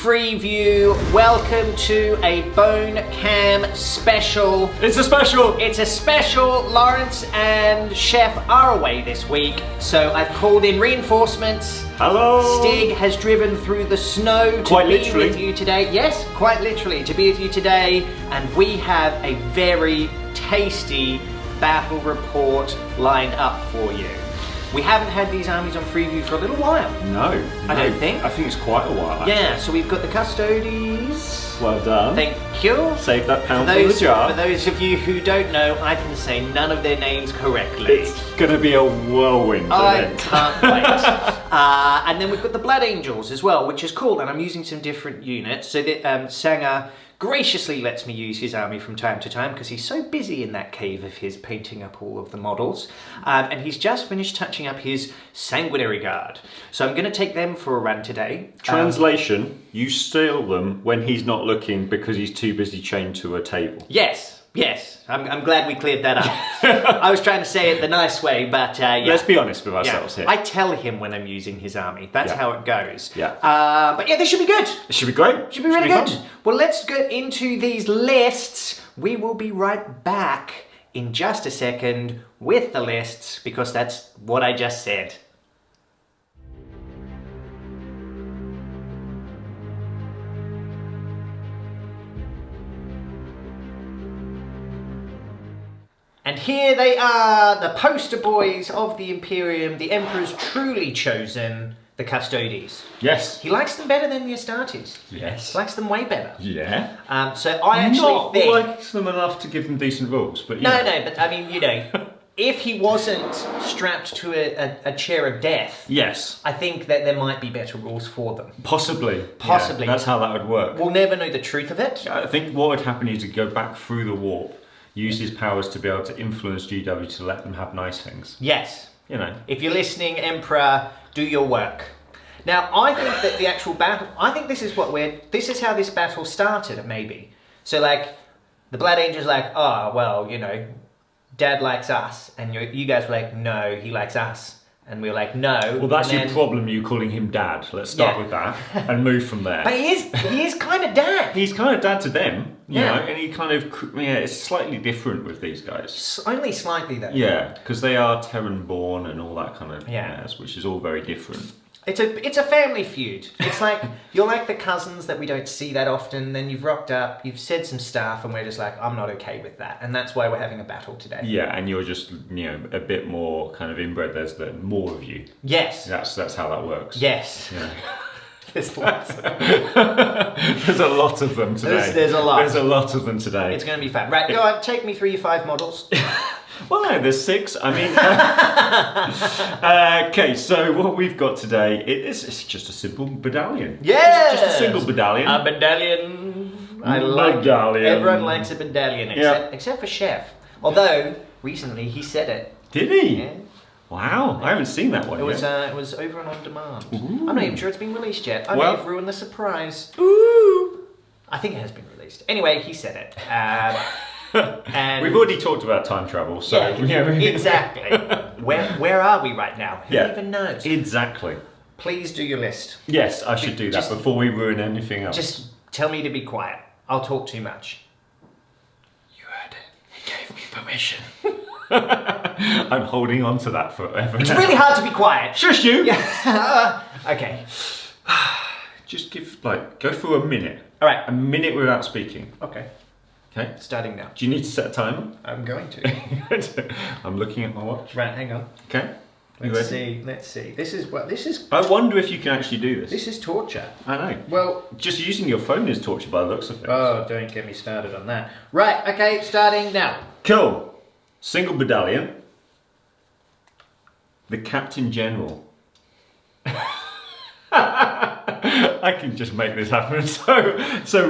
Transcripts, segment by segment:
Freeview. Welcome to a Bone Cam special. It's a special! It's a special. Lawrence and Chef are away this week, so I've called in reinforcements. Hello! Stig has driven through the snow to Quite be literally. with you today. Yes, quite literally, to be with you today, and we have a very tasty battle report lined up for you. We haven't had these armies on Freeview for a little while. No. I don't think. I think it's quite a while, actually. Yeah, so we've got the Custodes. Well done. Thank you. Save that pound For for the those, jar. for those of you who don't know, I can say none of their names correctly. It's going to be a whirlwind I event. can't wait. And then we've got the Blood Angels as well, which is cool, and I'm using some different units. So that Sanger graciously lets me use his army from time to time because he's so busy in that cave of his painting up all of the models. And he's just finished touching up his Sanguinary Guard. So I'm going to take them for a run today. Translation, you steal them when he's not looking because he's too busy chained to a table. Yes. I'm glad we cleared that up. I was trying to say it the nice way, but yeah. Let's be honest with ourselves here. I tell him when I'm using his army. That's how it goes. Yeah. But yeah, this should be good. It should be great. Should be really good. Fun. Well, let's get into these lists. We will be right back in just a second with the lists because that's what I just said. And here they are, the poster boys of the Imperium, the Emperor's truly chosen, the Custodes. Yes. He likes them better than the Astartes. Yes. He likes them way better. Yeah. So I actually Not think... likes them enough to give them decent rules, but No, but I mean, you know, if he wasn't strapped to a chair of death, yes. I think that there might be better rules for them. Possibly. Possibly. Yeah, that's how that would work. We'll never know the truth of it. I think what would happen is he'd go back through the warp, use his powers to be able to influence GW to let them have nice things. Yes. You know. If you're listening, Emperor, do your work. Now, I think that the actual battle, I think this is how this battle started, maybe. So, like, the Blood Angel's like, oh, well, you know, Dad likes us. And you guys were like, no, he likes us. And we were like, no. Well, that's and your problem, you calling him Dad. Let's start with that and move from there. But he is kind of Dad. He's kind of Dad to them, you Yeah. know, and he kind of, it's slightly different with these guys. Only slightly, though. Yeah, because they are Terran born and all that kind of Yes, which is all very different. It's a family feud. It's like, you're like the cousins that we don't see that often, then you've rocked up, you've said some stuff, and we're just like, I'm not okay with that. And that's why we're having a battle today. Yeah, and you're just, you know, a bit more kind of inbred. There's more of you. Yes. That's how that works. Yes. Yeah. There's lots. There's a lot of them today. There's a lot. There's a lot of them today. It's going to be fun. Right, go on, take me through your 5 models. Well, no, there's 6. I mean, okay. So what we've got today it's just a simple battalion. Yeah, just a single battalion. A battalion. I like. Battalion. Everyone likes a battalion, except for Chef. Although recently he said it. Did he? Yeah. Wow, I haven't seen that one It yet. was over and on demand. Ooh. I'm not even sure it's been released yet. I may Well- have ruined the surprise. Ooh. I think it has been released. Anyway, he said it. And We've already talked about time travel, so exactly. Where are we right now? Who even knows? Exactly. Please do your list. Yes, I should do that Just- before we ruin anything else. Just tell me to be quiet. I'll talk too much. You heard it. He gave me permission. I'm holding on to that forever. It's now. really hard to be quiet. Shush you! Okay. Just go for a minute. All right. A minute without speaking. Okay. Okay? Starting now. Do you need to set a timer? I'm going to. I'm looking at my watch. Right, hang on. Okay? You Let's ready? see. Let's see. This is I wonder if you can actually do this. this is torture. I know. Well, Just using your phone is torture by the looks of things. oh, don't get me started on that. Right, okay, starting now. Cool. Single battalion. The Captain General. I can just make this happen. So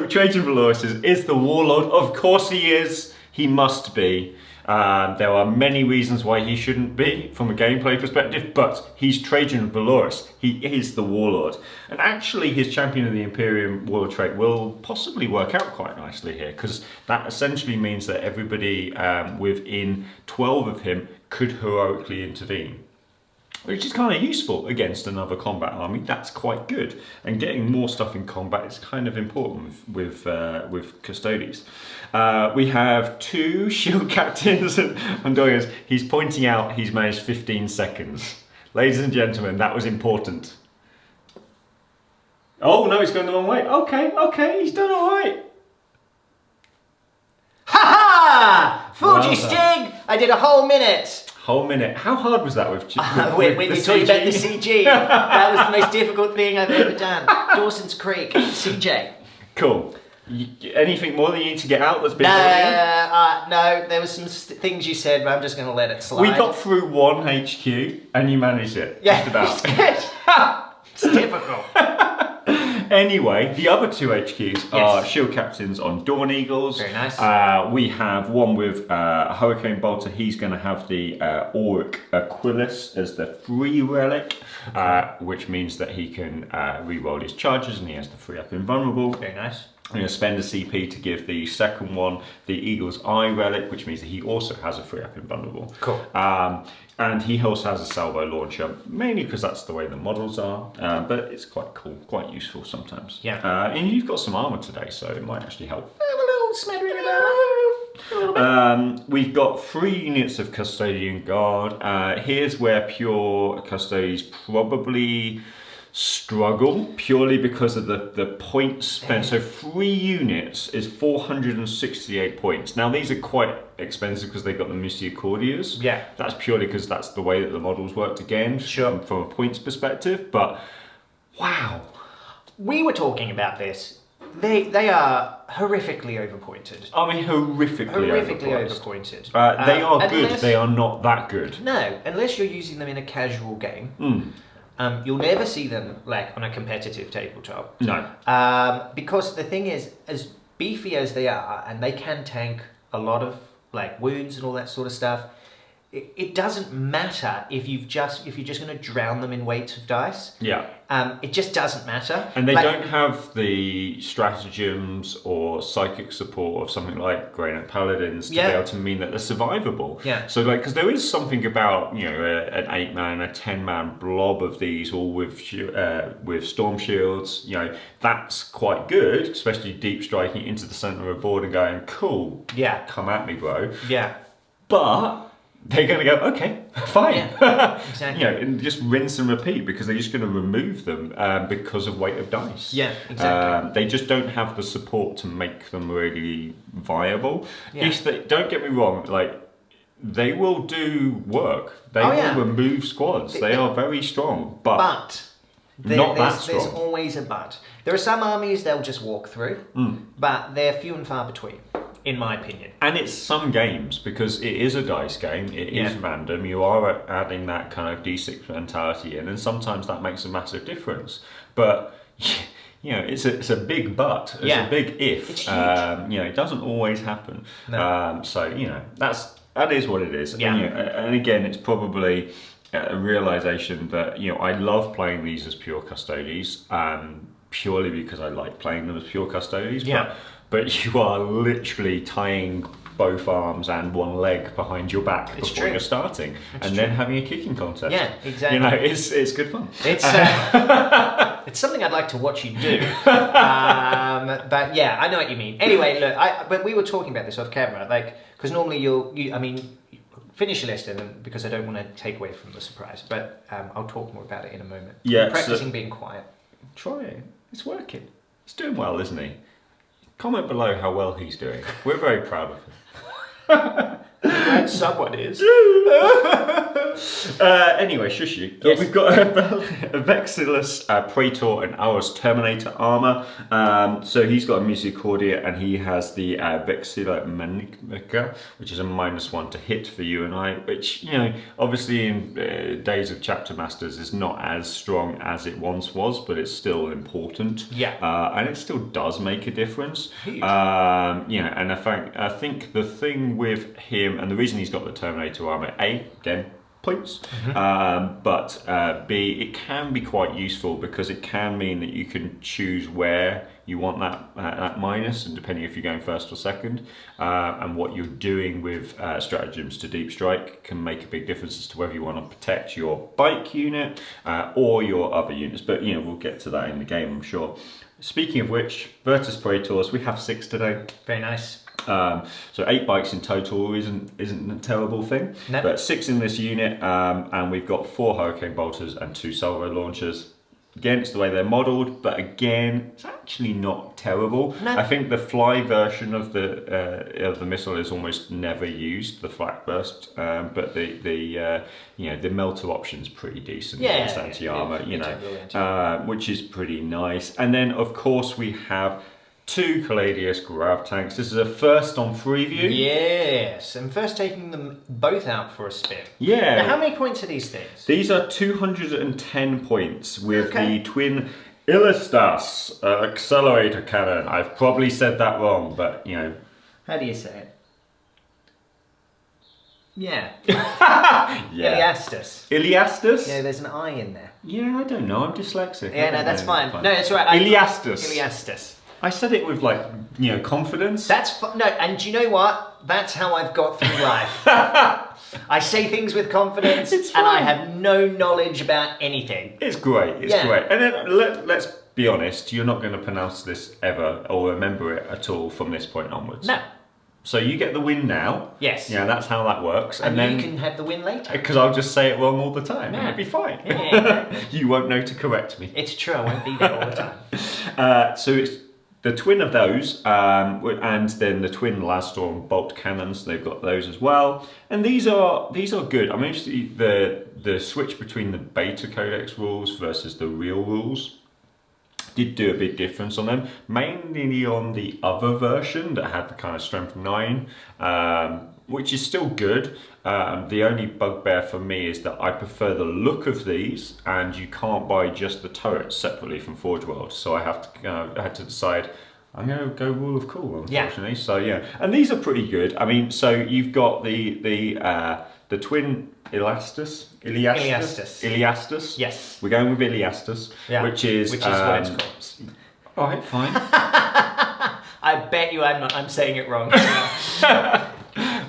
Trajann Valoris is the Warlord. Of course he is. He must be. There are many reasons why he shouldn't be from a gameplay perspective, but he's Trajann Valoris. He is the Warlord. And actually his Champion of the Imperium Warlord trait will possibly work out quite nicely here, because that essentially means that everybody within 12 of him could heroically intervene. which is kind of useful against another combat army. That's quite good, and getting more stuff in combat is kind of important with Custodes. We have 2 shield captains and Dawneagles. He's pointing out he's managed 15 seconds. Ladies and gentlemen, that was important. Oh no, he's going the wrong way. Okay, he's done all right. Ha ha! Fooled you, Well done. Stig! I did a whole minute. Whole minute. How hard was that with When the you're talking about the CG? CG, that was the most difficult thing I've ever done. Dawson's Creek, CJ. Cool. Anything more that you need to get out that's been bothering No, there was some things you said, but I'm just going to let it slide. you? We got through 1 HQ and you managed it. yeah, Just about. it's good. It's difficult. Anyway, the other 2 HQs are shield captains on Dawneagles. Very nice. We have one with a Hurricane Bolter. He's going to have the Auric Aquilis as the free relic, which means that he can reroll his charges and he has the free up invulnerable. Very nice. I'm going to spend a CP to give the second one the Eagle's Eye relic, which means that he also has a free up invulnerable. Cool. And he also has a salvo launcher, mainly because that's the way the models are, but it's quite cool, quite useful sometimes. Yeah. And you've got some armour today, so it might actually help. I have a little smattering of armor. We've got 3 units of Custodian Guard. Here's where pure Custodes probably struggle, purely because of the points spent. So 3 units is 468 points. Now these are quite expensive because they've got the Misericordias. Yeah. That's purely because that's the way that the models worked again, Sure. from a points perspective. But wow. We were talking about this. They are horrifically overpointed. I mean, horrifically overpriced. overpointed. They are good, unless- they are not that good. No, unless you're using them in a casual game. You'll never see them like on a competitive tabletop. No. Because the thing is, as beefy as they are, and they can tank a lot of like wounds and all that sort of stuff, it doesn't matter if you're just going to drown them in weights of dice. Yeah. It just doesn't matter. And they Like- don't have the stratagems or psychic support of something like Grey Knight Paladins to be able to mean that they're survivable. Yeah. So like, because there is something about an 8-man, a 10-man blob of these, all with storm shields. That's quite good, especially deep striking into the center of the board and going, cool. Yeah. Come at me, bro. Yeah. But they're going to go, okay, fine. Yeah, exactly. And just rinse and repeat because they're just going to remove them because of weight of dice. Yeah, exactly. They just don't have the support to make them really viable. Yeah. Don't get me wrong, like, they will do work. They will remove squads. They are very strong, but not that strong. There's always a but. There are some armies they'll just walk through, but they're few and far between, in my opinion. And it's some games, because it is a dice game, it is random, you are adding that kind of D6 mentality in, and sometimes that makes a massive difference. But, it's a big but, it's a big if. It's huge. It doesn't always happen. No. That is what it is. Yeah. And again, it's probably a realization that, I love playing these as pure Custodes, purely because I like playing them as pure Custodes. Yeah. But you are literally tying both arms and one leg behind your back before you're starting, then having a kicking contest. Yeah, exactly. It's good fun. It's it's something I'd like to watch you do. But yeah, I know what you mean. Anyway, look, but we were talking about this off camera, like, because normally finish your list, and because I don't want to take away from the surprise, but I'll talk more about it in a moment. Yeah, I'm practicing being quiet. Try it. It's working. He's doing well, isn't he? Comment below how well he's doing. We're very proud of him. Someone is. Anyway, shush you. Yes. We've got a Vexillus Praetor and Aurus Terminator armor. So he's got a Misericordia, and he has the Vexilla Manica, which is a -1 to hit for you and I, which, obviously in days of Chapter Masters is not as strong as it once was, but it's still important. Yeah. And it still does make a difference. Huge. And I think the thing with him, and the reason he's got the Terminator armor, again, points, but B, it can be quite useful because it can mean that you can choose where you want that minus, and depending if you're going first or second, and what you're doing with stratagems to deep strike can make a big difference as to whether you want to protect your bike unit or your other units. But we'll get to that in the game, I'm sure. Speaking of which, Virtus Praetors, we have 6 today. Very nice. So 8 bikes in total isn't a terrible thing, no. But 6 in this unit, and we've got 4 hurricane bolters and 2 salvo launchers. Again, it's the way they're modelled, but again, it's actually not terrible. No. I think the fly version of the missile is almost never used, the flak burst, but the melter option's pretty decent against anti-armor, which is pretty nice. And then of course we have 2 Caladius grav tanks. This is a first on Freeview. Yes, and first taking them both out for a spin. Yeah. Now, how many points are these things? These are 210 points with the twin Illustas accelerator cannon. I've probably said that wrong, but How do you say it? Yeah. Iliastus. Yeah, there's an I in there. Yeah, I don't know. I'm dyslexic. Yeah, no, that's fine. No, that's right. Iliastus. I said it with confidence. That's no, and do you know what? That's how I've got through life. I say things with confidence, and I have no knowledge about anything. It's great. It's great. And then let's be honest. You're not going to pronounce this ever or remember it at all from this point onwards. No. So you get the win now. Yes. Yeah, that's how that works. And then you can have the win later. Because I'll just say it wrong all the time. And it'll be fine. Yeah. You won't know to correct me. It's true. I won't be there all the time. So it's the twin of those, and then the twin Lastorm bolt cannons. They've got those as well, and these are good. I mean, the switch between the beta codex rules versus the real rules did do a big difference on them. Mainly on the other version that had the kind of strength 9, which is still good. The only bugbear for me is that I prefer the look of these, and you can't buy just the turrets separately from Forge World. So I had to decide I'm going to go Rule of Cool, unfortunately. Yeah. So yeah, and these are pretty good. I mean, so you've got the twin Iliastus. Yes. We're going with Iliastus, which is what it's called. All right, fine. I bet you I'm saying it wrong.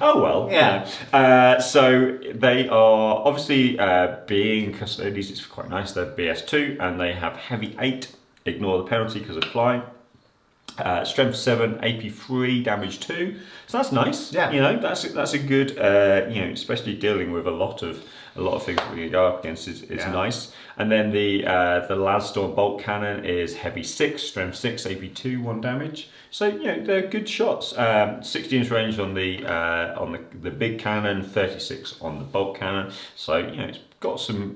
Oh well, yeah. So they are obviously being Custodes. It's quite nice. They're BS2 and they have heavy 8. Ignore the penalty because of flying. Strength 7, AP 3, damage 2. So that's nice. Yeah. That's a good. Especially dealing with a lot of things that we go up against is nice. And then the Lastorm bolt cannon is heavy 6, strength 6, AP 2, 1 damage. So they're good shots. 60 inch range on the big cannon, 36 on the bolt cannon. So it's got some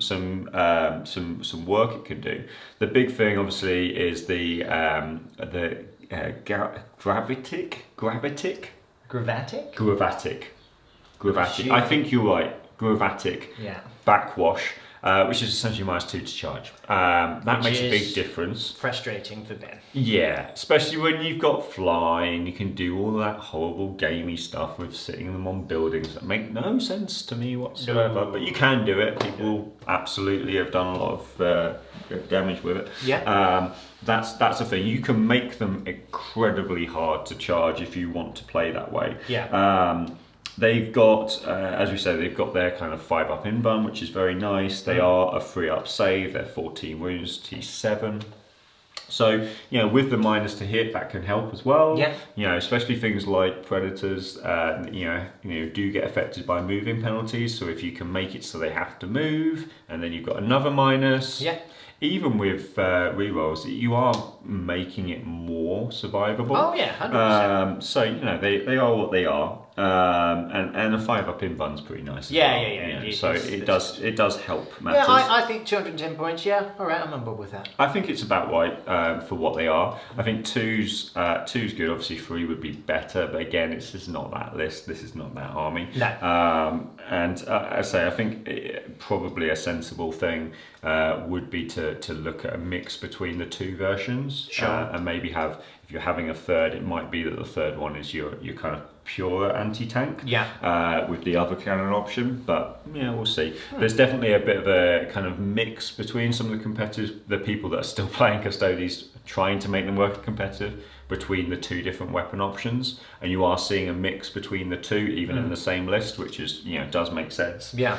work it can do. The big thing obviously is the Gravatic. I think you're right. Gravatic. Yeah. Backwash. Which is essentially -2 to charge. That makes a big difference. Frustrating for Ben. Yeah, especially when you've got flying, you can do all that horrible gamey stuff with sitting them on buildings that make no sense to me whatsoever. But you can do it. People absolutely have done a lot of damage with it. Yeah. That's the thing. You can make them incredibly hard to charge if you want to play that way. Yeah. They've got, as we say, they've got their kind of 5-up invuln, which is very nice. They are a 3-up save. They're 14 wounds, T7. So, with the minus to hit, that can help as well. Yeah. Especially things like predators, do get affected by moving penalties. So if you can make it so they have to move, and then you've got another minus. Yeah. Even with rerolls, you are making it more survivable. Oh yeah, 100%. So they are what they are, and a 5-up invuln's pretty nice. Yeah. So it does help matters. Yeah, I think 210 points. Yeah, all right, I'm on board with that. I think it's about right for what they are. I think two's good. Obviously 3 would be better, but again, this is not that list. This is not that army. No. And I say I think probably a sensible thing would be to look at a mix between the 2 versions. Sure. And maybe have, if you're having a third, it might be that the third one is your kind of pure anti-tank. Yeah. With the other cannon option, but we'll see. There's definitely a bit of a kind of mix between some of the competitors, the people that are still playing Custodes, trying to make them work competitive between the two different weapon options, and you are seeing a mix between the two, even in the same list, which is, you know, does make sense. Yeah.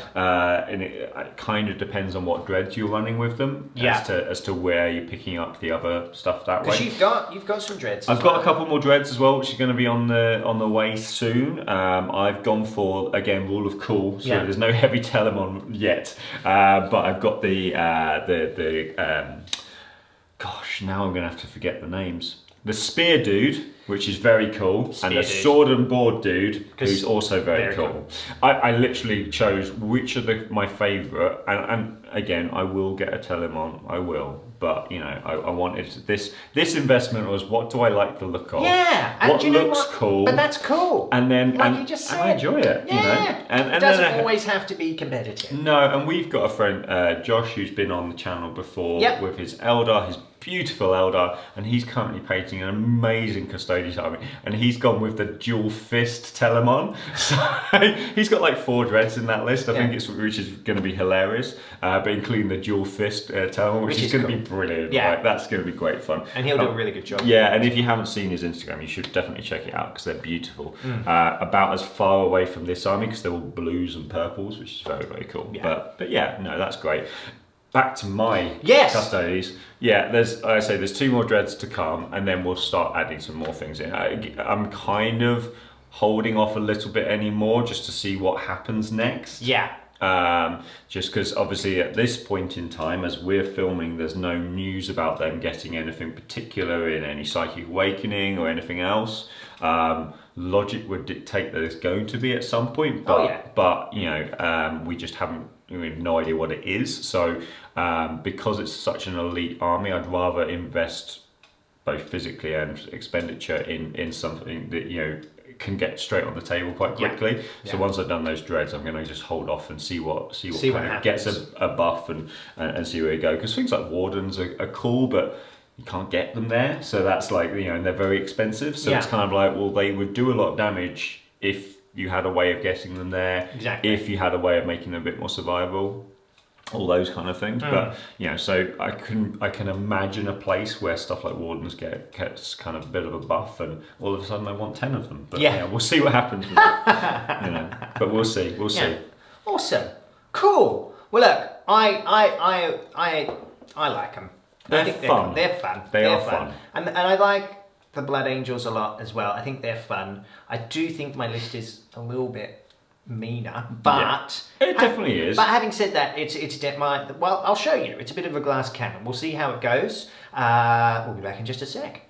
And it kind of depends on what dreads you're running with them, as to where you're picking up the other stuff that way. Because you've got some dreads. I've got a couple more dreads as well, which are going to be on the way soon. I've gone for, again, rule of cool, so there's no heavy Telemon yet, but I've got the gosh, now I'm going to have to forget the names. The spear dude, which is very cool, and the sword and board dude, who's also very cool. I literally chose which are my favourite, and again, I will get a Telemon, I will. But, you know, I wanted this investment was, what do I like the look of? Yeah. And what looks cool? But that's cool. And then, like you just said, and I enjoy it, yeah. you know. And it doesn't always have to be competitive. No, and we've got a friend, Josh, who's been on the channel before with his Eldar, his beautiful Eldar, and he's currently painting an amazing Custodian army, and he's gone with the dual fist Telemon. So he's got like 4 dreads in that list, I think, which is going to be hilarious, but including the dual fist Telemon, which is going to be brilliant. Yeah. Like, that's going to be great fun. And he'll do a really good job. Yeah, and if you haven't seen his Instagram, you should definitely check it out, because they're beautiful. About as far away from this army, because they're all blues and purples, which is very, very cool. Yeah. But yeah, no, that's great. Back to my Custodes. Yeah, there's 2 more dreads to come, and then we'll start adding some more things in. I'm kind of holding off a little bit anymore, just to see what happens next. Yeah. Just because obviously at this point in time, as we're filming, there's no news about them getting anything particular in any Psychic Awakening or anything else. Logic would dictate that it's going to be at some point, but you know, we just haven't. We have no idea what it is. So because it's such an elite army, I'd rather invest both physically and expenditure in something that, you know, can get straight on the table quite quickly. So once I've done those dreads, I'm going to just hold off and see what gets a buff and see where we go. Because things like Wardens are cool, but you can't get them there. So that's like, you know, and they're very expensive. So it's kind of like, well, they would do a lot of damage if you had a way of getting them there. Exactly. If you had a way of making them a bit more survivable. All those kind of things, but you know, so I can imagine a place where stuff like Wardens gets kind of a bit of a buff, and all of a sudden I want 10 of them. But yeah, we'll see what happens with it. You know, but we'll see. Awesome, cool. Well, look, I like them. They're fun. They're fun. They are fun, and I like the Blood Angels a lot as well. I think they're fun. I do think my list is a little bit meaner, but it definitely is. But having said that, well, I'll show you. It's a bit of a glass cannon. We'll see how it goes. We'll be back in just a sec.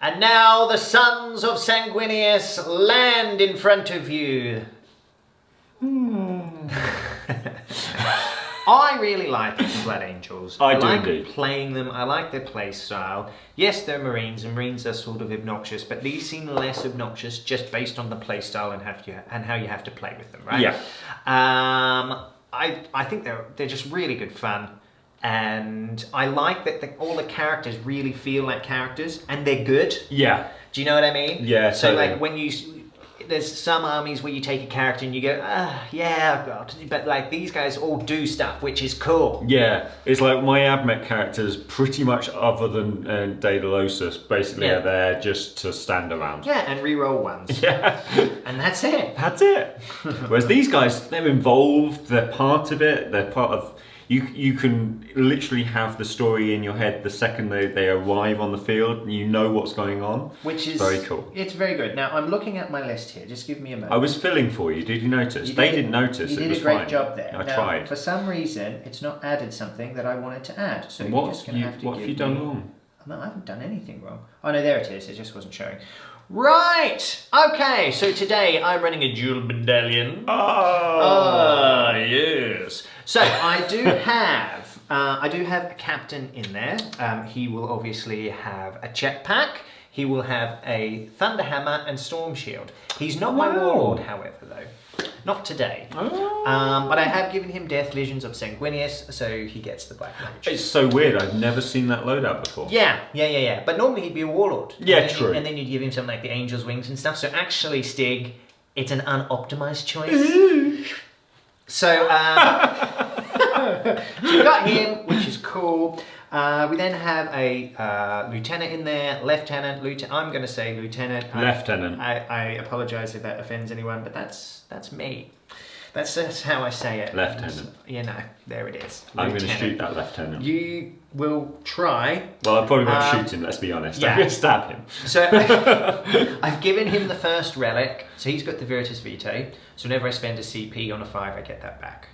And now the Sons of Sanguinus land in front of you. I really like the Blood Angels. I do like playing them. I like their play style. Yes, they're Marines, and Marines are sort of obnoxious, but these seem less obnoxious just based on the play style and how you have to play with them, right? Yeah. I think they're just really good fun, and I like that all the characters really feel like characters, and they're good. Yeah. Do you know what I mean? Yeah. So like when there's some armies where you take a character and you go, yeah, God. But like these guys all do stuff, which is cool. Yeah, it's like my Abmech characters, pretty much other than Daedalosus, basically are there just to stand around. Yeah, and re-roll ones. Yeah. And that's it. That's it. Whereas these guys, they're involved, they're part of it, they're part of... You can literally have the story in your head the second they arrive on the field. You know what's going on. Which is very cool. It's very good. Now I'm looking at my list here. Just give me a moment. I was filling for you. Did you notice? They didn't notice. You did a great job there. I tried. For some reason, it's not added something that I wanted to add. So you're just going to have to. What have you done wrong? No, I haven't done anything wrong. Oh no, there it is. It just wasn't showing. Right. Okay. So today I'm running a dual battalion. Oh. Yes. So I do have a captain in there. He will obviously have a jetpack. He will have a thunderhammer and storm shield. He's not my warlord, however, though. Not today. But I have given him Death Legions of Sanguinus, so he gets the Black Mage. It's so weird. I've never seen that loadout before. Yeah. But normally he'd be a warlord. Yeah, true. And then you'd give him something like the Angel's Wings and stuff. So actually, Stig, It's an unoptimized choice. So we've got him, which is cool. We then have a lieutenant in there, lieutenant. I'm going to say lieutenant. Lieutenant. I apologise if that offends anyone, but that's me. That's just how I say it. Lieutenant. You know, there it is. I'm going to shoot that lieutenant. You will try. Well, I probably won't shoot him, let's be honest. Yeah. I'm going to stab him. So I've given him the first relic, so he's got the Veritas Vitae. So whenever I spend a CP on a 5, I get that back.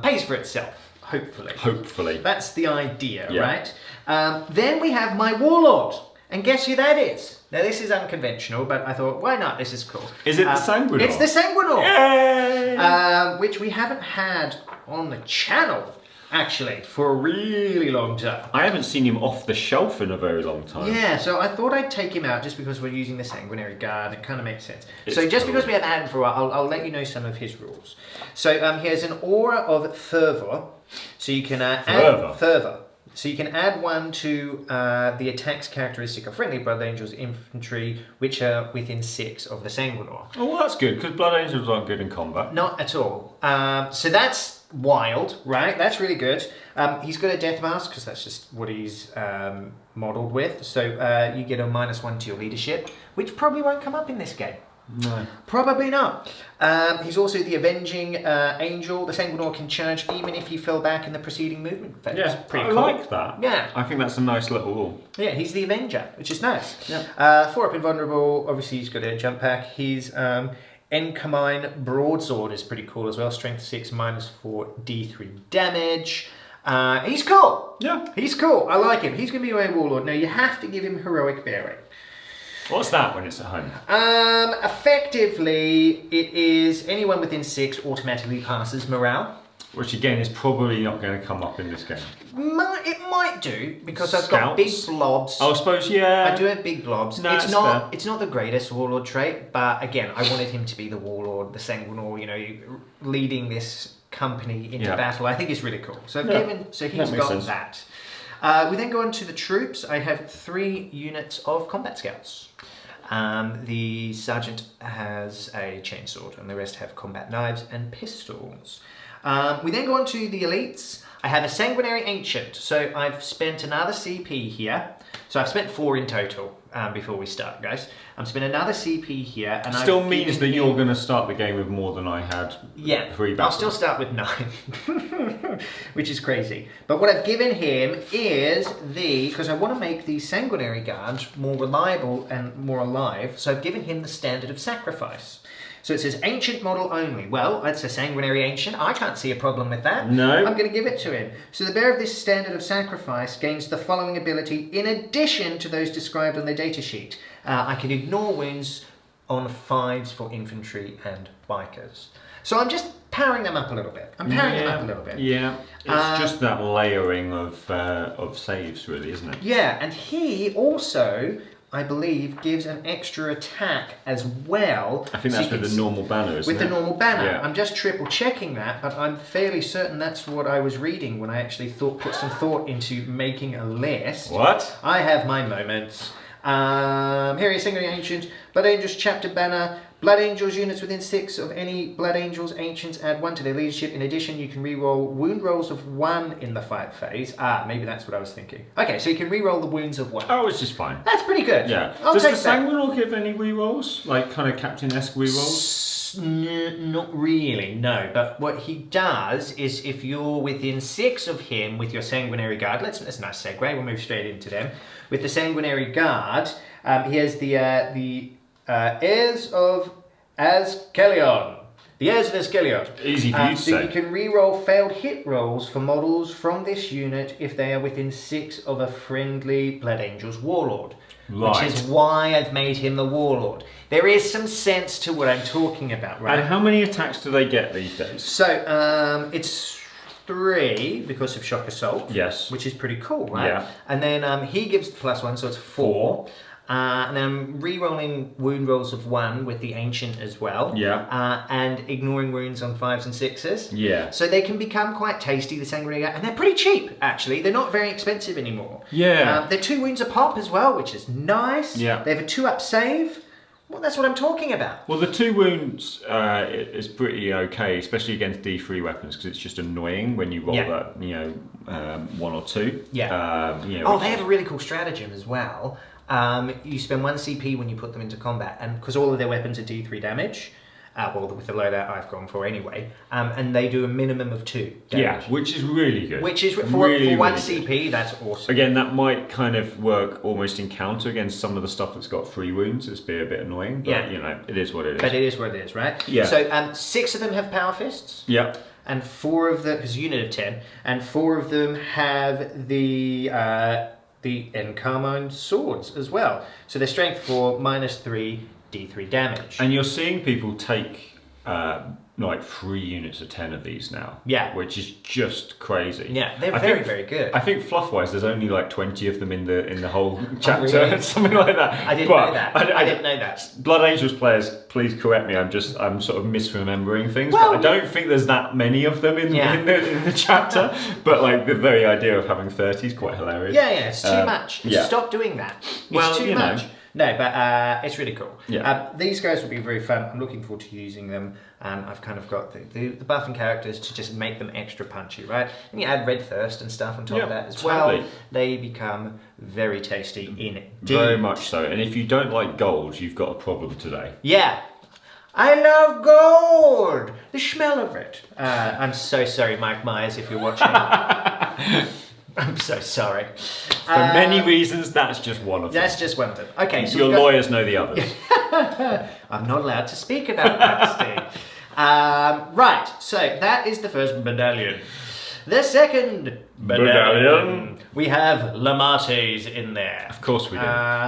Pays for itself, hopefully. Hopefully. That's the idea, Yeah. right? Then we have my Warlord. And guess who that is? Now this is unconventional, but I thought, why not? This is cool. Is it the Sanguinor? It's the Sanguinor! Yay! Which we haven't had on the channel, actually, for a really long time. I haven't seen him off the shelf in a very long time. Yeah, so I thought I'd take him out just because we're using the Sanguinary Guard. It kind of makes sense. It's so just cool. because we haven't had him for a while, I'll let you know some of his rules. So he has an Aura of Fervor. So you can add Fervor. So you can add 1 to the attack's characteristic of friendly Blood Angels infantry, which are within 6 of the Sanguinor. Oh, well, that's good, because Blood Angels aren't good in combat. Not at all. So that's wild, right? That's really good. He's got a Death Mask, because that's just what he's modelled with. So you get a -1 to your leadership, which probably won't come up in this game. No. Probably not. He's also the Avenging Angel. The Sanguinor can charge even if he fell back in the preceding movement phase. Yeah, Pretty I cool. like that. Yeah. I think that's a nice little rule. Yeah, he's the Avenger, which is nice. Yeah. 4 up invulnerable. Obviously, he's got a jump pack. His Encarmine Broadsword is pretty cool as well. Strength 6, -4 D3 damage. He's cool. Yeah. He's cool. I like him. He's going to be my Warlord. Now, you have to give him Heroic Bearing. What's that when it's at home? Effectively, it is anyone within 6 automatically passes morale. Which again is probably not going to come up in this game. It might do, because I've got big blobs. I suppose, yeah. I do have big blobs. No, it's fair. not the greatest Warlord trait, but again, I wanted him to be the Warlord, the Sanguinor, you know, leading this company into battle. I think is really cool. So he's got sense. that. We then go on to the troops. I have 3 units of combat scouts. The sergeant has a chainsword, and the rest have combat knives and pistols. We then go on to the elites. I have a Sanguinary Ancient, so I've spent another CP here. So I've spent 4 in total before we start, guys. I've spent another CP here. And Still means that you're going to start the game with more than I had pre-battle. I'll still start with 9, which is crazy. But what I've given him is because I want to make the Sanguinary Guard more reliable and more alive, so I've given him the Standard of Sacrifice. So it says Ancient model only. Well, that's a Sanguinary Ancient. I can't see a problem with that. No. I'm going to give it to him. So the bearer of this Standard of Sacrifice gains the following ability in addition to those described on the datasheet. I can ignore wounds on 5s for infantry and bikers. So I'm just powering them up a little bit. Yeah, it's just that layering of saves, really, isn't it? Yeah, and he also, I believe, gives an extra attack as well. I think that's with the normal banner, isn't it? With the normal banner. Yeah. I'm just triple checking that, but I'm fairly certain that's what I was reading when I actually put some thought into making a list. What? I have my moments. Here is Sanguinary Ancient, Blood Angels Chapter Banner. Blood Angels units within 6 of any Blood Angels Ancients add 1 to their leadership. In addition, you can reroll wound rolls of 1 in the fight phase. Maybe that's what I was thinking. Okay, so you can reroll the wounds of 1. Oh, which is fine. That's pretty good. Yeah. I'll Does the take that. Sanguinor give any rerolls? Like kind of Captain-esque rerolls? Not really, no. But what he does is if you're within 6 of him with your Sanguinary Guard, that's a nice segue, we'll move straight into them. With the Sanguinary Guard, he has the Heirs of Ascalon. The Heirs of Ascalon. Easy for you to so say. you can reroll failed hit rolls for models from this unit if they are within 6 of a friendly Blood Angels Warlord. Right. Which is why I've made him the Warlord. There is some sense to what I'm talking about, right? And how many attacks do they get these days? So, it's 3 because of Shock Assault. Yes. Which is pretty cool, right? Yeah. And then he gives +1, so it's 4. And I'm re-rolling wound rolls of 1 with the Ancient as well. Yeah. And ignoring wounds on 5s and 6s. Yeah. So they can become quite tasty, the Sanguinary Guard. And they're pretty cheap, actually. They're not very expensive anymore. Yeah. They're 2 wounds a pop as well, which is nice. Yeah. They have a 2-up save, Well, that's what I'm talking about. Well, the 2 wounds is pretty okay, especially against D3 weapons, because it's just annoying when you roll that, 1 or 2. Yeah. They have a really cool stratagem as well. You spend 1 CP when you put them into combat, and because all of their weapons are D3 damage, with the loadout I've gone for anyway, and they do a minimum of 2 damage. Yeah, which is really good. Which is, for 1 CP, good. That's awesome. Again, that might kind of work almost in counter against some of the stuff that's got 3 wounds. It's a bit annoying, but it is what it is. But it is what it is, right? Yeah. So 6 of them have power fists. Yeah. And 4 of them, because a unit of 10, and 4 of them have the encarmined swords as well. So their strength 4, -3, D3 damage. And you're seeing people take like 3 units of 10 of these now. Yeah. Which is just crazy. Yeah, they're very good. I think fluff-wise, there's only like 20 of them in the whole chapter, really? Something like that. I didn't know that. I didn't know that. Blood Angels players, please correct me. I'm sort of misremembering things, Well, but I don't think there's that many of them in the chapter. But like the very idea of having 30 is quite hilarious. Yeah, it's too much. Stop doing that. It's too much. No, but it's really cool. Yeah. These guys will be very fun. I'm looking forward to using them. I've kind of got the buffing characters to just make them extra punchy, right? And you add Red Thirst and stuff on top of that as well. They become very tasty indeed. Very much so. And if you don't like gold, you've got a problem today. Yeah. I love gold! The smell of it. I'm so sorry, Mike Myers, if you're watching. I'm so sorry. For many reasons, that's just one of them. That's just one of them. Okay, so your lawyers know the others. I'm not allowed to speak about that, Stig. Right, so that is the first battalion. The second battalion, we have Lamates in there. Of course we do.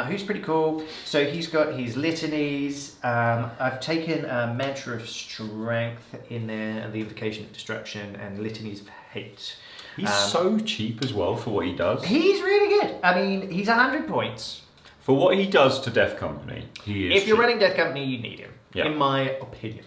Who's pretty cool. So he's got his litanies. I've taken Mantra of Strength in there, and the Invocation of Destruction, and Litanies of Hate. He's so cheap as well for what he does. He's really good. I mean, he's 100 points. For what he does to Death Company, he is If you're cheap. running Death Company, you need him, in my opinion.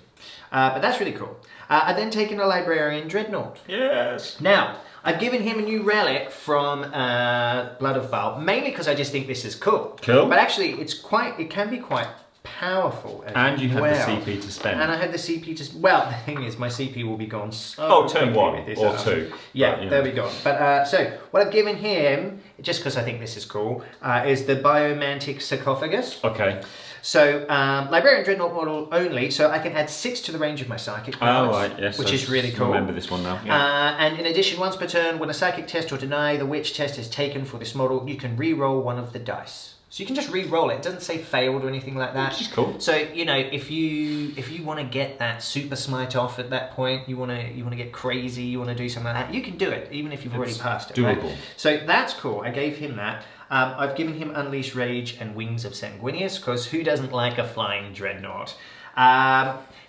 But that's really cool. I've then taken a Librarian Dreadnought. Yes. Now, I've given him a new relic from Blood of Val, mainly because I just think this is cool. Cool. But actually, it can be quite powerful as And you had well. the CP to spend. And I had the CP to... Well, the thing is, my CP will be gone so turn 1 or 2. Yeah, there we go. But so, what I've given him, just because I think this is cool, is the Biomantic Sarcophagus. Okay. So, Librarian Dreadnought model only, so I can add 6 to the range of my Psychic bonus, right, yes. which is really cool. I remember this one now. Yeah. And in addition, once per turn, when a Psychic test or deny the Witch test is taken for this model, you can re-roll one of the dice. So you can just re-roll it. It doesn't say failed or anything like that. Which is cool. So if you want to get that super smite off at that point, you want to get crazy, you want to do something like that, you can do it even if you've already passed it. Doable. Right? So that's cool. I gave him that. I've given him Unleash Rage and Wings of Sanguinus, because who doesn't like a flying dreadnought?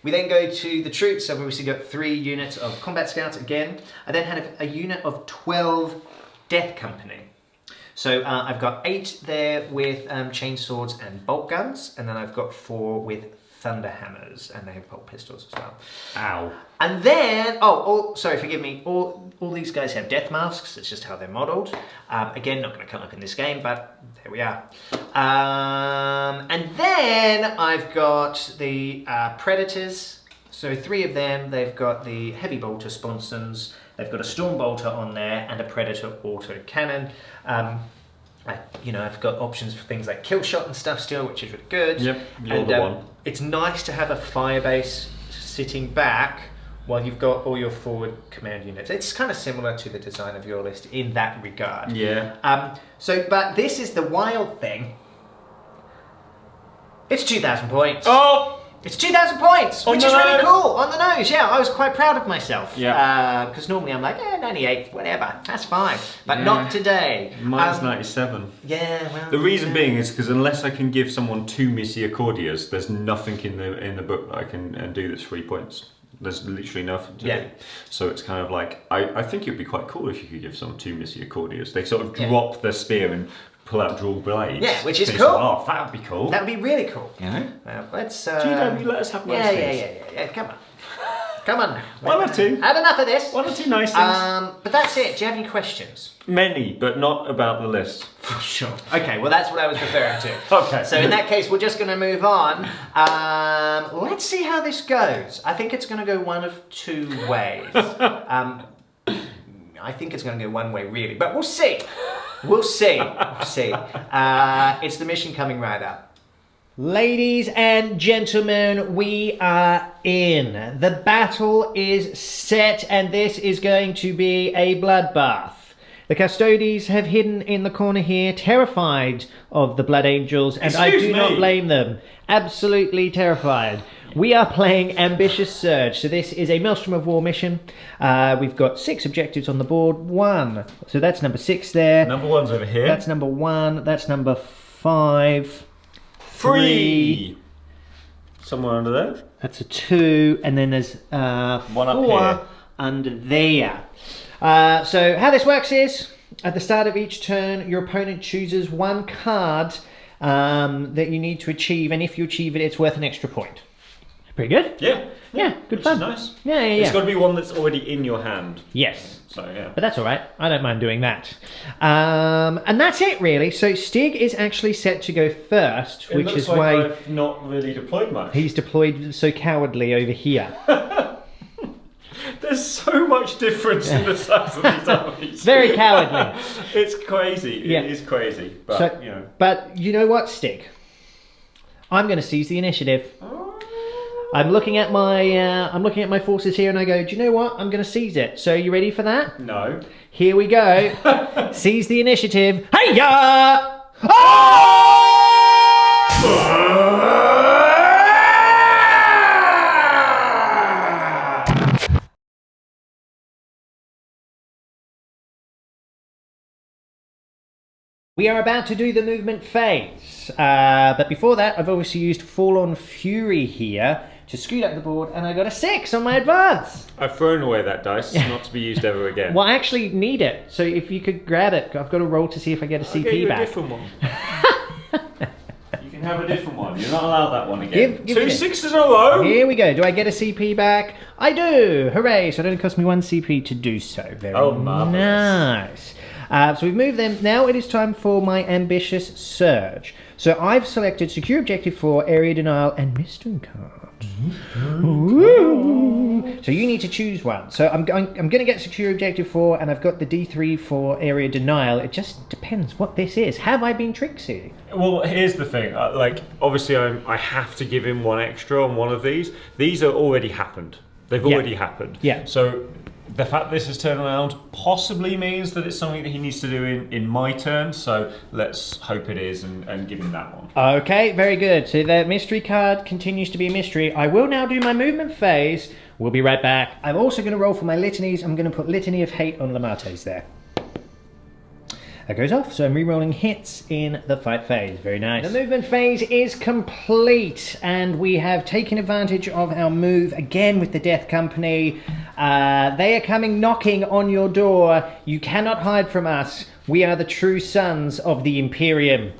We then go to the troops. I've obviously got 3 units of combat scouts again. I then had a unit of 12 Death Company. So I've got 8 there with chainswords and bolt guns, and then I've got 4 with thunder hammers, and they have bolt pistols as well. Ow. And then, sorry, forgive me, all these guys have death masks. It's just how they're modelled. Again, not going to come up in this game, but there we are. And then I've got the Predators. So 3 of them. They've got the Heavy Bolter Sponsons. They've got a Storm Bolter on there and a Predator Auto Cannon. I've got options for things like kill shot and stuff still, which is really good. Yep, you're the one. It's nice to have a firebase sitting back while you've got all your forward command units. It's kind of similar to the design of your list in that regard. Yeah. But this is the wild thing. It's 2,000 points. Oh! It's 2,000 points, which is really nose. cool. On the nose, yeah. I was quite proud of myself. Yeah. Because normally I'm like, 98, whatever, that's fine. But not today. Mine's 97. Yeah, well. The reason being is because unless I can give someone 2 Misericordias, there's nothing in the book that I can do that's 3 points. There's literally nothing to do. So it's kind of like, I think it would be quite cool if you could give someone 2 Misericordias. They sort of drop their spear and pull out dual blades. Yeah, which is cool. Oh, that would be cool. That would be really cool. Yeah. Well, let's... GW, let us have most things. Yeah, come on. Come on. One or two. Have enough of this. One or two nice things. But that's it. Do you have any questions? Many, but not about the list. Sure. Okay, well that's what I was referring to. Okay. So in that case, we're just going to move on. Let's see how this goes. I think it's going to go one of two ways. I think it's going to go one way, really. But we'll see. We'll see. We'll see. It's the mission coming right up. Ladies and gentlemen, we are in. The battle is set, and this is going to be a bloodbath. The Custodes have hidden in the corner here, terrified of the Blood Angels, and I do not blame them. Absolutely terrified. We are playing Ambitious Surge, so this is a Maelstrom of War mission. We've got 6 objectives on the board. 1. So that's number 6 there. Number 1's over here. That's number 1. That's number 5. 3. Somewhere under there. That's a 2, and then there's 1 up 4 here. under there. So how this works is, at the start of each turn, your opponent chooses 1 card that you need to achieve, and if you achieve it, it's worth an extra point. Pretty good? Yeah. Yeah, good Which fun. is nice. Yeah. It's got to be one that's already in your hand. Yes. So, yeah. But that's all right. I don't mind doing that. And that's it, really. So Stig is actually set to go first, It which looks is like why I've not really deployed much. he's deployed so cowardly over here. There's so much difference in the size of these armies. Very cowardly. It's crazy. Yeah. It is crazy. But, So, you know. But you know what, Stig? I'm going to seize the initiative. I'm looking at my forces here, and I go, do you know what? I'm going to seize it. So you ready for that? No. Here we go. Seize the initiative. Hey-ya! We are about to do the movement phase, but before that I've obviously used Fall on Fury here to scoot up the board, and I got a 6 on my advance. I've thrown away that dice, not to be used ever again. Well, I actually need it, so if you could grab it, I've got to roll to see if I get a CP I'll get you back. a different one. You can have a different one. You're not allowed that one again. Give 2 me 6s in a row. Here we go. Do I get a CP back? I do! Hooray! So it only cost me 1 CP to do so. Very marvellous. nice. So we've moved them. Now it is time for my Ambitious Surge. So I've selected Secure Objective 4, Area Denial, and Mystery Card. Ooh. So you need to choose one. So I'm going to get Secure Objective 4, and I've got the D3 for Area Denial. It just depends what this is. Have I been tricksy? Well, here's the thing. Obviously, I have to give him 1 extra on one of these. These are already happened. They've already happened. Yeah. So the fact this has turned around possibly means that it's something that he needs to do in my turn. So let's hope it is and give him that one. Okay, very good. So the mystery card continues to be a mystery. I will now do my movement phase. We'll be right back. I'm also going to roll for my litanies. I'm going to put Litany of Hate on Lamates there. That goes off, so I'm re-rolling hits in the fight phase. Very nice. The movement phase is complete, and we have taken advantage of our move again with the Death Company. They are coming knocking on your door. You cannot hide from us. We are the true sons of the Imperium.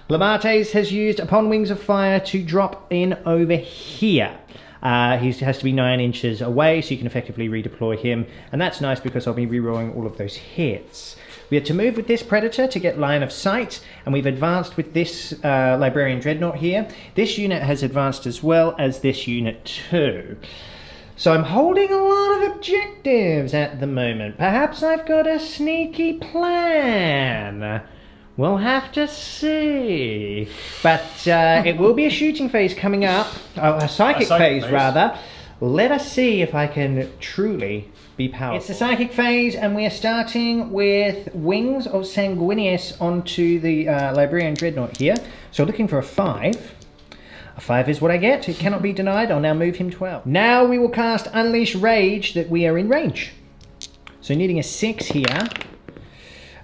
Lamates has used Upon Wings of Fire to drop in over here. He has to be 9 inches away, so you can effectively redeploy him. And that's nice because I'll be rerolling all of those hits. We had to move with this Predator to get line of sight, and we've advanced with this Librarian Dreadnought here. This unit has advanced as well as this unit too. So I'm holding a lot of objectives at the moment. Perhaps I've got a sneaky plan. We'll have to see. But it will be a shooting phase coming up. Oh, a psychic phase, rather. Let us see if I can truly be powerful. It's the psychic phase, and we are starting with Wings of Sanguinus onto the Librarian Dreadnought here. So looking for a 5. A 5 is what I get. It cannot be denied. I'll now move him 12. Now we will cast Unleash Rage that we are in range. So needing a 6 here.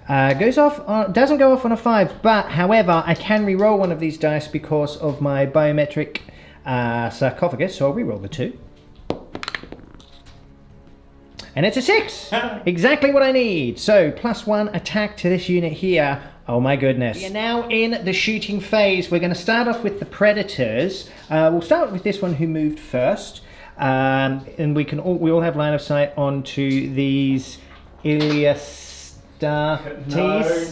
Goes off, doesn't go off on a 5, but however, I can re-roll one of these dice because of my biometric sarcophagus, so I'll re-roll the 2. And it's a 6! Exactly what I need! So, +1 attack to this unit here. Oh my goodness. We are now in the shooting phase. We're going to start off with the Predators. We'll start with this one who moved first. And we all have line of sight onto these Iliastartes. No. Is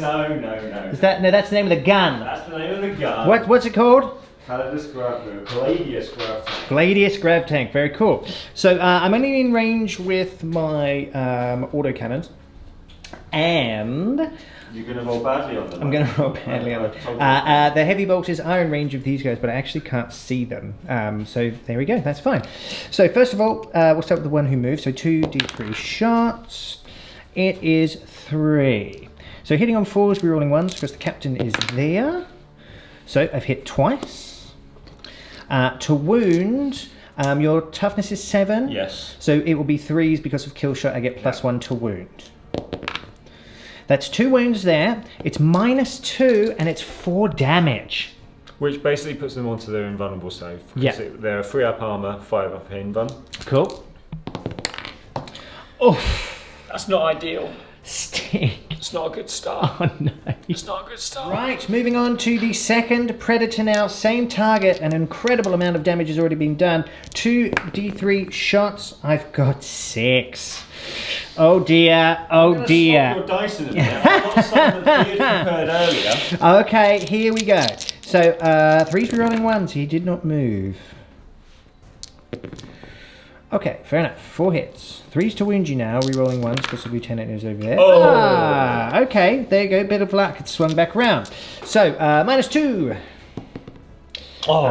that no? That's the name of the gun. That's the name of the gun. What's it called? Gladius grav tank. Gladius grav tank. Very cool. So I'm only in range with my autocannons, and you're going to roll badly on them. I'm going to roll badly on them. The heavy bolters are in range of these guys, but I actually can't see them. So there we go. That's fine. So first of all, we'll start with the one who moves. So 2d3 shots. It is 3. So hitting on 4s, we're rolling 1s because the captain is there. So I've hit twice. To wound, your toughness is 7. Yes. So it will be 3s because of kill shot. I get +1 to wound. That's 2 wounds there. It's -2 and it's 4 damage. Which basically puts them onto their invulnerable save. Yeah. They're 3 up armor, 5 up invuln. Cool. Oh, that's not ideal. Stig. It's not a good start. Oh no. It's not a good start. Right, moving on to the second predator now. Same target, an incredible amount of damage has already been done. 2d3 shots. I've got 6. Oh dear, oh dear. Your dice in a minute. I've got something that you prepared earlier. Okay, here we go. So 3's rerolling 1s. He did not move. Okay, fair enough. 4 hits. 3's to wound you now. Rerolling 1s because the lieutenant is over there. Oh! Ah, okay, there you go. Bit of luck. It's swung back round. So -2. Oh.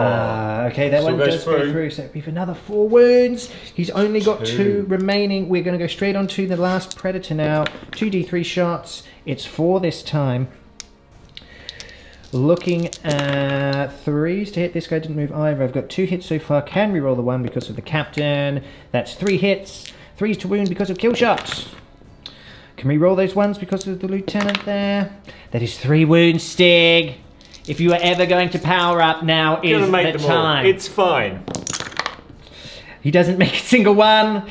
Okay, that one does go through. So we have another 4 wounds. He's only got 2 remaining. We're going to go straight on to the last predator now. 2d3 shots. It's 4 this time. Looking at 3's to hit. This guy didn't move either. I've got 2 hits so far. Can reroll the 1 because of the captain. That's 3 hits. 3's to wound because of kill shots. Can we roll those 1s because of the lieutenant there? That is 3 wounds, Stig. If you are ever going to power up, now is the time. It's fine. He doesn't make a single one.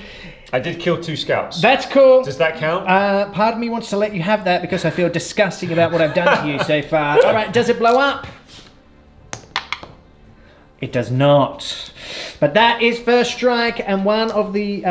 I did kill 2 scouts. That's cool. Does that count? Part of me wants to let you have that because I feel disgusting about what I've done to you so far. All right, does it blow up? It does not. But that is first strike, and one of the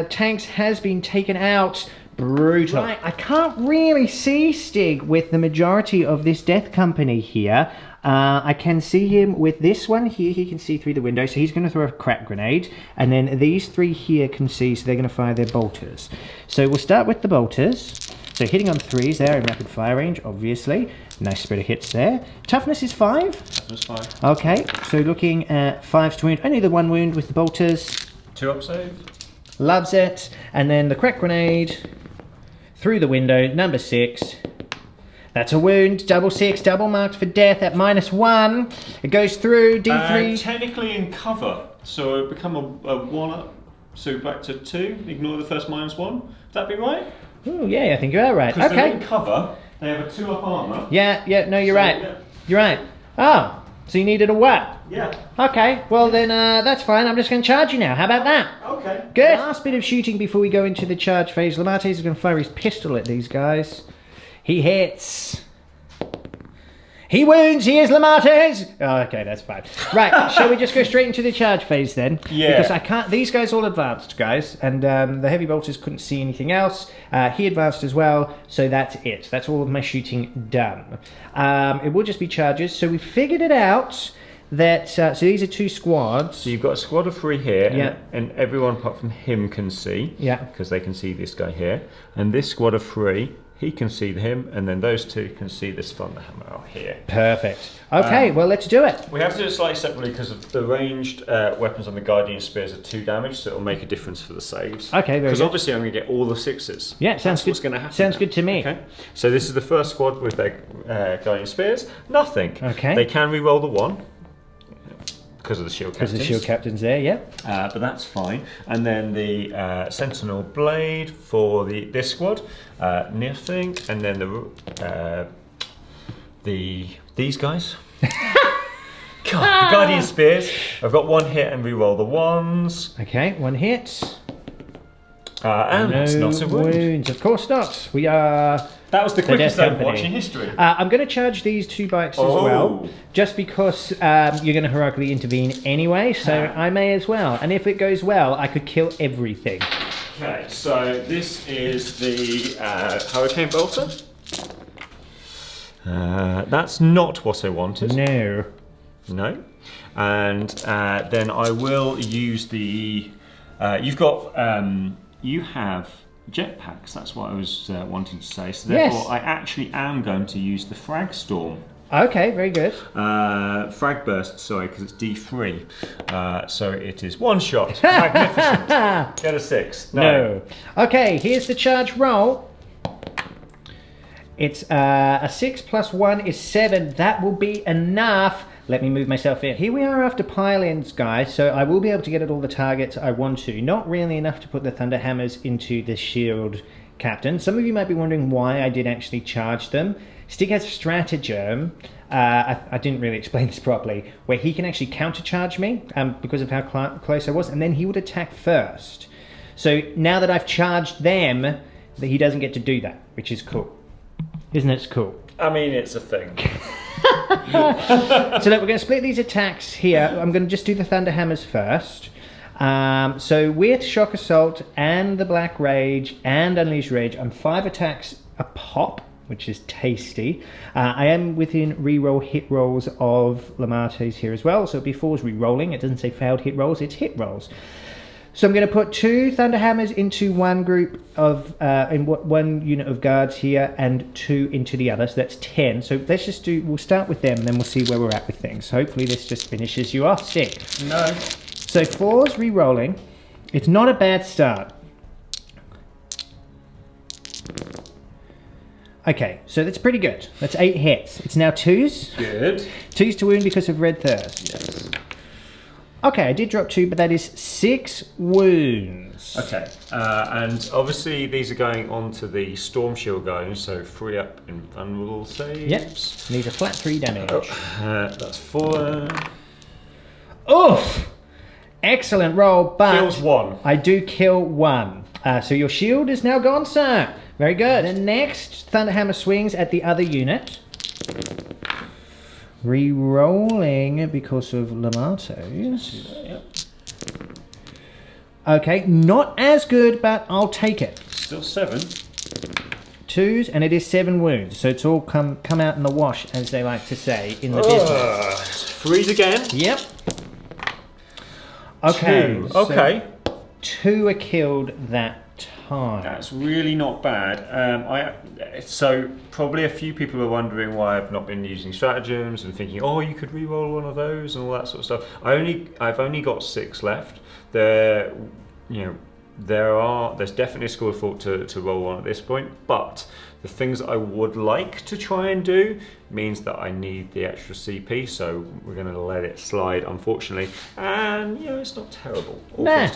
tanks has been taken out. Brutal. Right, I can't really see Stig with the majority of this death company here. I can see him with this one here. He can see through the window, so he's going to throw a crack grenade. And then these 3 here can see, so they're going to fire their bolters. So we'll start with the bolters. So hitting on 3s there in rapid fire range, obviously. Nice spread of hits there. Toughness is 5. Toughness 5. Okay, so looking at 5's to wound. Only the 1 wound with the bolters. 2 up save. Loves it. And then the crack grenade through the window, number 6. That's a wound, double 6, double marked for death at -1. It goes through, D3. Technically in cover, so it become a 1 up, so back to 2, ignore the first -1. Would that be right? Oh yeah, I think you are right. Because Okay. they're in cover, they have a 2 up armour. Yeah, no, you're right. Yeah. You're right. Oh, so you needed a what? Yeah. Okay, well then that's fine. I'm just going to charge you now. How about that? Okay. Good. Last bit of shooting before we go into the charge phase. Lamates is going to fire his pistol at these guys. He hits. He wounds. He is Lamates. Oh, okay, that's fine. Right, shall we just go straight into the charge phase then? Yeah. Because I can't. These guys all advanced, guys, and the heavy bolters couldn't see anything else. He advanced as well, so that's it. That's all of my shooting done. It will just be charges. So we figured it out. That so these are 2 squads. So you've got a squad of 3 here, Yeah. and everyone apart from him can see. Yeah. Because they can see this guy here. And this squad of 3, he can see him, and then those 2 can see this Thunderhammer out here. Perfect. Okay, well let's do it. We have to do it slightly separately because of the ranged weapons on the Guardian Spears are 2 damage, so it'll make a difference for the saves. Okay, very Because good. obviously I'm going to get all the 6s. Yeah, sounds That's good. what's going to happen. Sounds now. good to me. Okay. So this is the first squad with their Guardian Spears. Nothing. Okay. They can re-roll the 1. Because of the shield captains. Because the shield captain's there, yeah. But that's fine. And then the Sentinel Blade for this squad, nothing. And then these guys. God, the Guardian Spears. I've got 1 hit and re-roll the 1s. Okay, 1 hit. And that's not a wound. wounds. Of course not. We are That was the quickest Death Overwatch Company. in history. I'm going to charge these 2 bikes as well, just because you're going to heroically intervene anyway, so I may as well. And if it goes well, I could kill everything. Okay, so this is the Hurricane Bolter. That's not what I wanted. No. No. And then I will use the... you have jetpacks, that's what I was wanting to say. So therefore I actually am going to use the Frag Storm. Okay, very good. Frag Burst, sorry, because it's D3. So it is 1 shot. Magnificent. Get a 6. No. Okay, here's the charge roll. It's a 6 plus 1 is 7. That will be enough. Let me move myself in. Here we are after pile-ins, guys, so I will be able to get at all the targets I want to. Not really enough to put the Thunder Hammers into the shield captain. Some of you might be wondering why I did actually charge them. Stig has a stratagem, I didn't really explain this properly, where he can actually countercharge me because of how close I was, and then he would attack first. So now that I've charged them, he doesn't get to do that, which is cool. Isn't it cool? I mean, it's a thing. So look, we're going to split these attacks here. I'm going to just do the Thunder Hammers first. So with Shock Assault and the Black Rage and Unleash Rage, I'm 5 attacks a pop, which is tasty. I am within reroll hit rolls of Lamarte's here as well, so before's re-rolling. It doesn't say failed hit rolls, it's hit rolls. So I'm going to put 2 Thunder Hammers into one group of, one unit of guards here, and 2 into the other, so that's 10. So let's just we'll start with them, and then we'll see where we're at with things. So hopefully this just finishes you off, Stig. No. So 4's re-rolling. It's not a bad start. Okay, so that's pretty good. That's 8 hits. It's now 2s. Good. 2s to wound because of Red Thirst. Yes. Okay, I did drop 2, but that is 6 wounds. Okay, and obviously these are going onto the Storm Shield guys, so free up invulnerable saves. Yep, need a flat 3 damage. That's 4. Oof! Excellent roll, but... Kills 1. I do kill 1. So your shield is now gone, sir. Very good. The next Thunderhammer swings at the other unit. Re-rolling because of Lamarte's. Yep. Okay, not as good, but I'll take it. Still 7. 2s, and it is 7 wounds. So it's all come out in the wash, as they like to say in the business. 3s again. Yep. Okay. 2. Okay. So 2 are killed that time. That's really not bad. So probably a few people are wondering why I've not been using stratagems and thinking, oh, you could re-roll one of those and all that sort of stuff. I've only got 6 left. There's definitely a school of thought to roll one at this point, but the things that I would like to try and do means that I need the extra CP, so we're going to let it slide, unfortunately. And it's not terrible. No,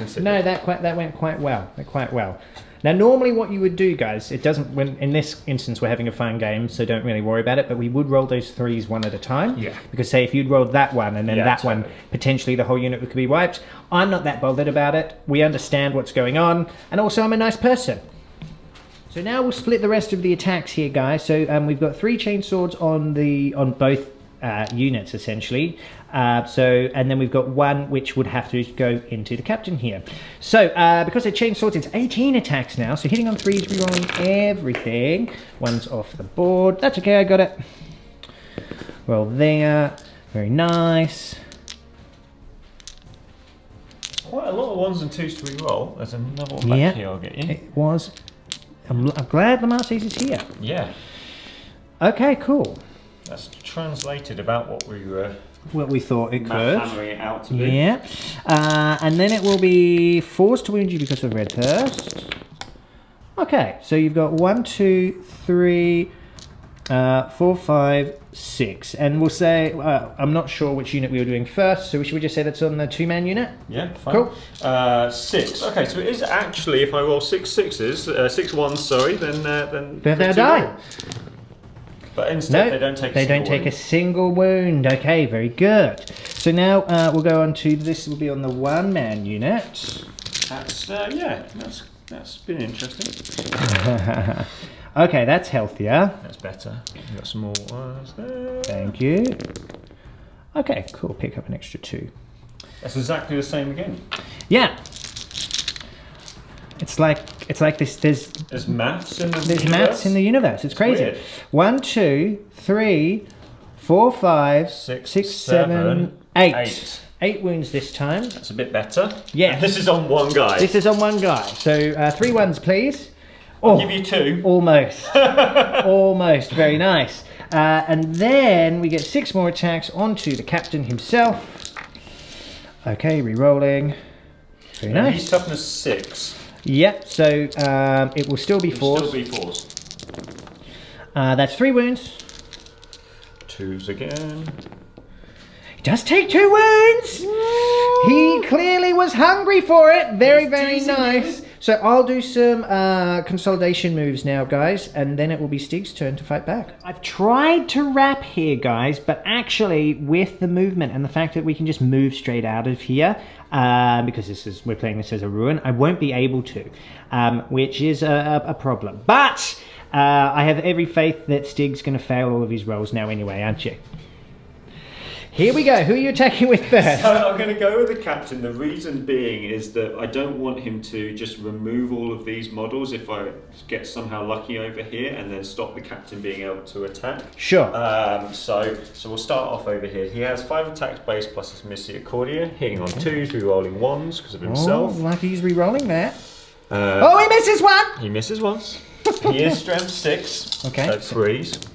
that went quite well. Now, normally what you would do, guys, it doesn't. In this instance, we're having a fun game, so don't really worry about it. But we would roll those 3s one at a time. Yeah. Because say if you'd rolled that one and then that totally. one, potentially the whole unit could be wiped. I'm not that bothered about it. We understand what's going on, and also I'm a nice person. So now we'll split the rest of the attacks here, guys. So we've got 3 chainswords on both units essentially. And then we've got 1 which would have to go into the captain here. So because they're chainswords, it's 18 attacks now. So hitting on 3s, rerolling everything. 1's off the board. That's okay, I got it. Roll there. Very nice. Quite a lot of 1s and 2s to re-roll. There's another one back here I'll get you. It was. I'm glad Lamarte's is here. Yeah. Okay, cool. That's translated about what we were... What we thought it could. Hammering it out to be. Yeah. And then it will be 4s to wound you because of Red Thirst. Okay, so you've got 1, 2, 3, 4, 5, 6. And we'll say, I'm not sure which unit we were doing first, so should we just say that's on the 2-man unit? Yeah, fine. Cool. 6. Okay, so it is actually, if I roll 6 6s, 6 1s, sorry, then they'll die. But instead, they don't take a single wound. Okay, very good. So now we'll go on to this. Will be on the 1-man unit. That's been interesting. Okay, that's healthier. That's better. We've got some more ones there. Thank you. Okay, cool. Pick up an extra 2. That's exactly the same again. Yeah. It's like this. There's maths in the There's universe. maths in the universe. It's crazy. Weird. 1, 2, 3, 4, 5, 6, 7, 8. 8 wounds this time. That's a bit better. Yeah. And this is on one guy. This is on one guy. So 3 ones, please. I'll give you 2. Almost. Almost. Very nice. And then we get 6 more attacks onto the captain himself. Okay, re-rolling. Very And nice. he's toughness 6. Yep, so it will still be 4s. Still be 4s. That's 3 wounds. 2s again. He does take 2 wounds! He clearly was hungry for it. Very, very nice. So I'll do some consolidation moves now, guys, and then it will be Stig's turn to fight back. I've tried to wrap here, guys, but actually with the movement and the fact that we can just move straight out of here, because we're playing this as a ruin, I won't be able to, which is a problem. But I have every faith that Stig's going to fail all of his rolls now anyway, aren't you? Here we go. Who are you attacking with first? So I'm going to go with the captain. The reason being is that I don't want him to just remove all of these models if I get somehow lucky over here and then stop the captain being able to attack. Sure. So we'll start off over here. He has 5 attacks base plus his Misericordia, hitting on 2s, re-rolling 1s because of himself. Oh, lucky he's re-rolling that. Oh, he misses one! He misses once. He is strength 6. Okay. So 3s.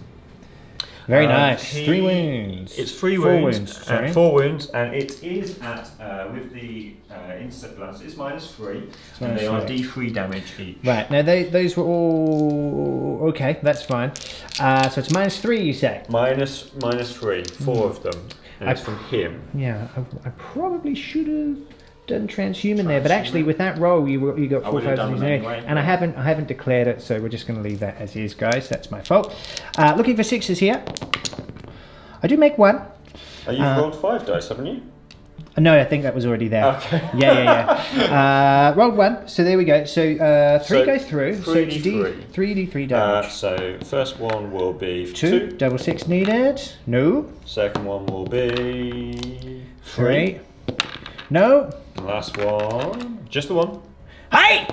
Very nice. 3 wounds. It's 3 4 wounds. wounds, sorry. 4 wounds, and it is at with the intercept lance. It's -3, and they are D3 damage each. Right. Now those were all okay. That's fine. So it's -3, you say? -3. 4 of them. And it's from him. Yeah. I probably should have done transhuman there, but actually with that roll you got 4 5 anyway, and I haven't declared it, so we're just going to leave that as is, guys. That's my fault. Looking for 6s here. I do make 1. You've rolled 5 dice, haven't you? No, I think that was already there. Okay. Yeah. Rolled 1, so there we go. So 3 go through. 3d3. 3d3 damage. So first one will be 2. Double 6 needed. No. Second one will be 3. No. Last one, just the 1. Hey!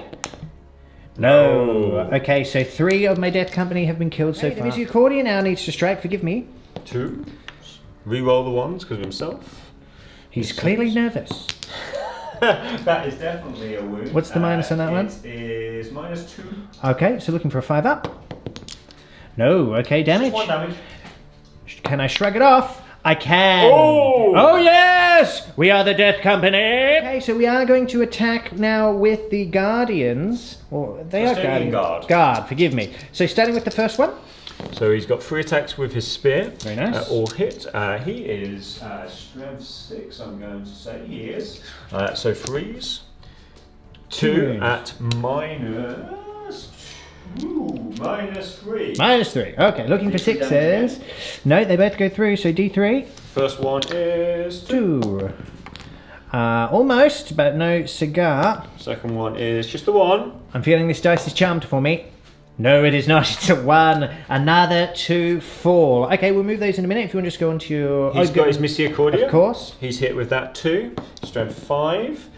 No. Okay, so 3 of my death company have been killed so far. The Misericordia now needs to strike, forgive me. 2. Reroll the 1s because of himself. He's clearly nervous. That is definitely a wound. What's the minus on that one? It is -2. Okay, so looking for a 5 up. No, okay, damage. Just 1 damage. Can I shrug it off? I can. Oh yes! We are the Death Company. Okay, so we are going to attack now with the Guardians. Or they are Guardians. Guard, forgive me. So starting with the first one. So he's got 3 attacks with his spear. Very nice. All hit. He is strength 6, I'm going to say. He is. So 3s. 2 at -2. -3. -3. Okay, looking for 6s. No, they both go through, so D3. First one is 2. Almost, but no cigar. Second one is just the 1. I'm feeling this dice is charmed for me. No, it is not. It's a 1. Another 2 fall. Okay, we'll move those in a minute. If you want to just go into your... He's got his Misericordia. Of course. He's hit with that 2. Strength 5.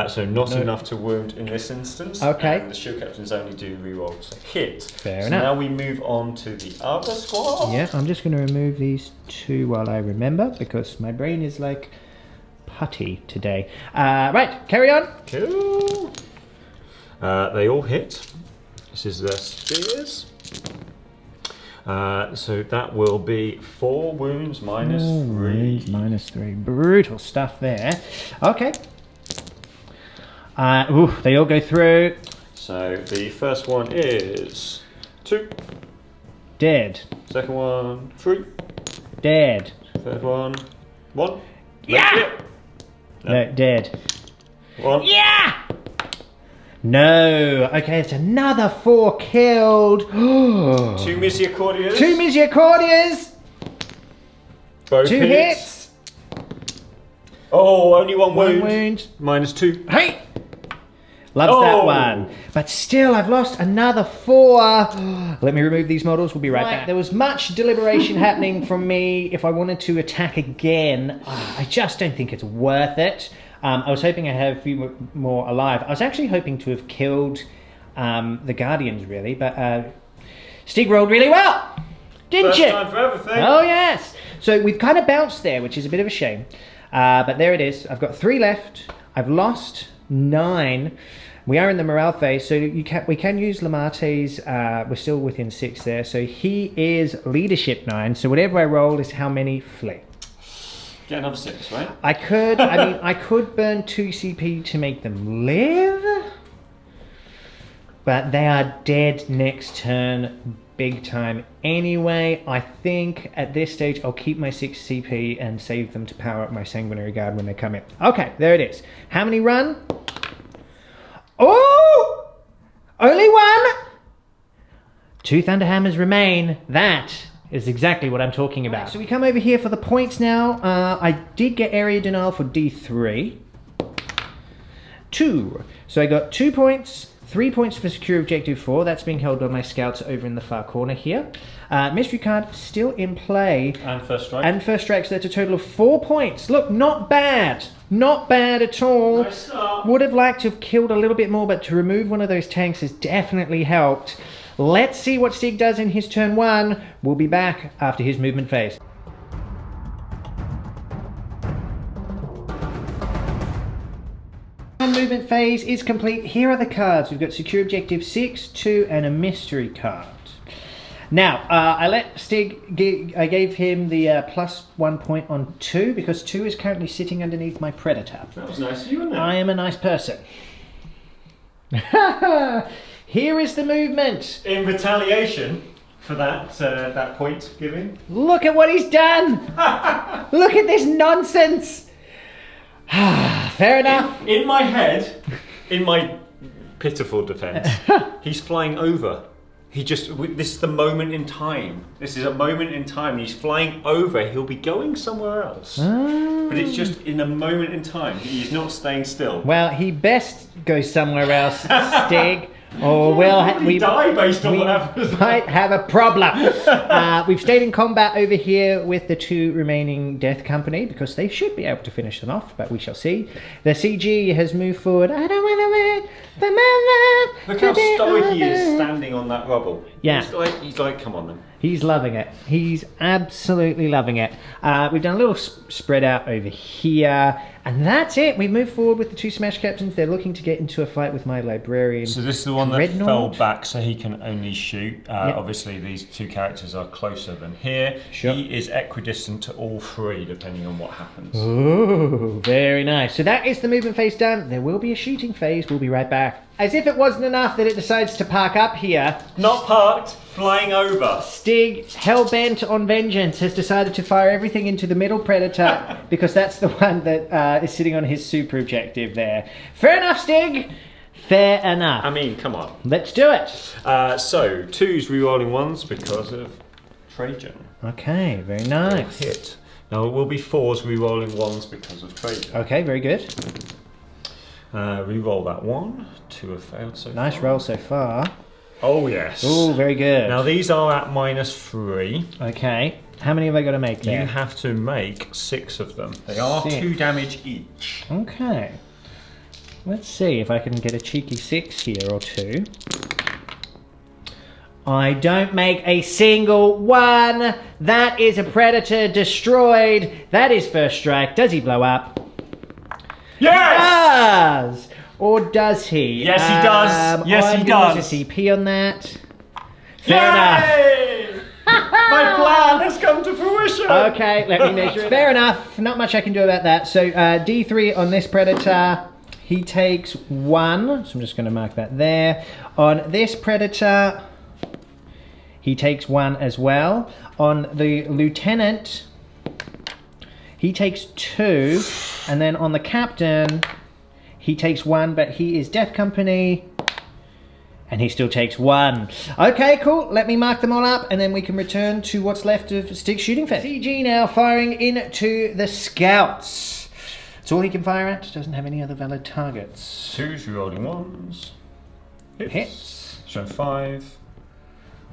So not enough to wound in this instance. Okay. And the shield captains only do rerolls to hit. Fair so enough. Now we move on to the other squad. Yeah, I'm just going to remove these 2 while I remember, because my brain is like putty today. Right, carry on. Cool. They all hit. This is their spears. So that will be 4 wounds -3. -3. Brutal stuff there. Okay. They all go through. So the first one is 2. Dead. Second one, 3. Dead. Third one, 1. Yeah! No, dead. 1. Yeah! No. Okay, it's another 4 killed. 2 Misericordias. 2 Misericordias. Both 2 hits. Oh, only 1 wound. -2. -2. Hey! Loves that one. But still, I've lost another 4. Let me remove these models. We'll be right back. There was much deliberation happening from me if I wanted to attack again. I just don't think it's worth it. I was hoping I'd have a few more alive. I was actually hoping to have killed the Guardians, really. But Stig rolled really well. Didn't you? First time for everything. Oh, yes. So we've kind of bounced there, which is a bit of a shame. But there it is. I've got 3 left. I've lost 9. We are in the morale phase, so we can use Lamarte's. We're still within 6 there. So he is leadership 9. So whatever I roll is how many flee. Get another 6, right? I could. I mean, I could burn 2 CP to make them live, but they are dead next turn, big time. Anyway, I think at this stage I'll keep my 6 CP and save them to power up my Sanguinary Guard when they come in. Okay, there it is. How many run? Oh! Only 1! 2 Thunderhammers remain. That is exactly what I'm talking about. Right, so we come over here for the points now. I did get area denial for D3. 2. So I got 2 points. 3 points for secure objective 4. That's being held by my scouts over in the far corner here. Mystery card still in play. And first strike. And first strike, so that's a total of 4 points. Look, not bad. Not bad at all. Nice start. Would have liked to have killed a little bit more, but to remove one of those tanks has definitely helped. Let's see what Stig does in his turn 1. We'll be back after his movement phase. Movement phase is complete. Here are the cards. We've got secure objective 6, 2, and a mystery card. Now, I let Stig, I gave him the +1 point on 2 because 2 is currently sitting underneath my Predator. That was nice of you, wasn't it? I am a nice person. Here is the movement. In retaliation for that point giving. Look at what he's done. Look at this nonsense. Fair enough. In my head, in my pitiful defence, he's flying over. This is the moment in time. This is a moment in time. He's flying over. He'll be going somewhere else. But it's just in a moment in time. He's not staying still. Well, he best go somewhere else, Stig. Or we die based on what happens. Might have a problem. We've stayed in combat over here with the 2 remaining Death Company because they should be able to finish them off, but we shall see. The CG has moved forward. I don't want to wait for my love. Look how stoic he is standing on that rubble. Yeah. He's like, come on then. He's loving it. He's absolutely loving it. We've done a little spread out over here. And that's it. We've moved forward with the 2 Smash Captains. They're looking to get into a fight with my Librarian. So this is the one that fell back so he can only shoot. Yep. Obviously these 2 characters are closer than here. Sure. He is equidistant to all 3 depending on what happens. Ooh, very nice. So that is the movement phase done. There will be a shooting phase. We'll be right back. As if it wasn't enough that it decides to park up here. Not parked, flying over. Stig, hell-bent on vengeance, has decided to fire everything into the middle Predator because that's the one that is sitting on his super objective there. Fair enough, Stig. Fair enough. I mean, come on. Let's do it. So, 2's rerolling 1s because of Trajann. Okay, very nice. Hit. Now it will be 4's rerolling 1s because of Trajann. Okay, very good. Reroll that 1. 2 have failed so far. Nice roll so far. Oh yes. Oh, very good. Now these are at -3. Okay. How many have I got to make there? You have to make 6 of them. They are 2 damage each. Okay. Let's see if I can get a cheeky 6 here or 2. I don't make a single one. That is a Predator destroyed. That is first strike. Does he blow up? Yes! Does! Or does he? Yes, he does. Yes, he does. Use a CP on that. Fair enough. My plan has come to fruition. Okay, let me measure it. Fair enough. Not much I can do about that. So D3 on this Predator. He takes 1. So I'm just going to mark that there. On this Predator, he takes 1 as well. On the Lieutenant, he takes 2. And then on the Captain, he takes 1, but he is Death Company. And he still takes 1. Okay, cool. Let me mark them all up, and then we can return to what's left of Stig's shooting phase. CG now firing into the Scouts. It's all he can fire at. Doesn't have any other valid targets. 2s, rerolling 1s. Hits. So 5.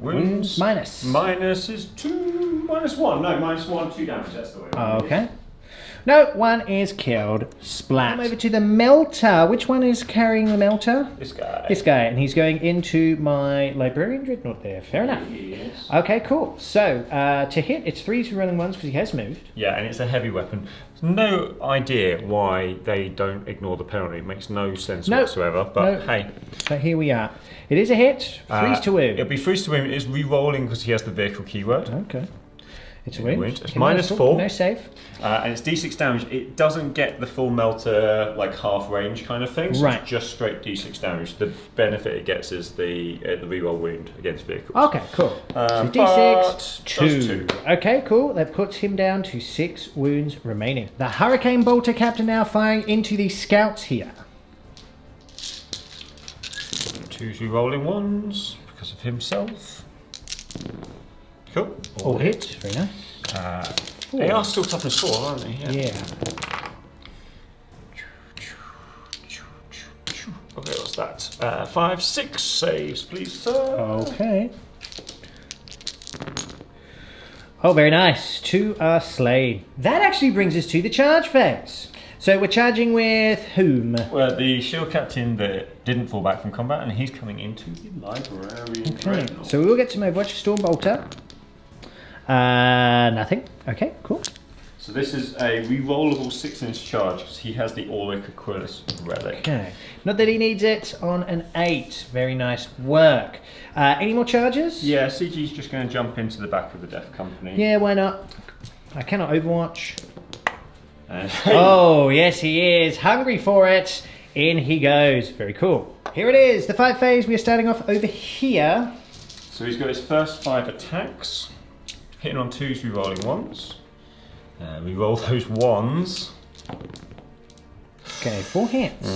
Wounds minus. Minus is 2, -1. No, -1, 2 damage. That's the way. Okay. No, one is killed. Splat. Over to the melter. Which one is carrying the melter? This guy. This guy, and he's going into my Librarian Dreadnought there. Fair enough. Yes. Okay, cool. So, to hit, it's 3 rolling 1s because he has moved. Yeah, and it's a heavy weapon. No idea why they don't ignore the penalty. It makes no sense whatsoever. But hey. So here we are. It is a hit. 3s to wound. It'll be 3s to wound. It's re-rolling because he has the vehicle keyword. Okay. It's a wound. It's -4. No save. And it's d6 damage. It doesn't get the full melter, like half range kind of thing. So right. It's just straight d6 damage. The benefit it gets is the reroll wound against vehicles. Okay, cool. So d6, 2. Okay, cool. That puts him down to 6 wounds remaining. The Hurricane Bolter captain now firing into the scouts here. 2 re-rolling 1s because of himself. Cool. All hits. Very nice. They are still toughness 4, aren't they? Yeah. Okay, what's that? 5, 6 saves, please, sir. Okay. Oh, very nice. 2 are slain. That actually brings us to the charge phase. So we're charging with whom? Well, the shield captain that didn't fall back from combat, and he's coming into the Librarian Dreadnought. So we will get some Overwatch Stormbolter. Nothing. Okay, cool. So this is a re-rollable 6-inch charge because he has the Auric Aquilis Relic. Okay. Not that he needs it on an 8. Very nice work. Any more charges? Yeah, CG's just going to jump into the back of the Death Company. Yeah, why not? I cannot Overwatch. Oh, yes he is. Hungry for it. In he goes. Very cool. Here it is. The fight phase. We are starting off over here. So he's got his first 5 attacks. Hitting on 2s, re-rolling 1s. We roll those 1s. Okay, 4 hits.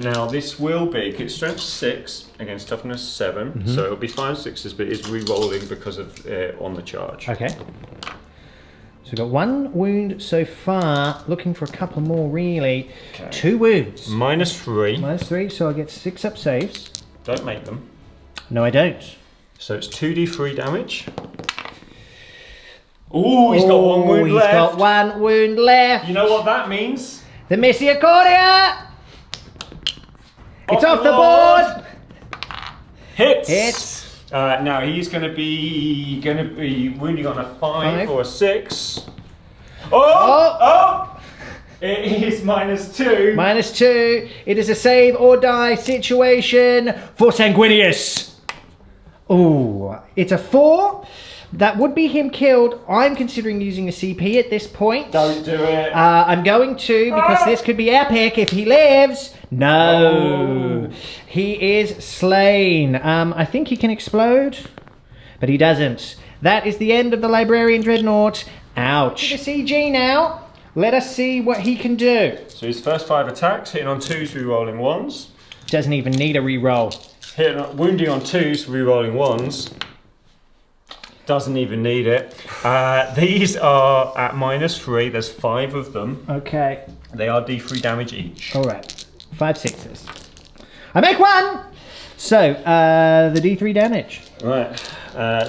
Now this will be, it's strength 6 against toughness 7. So it'll be 5 6s, but it's re-rolling because of on the charge. Okay. So we've got 1 wound so far. Looking for a couple more, really. Okay. 2 wounds. -3. -3, so I get 6 up saves. Don't make them. No, I don't. So it's 2d3 damage. Ooh, he's got 1 wound left. He's got 1 wound left. You know what that means? The Misericordia! It's off the board! Hits! Hits. Now he's going to be wounding on a 5 or a 6. Oh! It is -2. -2. It is a save or die situation for Sanguinus. Ooh, it's a 4. That would be him killed. I'm considering using a CP at this point. Don't do it. I'm going to, because this could be epic if he lives. No. He is slain. I think he can explode, but he doesn't. That is the end of the Librarian Dreadnought. Ouch. The CG now. Let us see what he can do. So his first 5 attacks, hitting on 2s, re-rolling 1s. Doesn't even need a re-roll. Wounding on 2s, re-rolling 1s. Doesn't even need it. These are at -3. There's 5 of them. Okay. They are d3 damage each. All right. 5 6s. I make 1! So, the d3 damage. Right.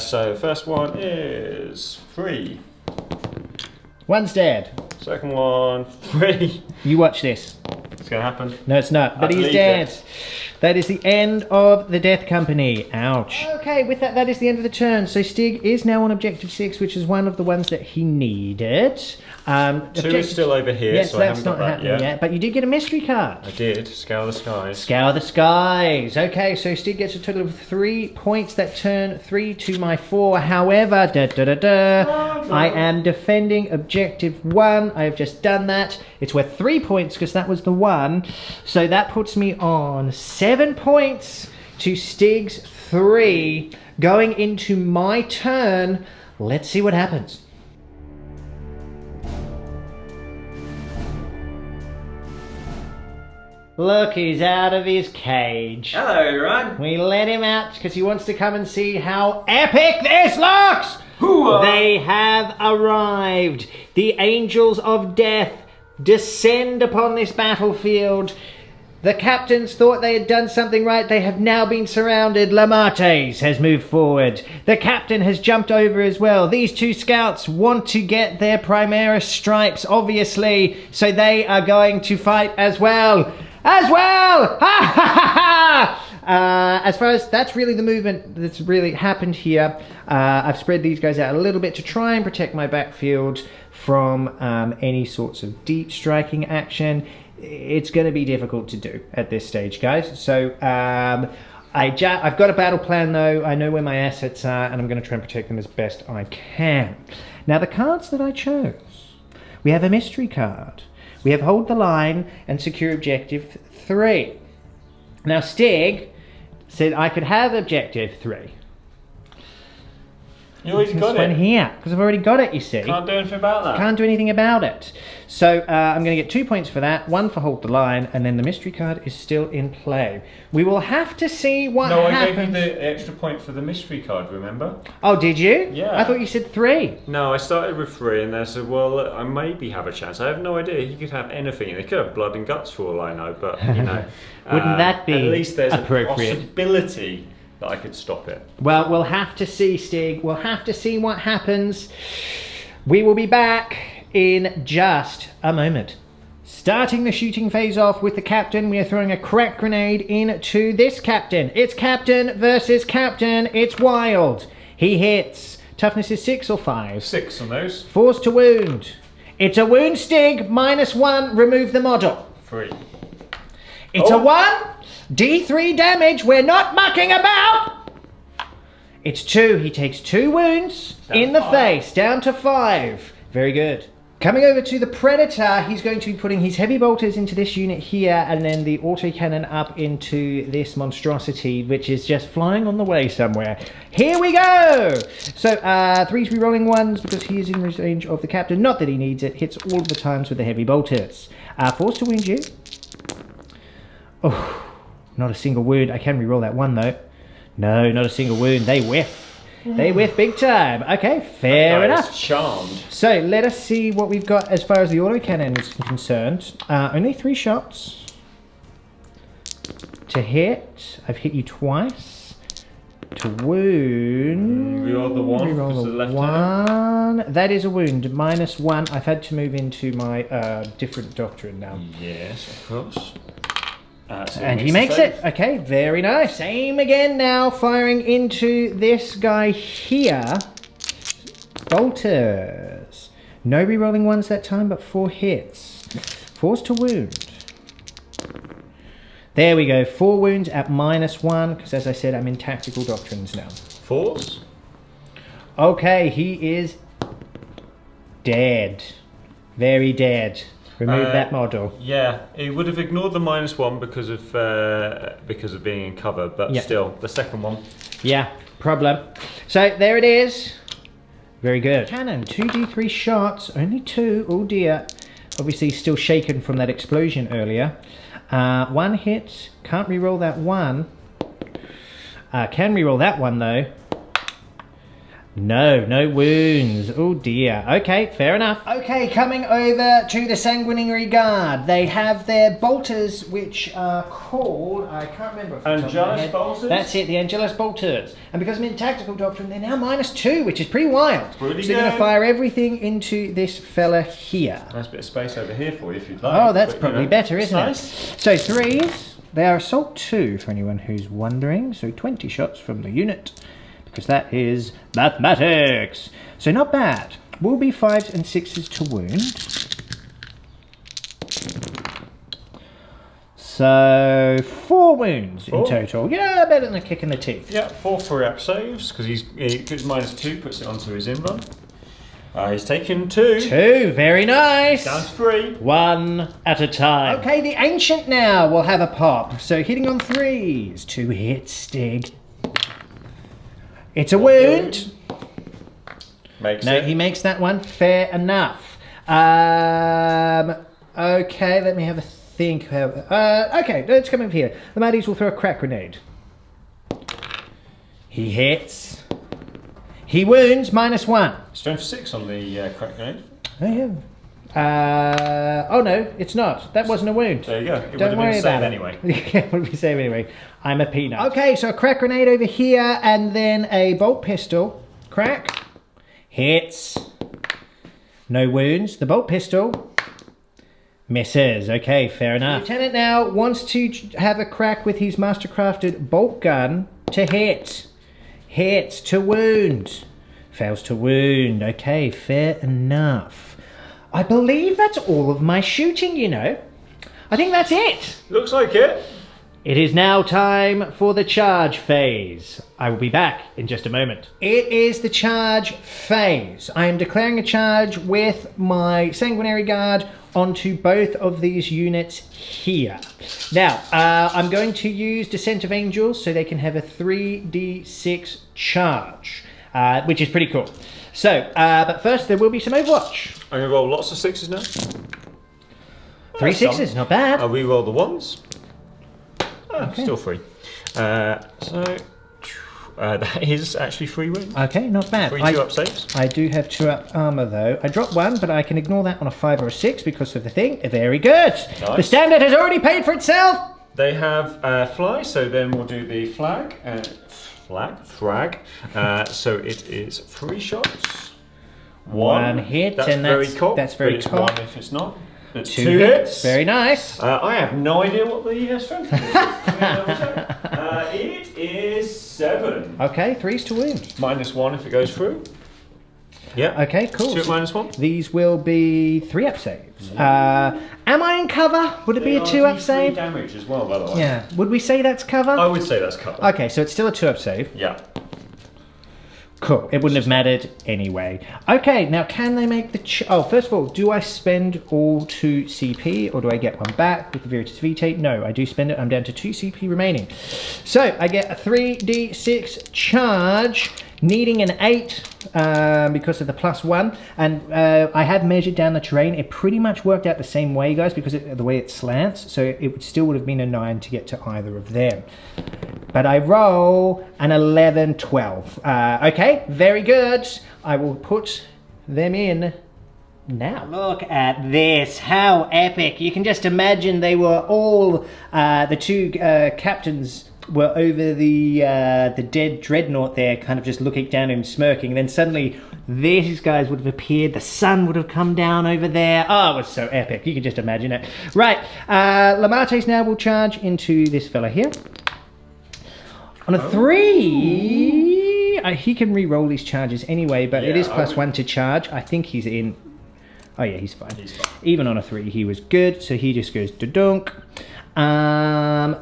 So first one is 3. 1's dead. Second one, 3. You watch this. It's going to happen. No, it's not. But he's dead. That is the end of the Death Company. Ouch. Okay, with that, that is the end of the turn. So Stig is now on objective 6, which is one of the ones that he needed. 2 is still over here, yes, so I haven't got that happening yet. But you did get a mystery card. I did. Scour the skies. Scour the skies. Okay, so Stig gets a total of 3 points that turn 3 to my 4. However, I am defending objective 1. I have just done that. It's worth 3 points because that was the 1. So that puts me on 7 points to Stig's 3. Going into my turn, let's see what happens. Look, he's out of his cage. Hello, everyone. We let him out because he wants to come and see how epic this looks! They have arrived. The Angels of Death descend upon this battlefield. The captains thought they had done something right. They have now been surrounded. Lamates has moved forward. The captain has jumped over as well. These two scouts want to get their Primaris stripes, obviously, so they are going to fight as well. As well! Ha ha ha! As far as that's really the movement that's really happened here, I've spread these guys out a little bit to try and protect my backfield from any sorts of deep striking action. It's going to be difficult to do at this stage, guys. So I've got a battle plan, though. I know where my assets are, and I'm going to try and protect them as best I can. Now, the cards that I chose. We have a mystery card. We have Hold the Line and Secure Objective 3. Now, Stig said I could have Objective 3. You already got it. One here, because I've already got it, you see. Can't do anything about that. Can't do anything about it. So I'm going to get 2 points for that, 1 for Hold the Line, and then the mystery card is still in play. We will have to see what happens. No, I gave you the extra point for the mystery card, remember? Oh, did you? Yeah. I thought you said 3. No, I started with 3 and then I said, well, look, I maybe have a chance. I have no idea. He could have anything. He could have blood and guts for all I know, but, you know. Wouldn't that be at least there's appropriate? a possibility that I could stop it. Well, we'll have to see, Stig. We'll have to see what happens. We will be back in just a moment. Starting the shooting phase off with the captain, we are throwing a crack grenade into this captain. It's captain versus captain. It's wild. He hits. Toughness is 6 or 5? 6 on those. Force to wound. It's a wound, Stig. -1. Remove the model. 3. It's a 1. D3 damage. We're not mucking about. It's 2. He takes 2 wounds in the face. Down to 5. Very good. Coming over to the Predator, he's going to be putting his heavy bolters into this unit here, and then the autocannon up into this monstrosity, which is just flying on the way somewhere. Here we go! So, 3's re-rolling 1s because he is in range of the captain. Not that he needs it. Hits all of the times with the heavy bolters. Force to wound you. Oh, not a single wound. I can re-roll that 1 though. No, not a single wound. They whiff. They whiff big time. Okay, fair enough. Charmed. So let us see what we've got as far as the autocannon is concerned. Only 3 shots to hit. I've hit you twice. To wound. Reroll the 1. Reroll the left 1. That is a wound. -1. I've had to move into my different doctrine now. Yes, of course. So and he makes it. Okay, very nice. Same again now, firing into this guy here. Bolters. No re-rolling 1s that time, but 4 hits. Force to wound. There we go. 4 wounds at -1, because as I said, I'm in tactical doctrines now. 4s. Okay, he is dead. Very dead. Remove that model. Yeah, he would have ignored the -1 because of being in cover, but still, the second one. Yeah, problem. So there it is. Very good. Cannon, 2d3 shots, only 2. Oh dear. Obviously still shaken from that explosion earlier. 1 hit. Can't re-roll that 1. Can re-roll that 1 though. No wounds. Oh dear. Okay, fair enough. Okay, coming over to the Sanguinary Guard. They have their bolters, which are called, I can't remember. Angelus bolters? That's it, the Angelus bolters. And because I'm in tactical doctrine, they're now -2, which is pretty wild. Pretty so they're going to fire everything into this fella here. Nice bit of space over here for you if you'd like. Oh, that's probably better, isn't nice. it? So 3s. They are assault 2 for anyone who's wondering. So 20 shots from the unit. Because that is mathematics. So not bad. Will be 5s and 6s to wound. So 4 wounds in total. Yeah, better than a kick in the teeth. Yeah, 4 free-up saves because he goes -2, puts it onto his in-run. He's taken 2. 2, very nice. Down to 3. 1 at a time. Okay, the Ancient now will have a pop. So hitting on 3s. 2 hits, Stig. It's a wound. He makes that one. Fair enough. Okay, let me have a think. Okay, let's come over here. The Maddies will throw a crack grenade. He hits. He wounds, -1. Strength 6 on the crack grenade. Oh yeah. Oh no, it's not. That wasn't a wound. There you go. It Don't would have worry been about saved it. anyway. Yeah, what did we say anyway? I'm a peanut. Okay, so a crack grenade over here, and then a bolt pistol. Crack. Hits. No wounds. The bolt pistol misses. Okay, fair enough. The lieutenant now wants to have a crack with his mastercrafted bolt gun to hit. Hits to wound. Fails to wound. Okay, fair enough. I believe that's all of my shooting, you know. I think that's it. Looks like it. It is now time for the charge phase. I will be back in just a moment. It is the charge phase. I am declaring a charge with my Sanguinary Guard onto both of these units here. Now, I'm going to use Descent of Angels so they can have a 3d6 charge, which is pretty cool. So, but first there will be some Overwatch. I'm going to roll lots of 6s now. 3 6s, not bad. I'll re-roll the 1s. Okay. Still 3. That is actually 3 wounds. Okay, not bad. 3 2-up saves. I do have 2-up armor though. I dropped 1, but I can ignore that on a 5 or a 6 because of the thing. Very good. Nice. The standard has already paid for itself. They have fly, so then we'll do the flag. Frag. So it is 3 shots. 1 hit, that's and very cool. That's very it's cool. 1 if it's not. It's 2 2 hits. Very nice. I have no idea what the strength is. It is 7. Okay, 3s to wound. -1 if it goes through. Yeah. Okay, cool. 2 at -1. These will be 3-up saves. Am I in cover? Would it be a 2-up save? Damage as well, by the way. Yeah. Would we say that's cover? I would say that's cover. Okay, so it's still a 2-up save. Yeah. Cool. It wouldn't have mattered anyway. Okay, now can they make the... Oh, first of all, do I spend all 2 CP or do I get 1 back with the Veritas Vitae? No, I do spend it. I'm down to 2 CP remaining. So I get a 3d6 charge, needing an 8 because of the +1. And I have measured down the terrain. It pretty much worked out the same way, guys, because the way it slants. So it still would have been a 9 to get to either of them. But I roll an 11, 12. Okay, very good. I will put them in now. Look at this, how epic. You can just imagine they were all, the 2 captains were over the dead dreadnought there, kind of just looking down and smirking. And then suddenly these guys would have appeared, the sun would have come down over there. Oh, it was so epic. You can just imagine it. Right, Lamates now will charge into this fella here. On a 3, he can re-roll these charges anyway, but it is +1 to charge. I think he's in. Oh yeah, he's fine. Even on a 3, he was good, so he just goes to-dunk.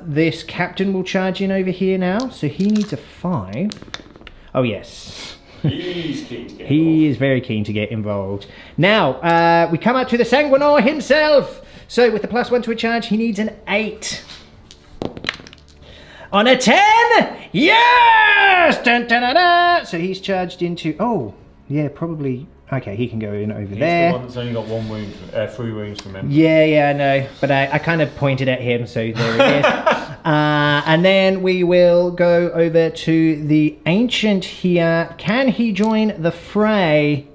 This captain will charge in over here now, so he needs a 5. Oh yes. He's keen to get He is very keen to get involved. Now, we come up to the Sanguinor himself. So with the +1 to a charge, he needs an 8. On a 10! Yes! Dun, dun, dun, dun. So he's charged into... Oh, yeah, probably... Okay, he can go in over there. He's the one that's only got 1 wound, 3 wounds from him. Yeah, I know. But I kind of pointed at him, so there it is. And then we will go over to the Ancient here. Can he join the fray?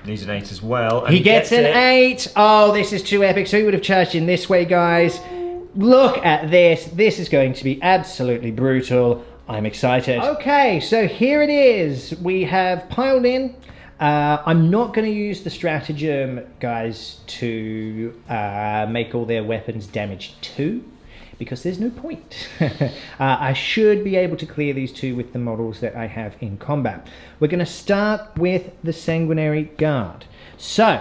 Needs an 8 as well. He gets an 8. Oh, this is too epic. So he would have charged in this way, guys. Look at this. This is going to be absolutely brutal. I'm excited. Okay, so here it is. We have piled in. I'm not going to use the stratagem, guys, to make all their weapons damage 2, because there's no point. I should be able to clear these 2 with the models that I have in combat. We're going to start with the Sanguinary Guard. So,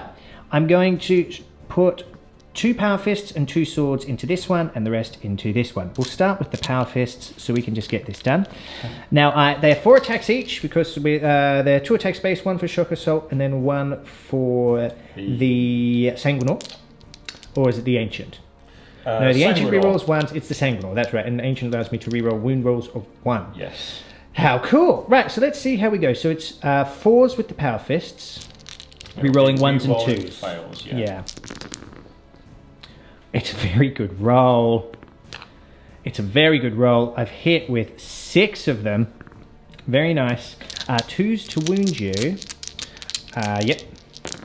I'm going to put 2 Power Fists and 2 Swords into this one, and the rest into this one. We'll start with the Power Fists so we can just get this done. Now, they're 4 attacks each, because they're 2 attacks base, 1 for Shock Assault, and then 1 for the Sanguinor. Or is it the Ancient? No, the Ancient rerolls 1, it's the Sanguinor, that's right, and the Ancient allows me to reroll wound rolls of 1. Yes. How cool! Right, so let's see how we go. So it's 4s with the Power Fists, rerolling 1s and 2s. Fails, yeah. It's a very good roll. It's a very good roll. I've hit with 6 of them. Very nice. 2s to wound you. Yep,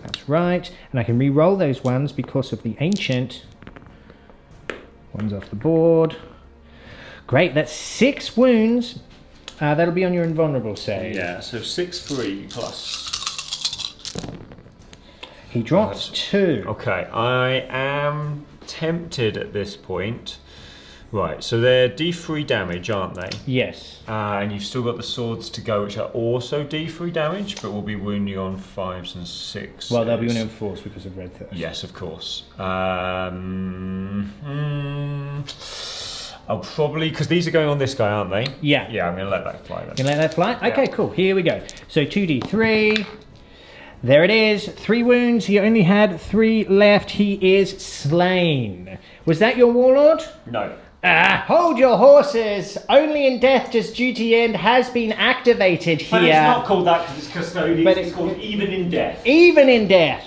that's right. And I can re-roll those ones because of the ancient. One's off the board. Great, that's 6 wounds. That'll be on your invulnerable save. Yeah, so 6/3 plus. He drops 2. Okay, I am tempted at this point. Right, so they're D3 damage, aren't they? Yes. And you've still got the swords to go, which are also D3 damage, but will be wounding on 5s and 6s. Well, they'll be wounding on 4s because of red thirst. Yes, of course. I'll probably, because these are going on this guy, aren't they? Yeah. Yeah, I'm going to let that fly then. You can let that fly? Okay, cool. Here we go. So 2d3. There it is. 3 wounds. He only had 3 left. He is slain. Was that your Warlord? No. Hold your horses. Only in death does duty end has been activated here. But it's not called that because it's Custodians. But it's called even in death. Even in death.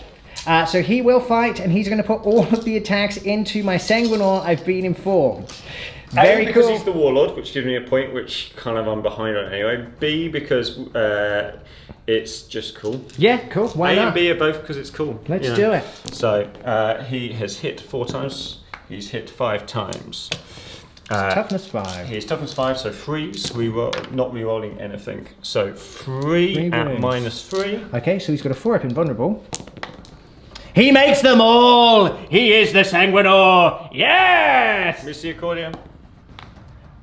So he will fight, and he's going to put all of the attacks into my Sanguinor, I've been informed. Very because cool. he's the Warlord, which gives me a point, which kind of I'm behind on anyway. B, because it's just cool. Yeah, cool. Why A not? and B are both because it's cool. Let's do it. So he has hit 4 times. He's hit 5 times. Toughness 5. He's toughness 5, so 3s. Not re-rolling anything. So 3 at wounds. -3. Okay, so he's got a 4 up invulnerable. He makes them all! He is the Sanguinor! Yes! Misericordia.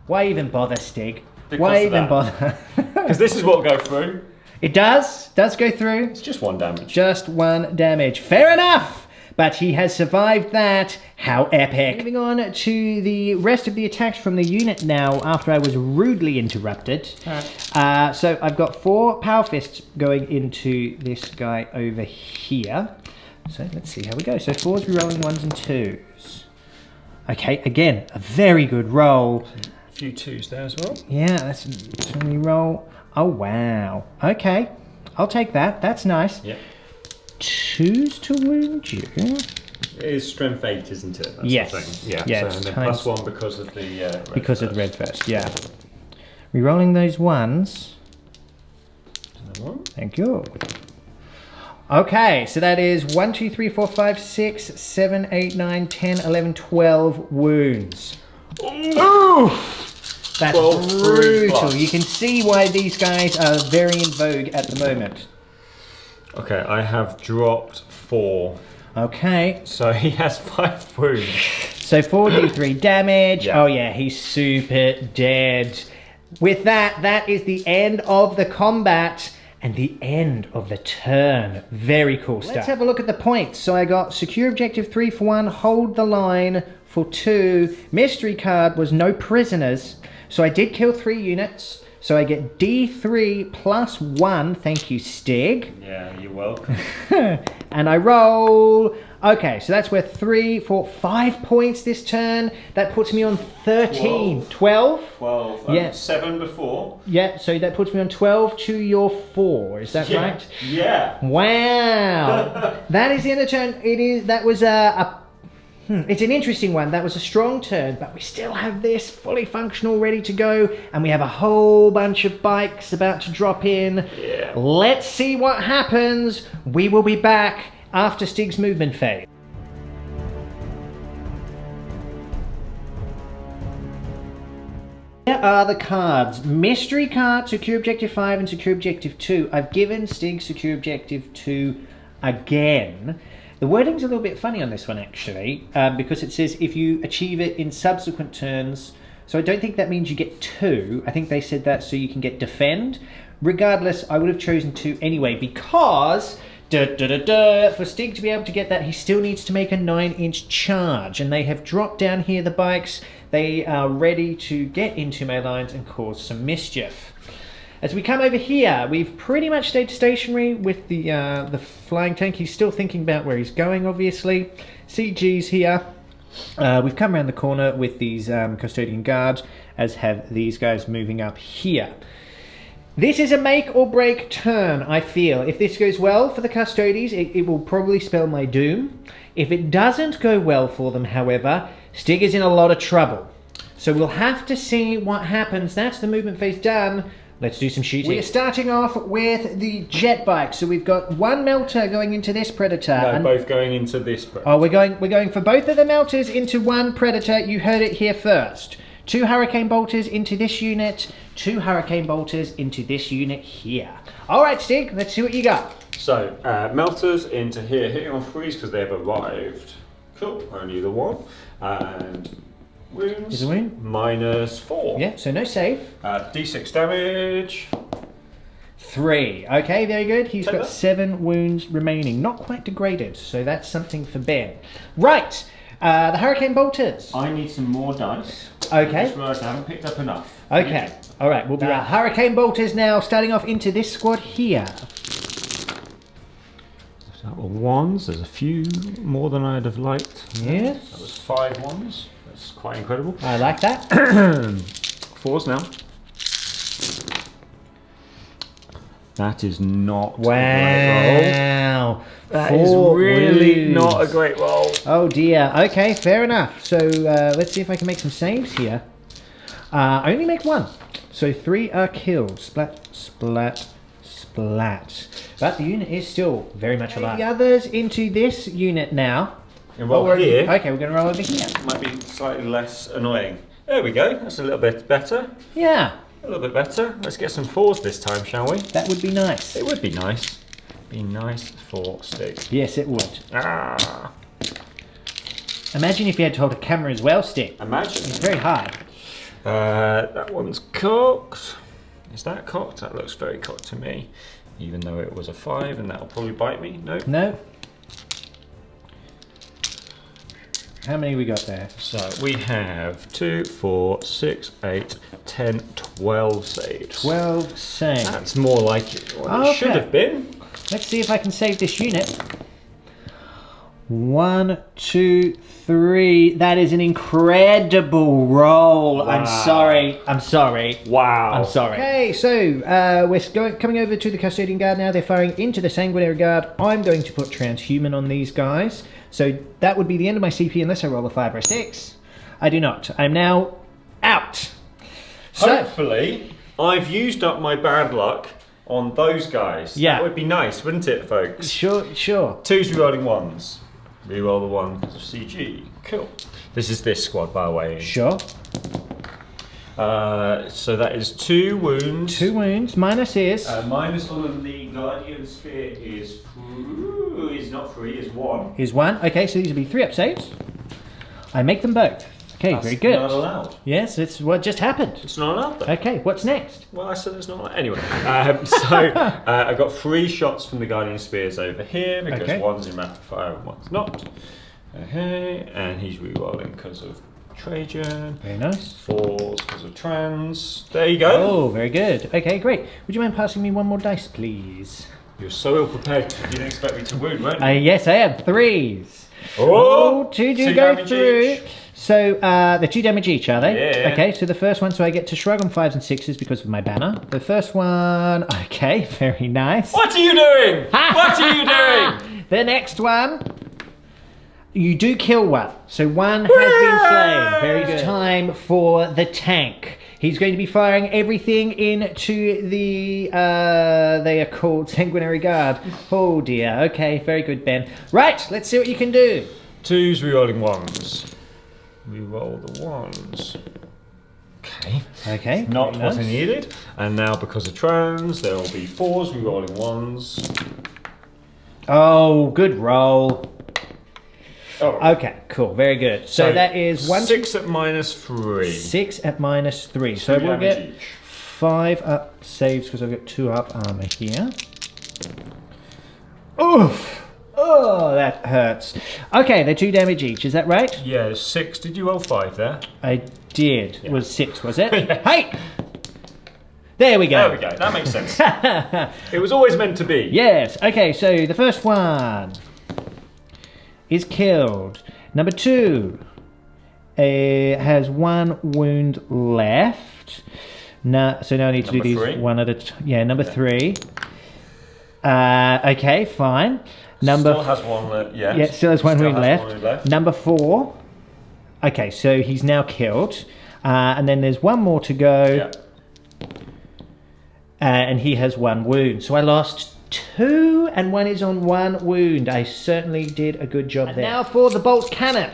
Why even bother, Stig? Because Why of even that. bother? Because this is what will go through. It does go through. It's just 1 damage. Just 1 damage. Fair enough! But he has survived that. How epic. Moving on to the rest of the attacks from the unit now after I was rudely interrupted. So I've got 4 Power Fists going into this guy over here. So let's see how we go. So 4s rerolling 1s and 2s. Okay, again, a very good roll. A few 2s there as well. Yeah, let's reroll. Oh, wow. Okay, I'll take that. That's nice. Yeah. 2s to wound you. It is strength 8, isn't it? That's Yes. the thing. Yeah. Yeah, So, it's and then times- +1 because of the red Because of first. the red first, yeah. Rerolling those 1s. Another one. Thank you. Okay, so that is 1, 2, 3, 4, 5, 6, 7, 8, 9, 10, 11, 12 wounds. Ooh! That's 12 brutal. plus. You can see why these guys are very in vogue at the moment. Okay, I have dropped 4. Okay, So he has 5 wounds. so 4d3 damage. Yeah. Oh yeah, he's super dead. With that, that is the end of the combat and the end of the turn. Very cool stuff. Let's have a look at the points. So I got secure objective 3 for 1, hold the line for 2. Mystery card was no prisoners. So I did kill 3 units. So I get D3 plus 1. Thank you, Stig. Yeah, you're welcome. And I roll. Okay, so that's worth 3, 4, 5 points this turn. That puts me on 13. 12? 12. Yeah. 7 before. Yeah, so that puts me on 12 to your 4. Is that right? Yeah. Wow. That is the end of the turn. That was it's an interesting one. That was a strong turn, but we still have this fully functional, ready to go, and we have a whole bunch of bikes about to drop in. Yeah. Let's see what happens. We will be back after Stig's movement phase. Here are the cards. Mystery card, secure objective 5 and secure objective 2. I've given Stig secure objective 2 again. The wording's a little bit funny on this one actually, because it says if you achieve it in subsequent turns. So I don't think that means you get 2. I think they said that so you can get defend. Regardless, I would have chosen 2 anyway because for Stig to be able to get that, he still needs to make a 9-inch charge, and they have dropped down here the bikes. They are ready to get into my lines and cause some mischief. As we come over here, we've pretty much stayed stationary with the flying tank. He's still thinking about where he's going, obviously. CG's here. We've come around the corner with these custodian guards, as have these guys moving up here. This is a make or break turn, I feel. If this goes well for the Custodes, it will probably spell my doom. If it doesn't go well for them, however, Stig is in a lot of trouble. So we'll have to see what happens. That's the movement phase done. Let's do some shooting. We're starting off with the Jetbike. So we've got one melter going into this Predator. No, both going into this Predator. Oh, we're going for both of the melters into one Predator. You heard it here first. 2 Hurricane Bolters into this unit. 2 Hurricane Bolters into this unit here. All right, Stig, let's see what you got. So, melters into here, hitting on freeze because they've arrived. Cool, only the one. And wounds. Is a wound? -4. Yeah, so no save. D6 damage. 3. Okay, very good. He's Take got that. 7 wounds remaining. Not quite degraded, so that's something for Ben. Right, the Hurricane Bolters. I need some more dice. Okay. I just realised I haven't picked up enough. Okay, all right, we'll be right. Hurricane Bolters now starting off into this squad here. That were ones. There's a few more than I'd have liked. Yes. That was 5 ones. That's quite incredible. I like that. 4s now. That is not a great Wow. roll. That 4 is really wounds. not a great roll. Oh dear. Okay, fair enough. So let's see if I can make some saves here. I only make 1. So 3 are killed. Splat, splat, splat. But the unit is still very much alive. The others into this unit now. And roll here. Okay, we're going to roll over here. Might be slightly less annoying. There we go. That's a little bit better. Yeah, A little bit better. Let's get some 4s this time, shall we? that would be nice. It would be nice. Be nice for Stig. Yes, it would. Ah. Imagine if you had to hold a camera as well, Stig. Imagine. It's very hard. That one's cocked. Is that cocked? That looks very cocked to me. Even though it was a 5 and that'll probably bite me. No. No. How many we got there? So we have 2, 4, 6, 8, 10, 12 saves. 12 saves. That's more like what it should have been. Let's see if I can save this unit. 1, 2, 3. That is an incredible roll. Wow. I'm sorry. I'm sorry. Wow. I'm sorry. Okay, so we're coming over to the Custodian Guard now. They're firing into the Sanguinary Guard. I'm going to put Transhuman on these guys. So that would be the end of my CP unless I roll a 5 or a 6. I do not. I'm now out. So, Hopefully, I've used up my bad luck on those guys. Yeah. That would be nice, wouldn't it, folks? sure. 2's rerolling 1s. Reroll the 1 because of CG. Cool. This is this squad, by the way. Sure. So that is 2 wounds. 2 wounds. Minus is... Minus on the Guardian Spear is not 3, is 1. Is 1. Okay, so these will be 3 up saves. I make them both. Okay, That's very good. not allowed. Yes, it's what just happened. It's not allowed though. Okay, what's next? Well, I said it's not allowed. Anyway, I got 3 shots from the Guardian Spears over here because Okay. 1's in rapid fire and 1's not. Okay, and he's rerolling because of Trajann. Very nice. 4s because of trans. There you go. Oh, very good. Okay, great. Would you mind passing me 1 more dice, please? You're so ill prepared. You didn't expect me to wound, weren't you? Yes, I am. 3s. Oh, 2 do 2 go damage through. each. So they're 2 damage each, are they? Yeah. Okay, so the first one, so I get to shrug on 5s and 6s because of my banner. The first one, okay, very nice. What are you doing? What are you doing? The next one, you do kill 1. So 1 has been slain. Very good. Time for the tank. He's going to be firing everything into the, they are called Sanguinary Guard. Oh dear, okay, very good, Ben. Right, let's see what you can do. 2's rerolling 1s. Reroll the 1s. Okay. Okay. Not very what I nice. needed. And now because of trans, there will be 4s rerolling 1s. Oh, good roll. Oh. Okay, cool, very good. So that is 1, 6 at -3. 6 at -3. So 2 we'll damage get each. 5 up saves because I've got 2 up armor here. Oof! Oh, that hurts. Okay, they're 2 damage each, is that right? Yeah, 6. Did you roll 5 there? I did. Yeah. It was 6, was it? Yeah. Hey! There we go. There we go. That makes sense. It was always meant to be. Yes. Okay, so the first one is killed. Number 2 has 1 wound left. Now, so now I need to do Number these 3? one at a time. Yeah, number 3. Okay, fine. Number Still has 1 left. Yes. yeah, still has 1 Still wound has left. 1 wound left. Number 4. Okay, so he's now killed. And then there's 1 more to go. Yeah. and he has 1 wound. So I lost 2, and 1 is on 1 wound. I certainly did a good job there. Now for the bolt cannon.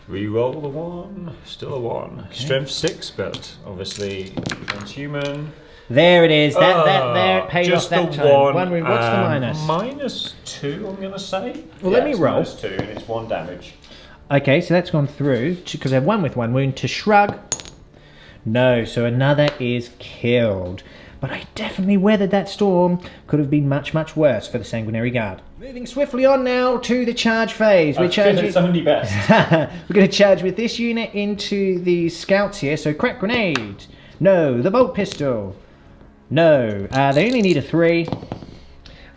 Reroll the 1, still a 1. Okay. Strength 6, but obviously transhuman. There it is. There it paid off that time. 1 wound. What's the minus? -2, I'm going to say. Well, let me roll. -2, and it's 1 damage. Okay, so that's gone through because I have 1 with 1 wound. To shrug. No, so another is killed. But I definitely weathered that storm. Could have been much, much worse for the Sanguinary Guard. Moving swiftly on now to the charge phase. It's only best. We're going to charge with this unit into the scouts here. So crack grenade. No, the bolt pistol. No, they only need a 3.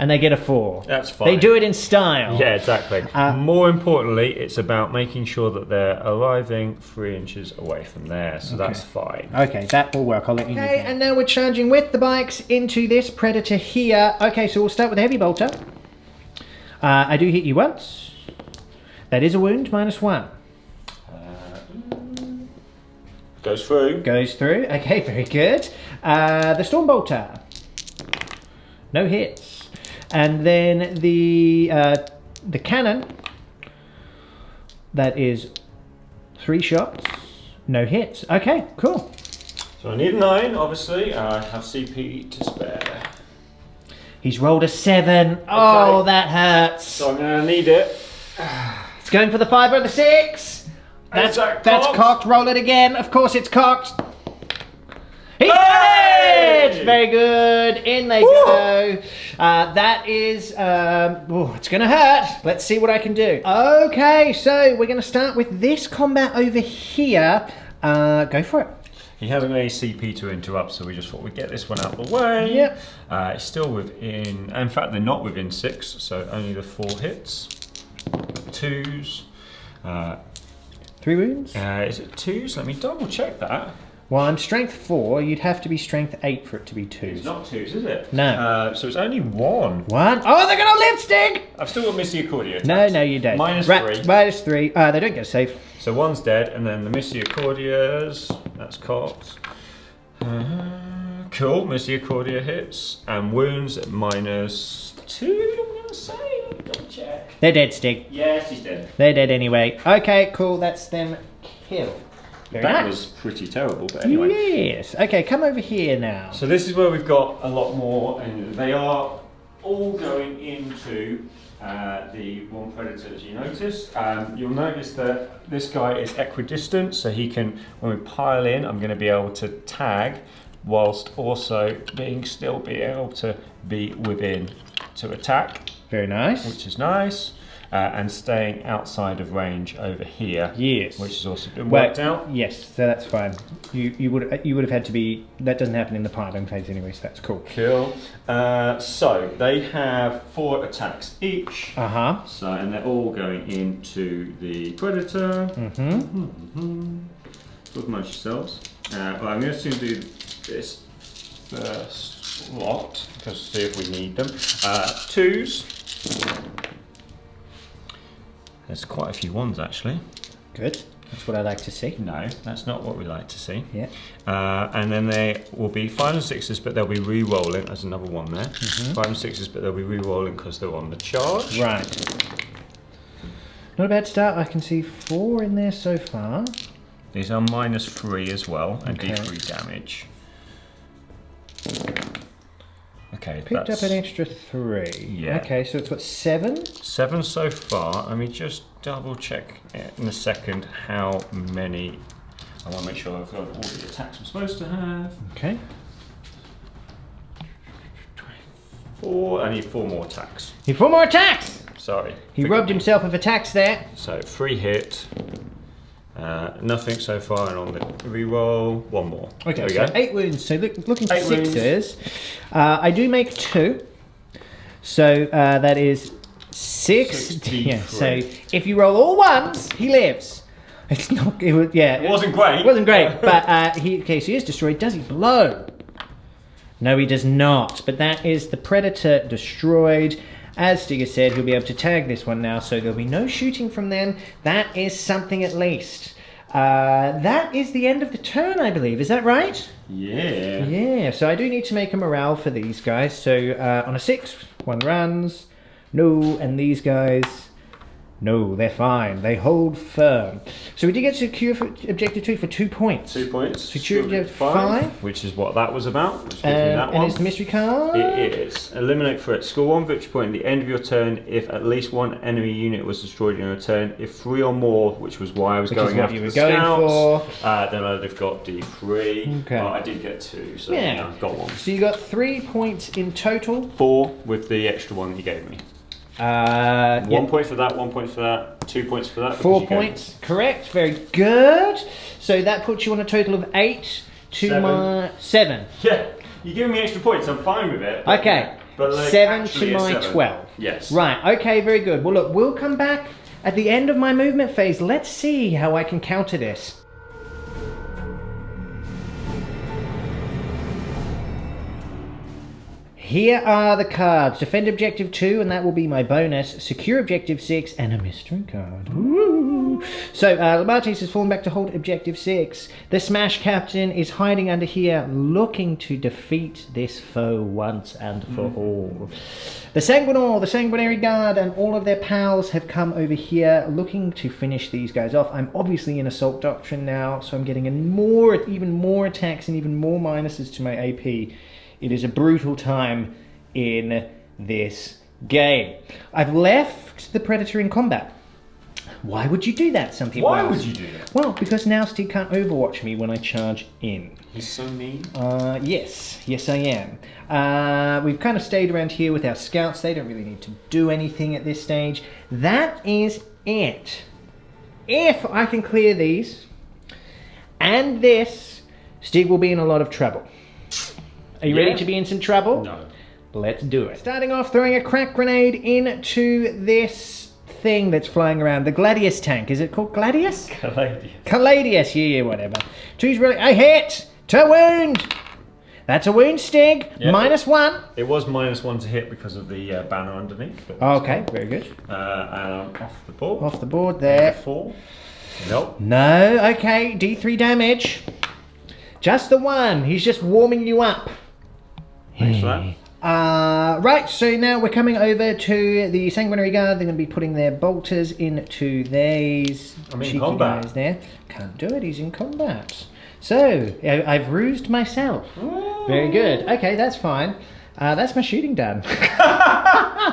And they get a 4. That's fine. They do it in style. Yeah, exactly. More importantly, it's about making sure that they're arriving 3 inches away from there, so that's fine. Okay, that will work. I'll let you know. Okay, and now we're charging with the bikes into this predator here. Okay, so we'll start with the heavy bolter. I do hit you once. That is a wound, -1. Goes through. Goes through. Okay, very good. The storm bolter. No hits. And then the cannon, that is 3 shots, no hits. Okay, cool. So I need a 9, obviously. I have CP to spare. He's rolled a 7. Okay. Oh, that hurts. So I'm going to need it. It's going for the 5 or the 6. That's cocked. Roll it again. Of course it's cocked. He got it! Very good. In they go. That is... it's going to hurt. Let's see what I can do. Okay, so we're going to start with this combat over here. Go for it. He hasn't got any CP to interrupt, so we just thought we'd get this one out of the way. Yep. It's still within... In fact, they're not within 6, so only the 4 hits. 2s. 3 wounds? Is it 2s? Let me double check that. Well, I'm strength 4. You'd have to be strength 8 for it to be 2s. It's not 2s, is it? No. So it's only 1. 1? Oh, they're going to live, Stig! I've still got Misericordia. No, you don't. -3. -3. They don't get a save. So 1's dead, and then the Misericordias. That's cocked. Cool. Misericordia hits. And wounds at -2, I'm going to say. Double check. They're dead, Stig. Yes, he's dead. They're dead anyway. Okay, cool. That's them killed. That was pretty terrible, but anyway. Yes. Okay, come over here now. So this is where we've got a lot more, and they are all going into the 1 predator, as you noticed. You'll notice that this guy is equidistant, so he can, when we pile in, I'm going to be able to tag, whilst also still be able to be within to attack. Very nice. Which is nice. And staying outside of range over here. Yes. Which has also been worked out. Yes, so that's fine. You would have had to be... That doesn't happen in the piling phase anyway, so that's cool. Cool. So they have 4 attacks each. So, and they're all going into the predator. Talk amongst yourselves. But I'm going to do this first lot, because see if we need them. 2s. There's quite a few 1s actually. Good. That's what I like to see. No, that's not what we like to see. Yeah. And then there will be 5 and 6s, but they'll be re-rolling. There's another 1 there. 5 and 6s, but they'll be re-rolling because they're on the charge. Right. Not a bad start. I can see 4 in there so far. These are -3 as well, and D3 damage. Okay, picked up an extra 3. Yeah. Okay, so it's what, 7? 7 so far. Let me just double check in a second how many. I want to make sure I've got all the attacks I'm supposed to have. Okay. 4. I need 4 more attacks. You need 4 more attacks! Sorry. He robbed himself of attacks there. So 3 hit. Nothing so far, and on the reroll, 1 more. Okay, there we so go. 8 wounds. So looking for 6s. I do make 2. So that is 6. Yeah, so if you roll all 1s, he lives. It's not. It wasn't great. It wasn't great, but so he is destroyed. Does he blow? No, he does not. But that is the predator destroyed. As Stig has said, he'll be able to tag this one now, so there'll be no shooting from them. That is something at least. That is the end of the turn, I believe. Is that right? Yeah. Yeah, so I do need to make a morale for these guys. So on a 6, 1 runs. No, and these guys... No, they're fine. They hold firm. So we did get secure for objective 2 for 2 points. 2 points. Secure objective 5. Which is what that was about. Which gives me that one. And it's the mystery card. It is. Eliminate threat. Score 1 victory point at the end of your turn if at least 1 enemy unit was destroyed in your turn. If 3 or more, which was why I was going after the scouts, then I'd have got D3. Okay. I did get 2, so yeah, I've got 1. So you got 3 points in total. 4 with the extra 1 you gave me. 1 point for that, 1 point for that, 2 points for that. 4 points, correct, very good. So that puts you on a total of 8 to my 7. Yeah, you're giving me extra points, I'm fine with it. Okay, but like 7 to my 12. Yes. Right, okay, very good. Well look, we'll come back at the end of my movement phase. Let's see how I can counter this. Here are the cards. Defend Objective 2, and that will be my bonus. Secure Objective 6, and a mystery card. Ooh. So, Lamartis has fallen back to hold Objective 6. The Smash Captain is hiding under here, looking to defeat this foe once and for all. The Sanguinor, the Sanguinary Guard, and all of their pals have come over here, looking to finish these guys off. I'm obviously in Assault Doctrine now, so I'm getting even more attacks and even more minuses to my AP. It is a brutal time in this game. I've left the Predator in combat. Why would you do that, some people ask? Why would you do that? Well, because now Stig can't overwatch me when I charge in. He's so mean. Yes, I am. We've kind of stayed around here with our scouts. They don't really need to do anything at this stage. That is it. If I can clear these and this, Stig will be in a lot of trouble. Are you ready to be in some trouble? No. Let's do it. Starting off, throwing a crack grenade into this thing that's flying around. The Gladius tank. Is it called Gladius? Caladius. Caladius, yeah, whatever. Choose really. I hit! To wound! That's a wound, Stig. Yep. -1. It was -1 to hit because of the banner underneath. Okay, very good. And I'm off the board. Off the board there. 4. Nope. No, okay. D3 damage. Just the 1. He's just warming you up. Thanks for that. Right, so now we're coming over to the Sanguinary Guard. They're going to be putting their bolters into these cheeky guys there. Can't do it, he's in combat. So, I've rused myself. Ooh. Very good. Okay, that's fine. That's my shooting done.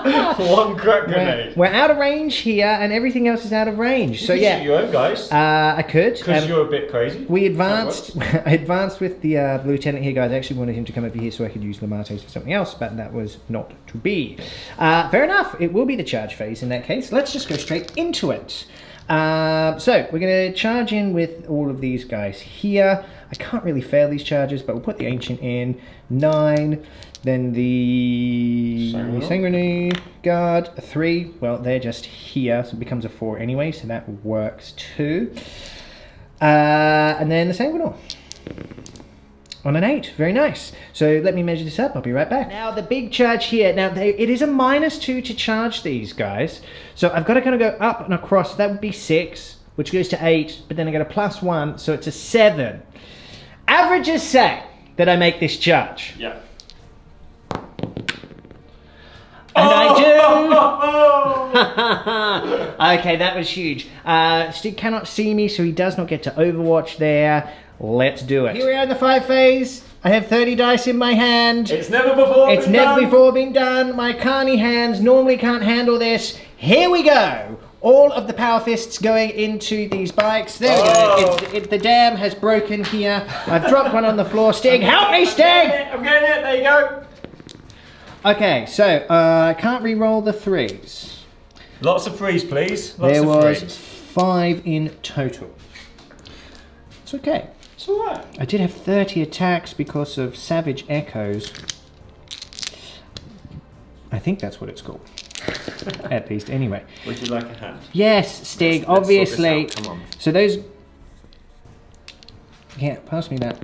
1 crack grenade. We're out of range here, and everything else is out of range. You so can yeah, shoot your own guys. I could. Because you're a bit crazy. We advanced. I advanced with the lieutenant here, guys. I actually wanted him to come over here so I could use Lamartis for something else, but that was not to be. Fair enough. It will be the charge phase in that case. Let's just go straight into it. So we're going to charge in with all of these guys here. I can't really fail these charges, but we'll put the Ancient in. 9. Then the Sanguinary Guard, 3. Well, they're just here, so it becomes a 4 anyway, so that works too. And then the Sanguinor. On an 8, very nice. So let me measure this up, I'll be right back. Now the big charge here, now it is a -2 to charge these guys. So I've got to kind of go up and across, that would be 6, which goes to 8, but then I get a +1, so it's a 7. Averages say that I make this charge. Yeah. And I do! Okay, that was huge. Stig cannot see me, so he does not get to overwatch there. Let's do it. Here we are in the 5 phase. I have 30 dice in my hand. It's never before been done. My carny hands normally can't handle this. Here we go. All of the power fists going into these bikes. There we go. The dam has broken here. I've dropped one on the floor. Stig, help me, Stig! I'm getting it. There you go. Okay, so I can't re-roll the 3s. Lots of 3s, please. There was 5 in total. It's okay. It's alright. I did have 30 attacks because of Savage Echoes. I think that's what it's called. At least, anyway. Would you like a hand? Yes, Stig, obviously. Come on. So those... Yeah, pass me that.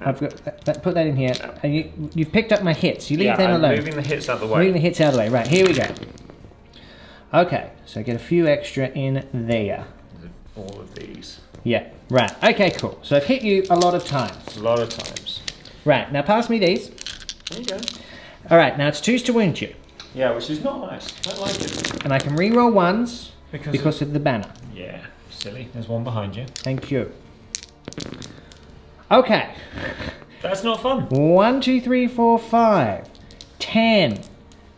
I've got that, put that in here. And you've picked up my hits. You leave them alone. Moving the hits out of the way. Moving the hits out of the way. Right, here we go. Okay, so get a few extra in there. All of these. Yeah, right. Okay, cool. So I've hit you a lot of times. A lot of times. Right, now pass me these. There you go. Alright, now it's 2s to wound you. Yeah, which is not nice. I don't like it. And I can re-roll 1s because of the banner. Yeah, silly. There's one behind you. Thank you. Okay. That's not fun. 1, 2, 3, 4, 5, 10,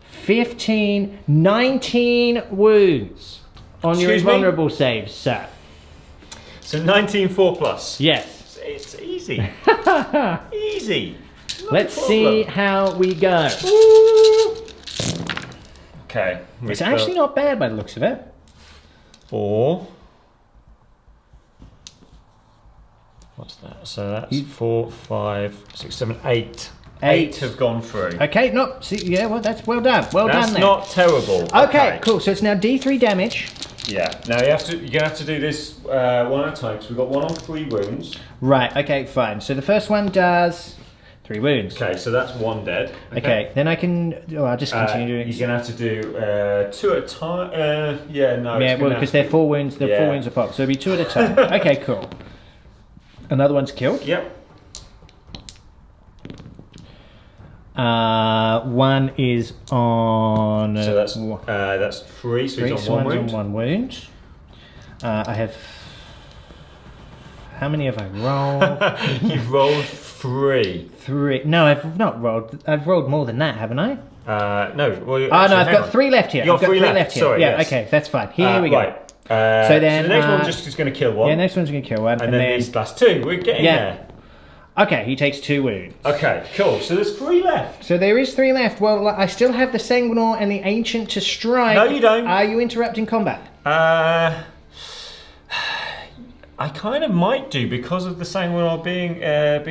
15, 19 wounds on your Excuse me? invulnerable saves, sir. So 19 4+. Yes. It's easy. Easy. Let's see how we go. Okay. It's actually not bad by the looks of it. 4. What's that? So that's 4, 5, 6, 7, 8. 8 have gone through. Okay, no, see, yeah, well, that's well done. Well done there. That's not terrible. Okay, cool. So it's now D3 damage. Yeah. Now you're gonna have to do this one at a time. So we've got one on 3 wounds. Right. Okay, fine. So the first one does 3 wounds. Okay, so that's 1 dead. Okay, then I can. Oh, I'll just continue doing. You're gonna have to do 2 at a time. Yeah, no. Yeah, well, because they're 4 wounds. They're 4 wounds a pop. So it'll be 2 at a time. Okay, cool. Another one's killed. Yep. 1 is on. So that's 3. So he's on 1 wound. On 1 wound. I have. How many have I rolled? You've rolled 3. 3. No, I've not rolled. I've rolled more than that, haven't I? No. Well, Oh no, I've got 3 left here. You've got 3 left. here. Sorry. Yeah. Yes. Okay, that's fine. Here we go. Right. So then the next one just is going to kill 1. Yeah, next one's going to kill 1, and then these last 2. We're getting there. Okay, he takes 2 wounds. Okay, cool. So there's 3 left. So there is 3 left. Well, I still have the Sanguinor and the Ancient to strike. No, you don't. Are you interrupting combat? I kind of might do because of the Sanguinor being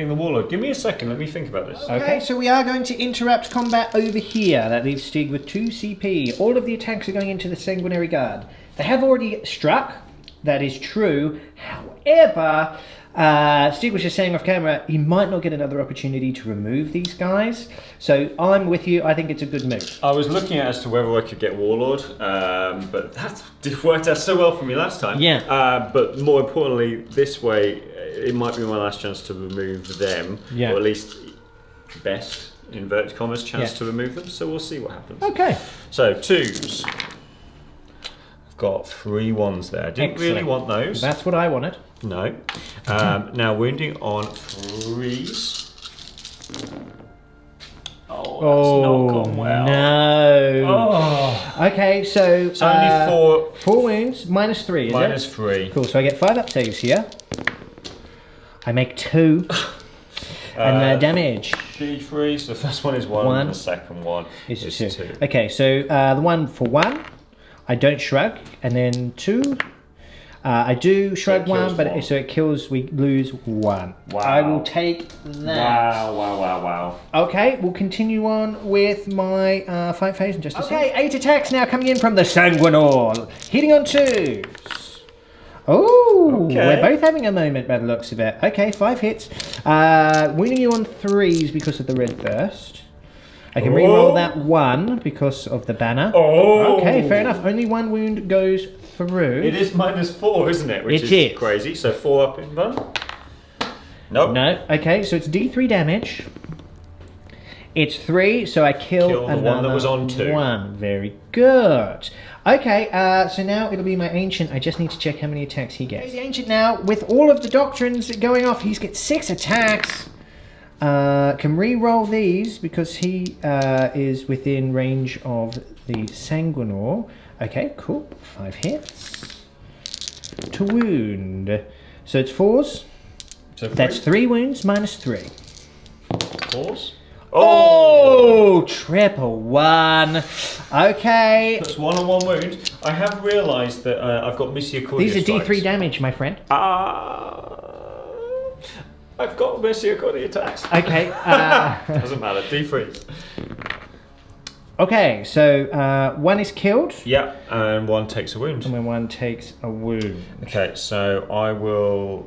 the Warlord. Give me a second. Let me think about this. Okay, so we are going to interrupt combat over here. That leaves Stig with 2 CP. All of the attacks are going into the Sanguinary Guard. They have already struck. That is true. However, Stig was just saying off camera, he might not get another opportunity to remove these guys. So I'm with you. I think it's a good move. I was looking at as to whether I could get Warlord, but that worked out so well for me last time. Yeah. But more importantly, this way, it might be my last chance to remove them. Yeah. Or at least best, inverted commas, chance to remove them. So we'll see what happens. Okay. So 2s. I've got 3 1s there. I didn't really want those. That's what I wanted. No. Now wounding on 3s. Oh, that's not gone well. No. Oh. Okay, so It's only 4 wounds, minus 3, is minus it? 3. Cool, so I get 5 up saves here. I make 2. And damage. D3, so the first one is 1, and the second one is 2. Okay, so the one for 1, I don't shrug, and then 2. I do shrug 1, but so it kills, we lose 1. Wow. I will take that. Wow. Okay, we'll continue on with my fight phase in just a second. Okay, 8 attacks now coming in from the Sanguinor. Hitting on 2s. Oh, we're both having a moment by the looks of it. Okay, 5 hits. Wounding you on 3s because of the red burst. I can re-roll that 1 because of the banner. Oh. Okay, fair enough. Only 1 wound goes through. It is minus 4, isn't it? Which is crazy. So 4 up in bun. Nope. No. Okay, so it's D3 damage. It's 3, so I kill the one that was on 2. 1. Very good. Okay, so now it'll be my Ancient. I just need to check how many attacks he gets. The Ancient now, with all of the doctrines going off, he's got 6 attacks. Can re-roll these because he is within range of the Sanguinor. Okay, cool. 5 hits. To wound. So it's 4s. So That's 3 wounds minus 3. 4s. Oh, triple 1. Okay. That's 1 on 1 wound. I have realised that I've got Misericordia. These are D3 damage, my friend. I've got Misericordia attacks. Okay. Doesn't matter. D3s. Okay, so 1 is killed. Yeah, and 1 takes a wound. And when 1 takes a wound. Okay, so I will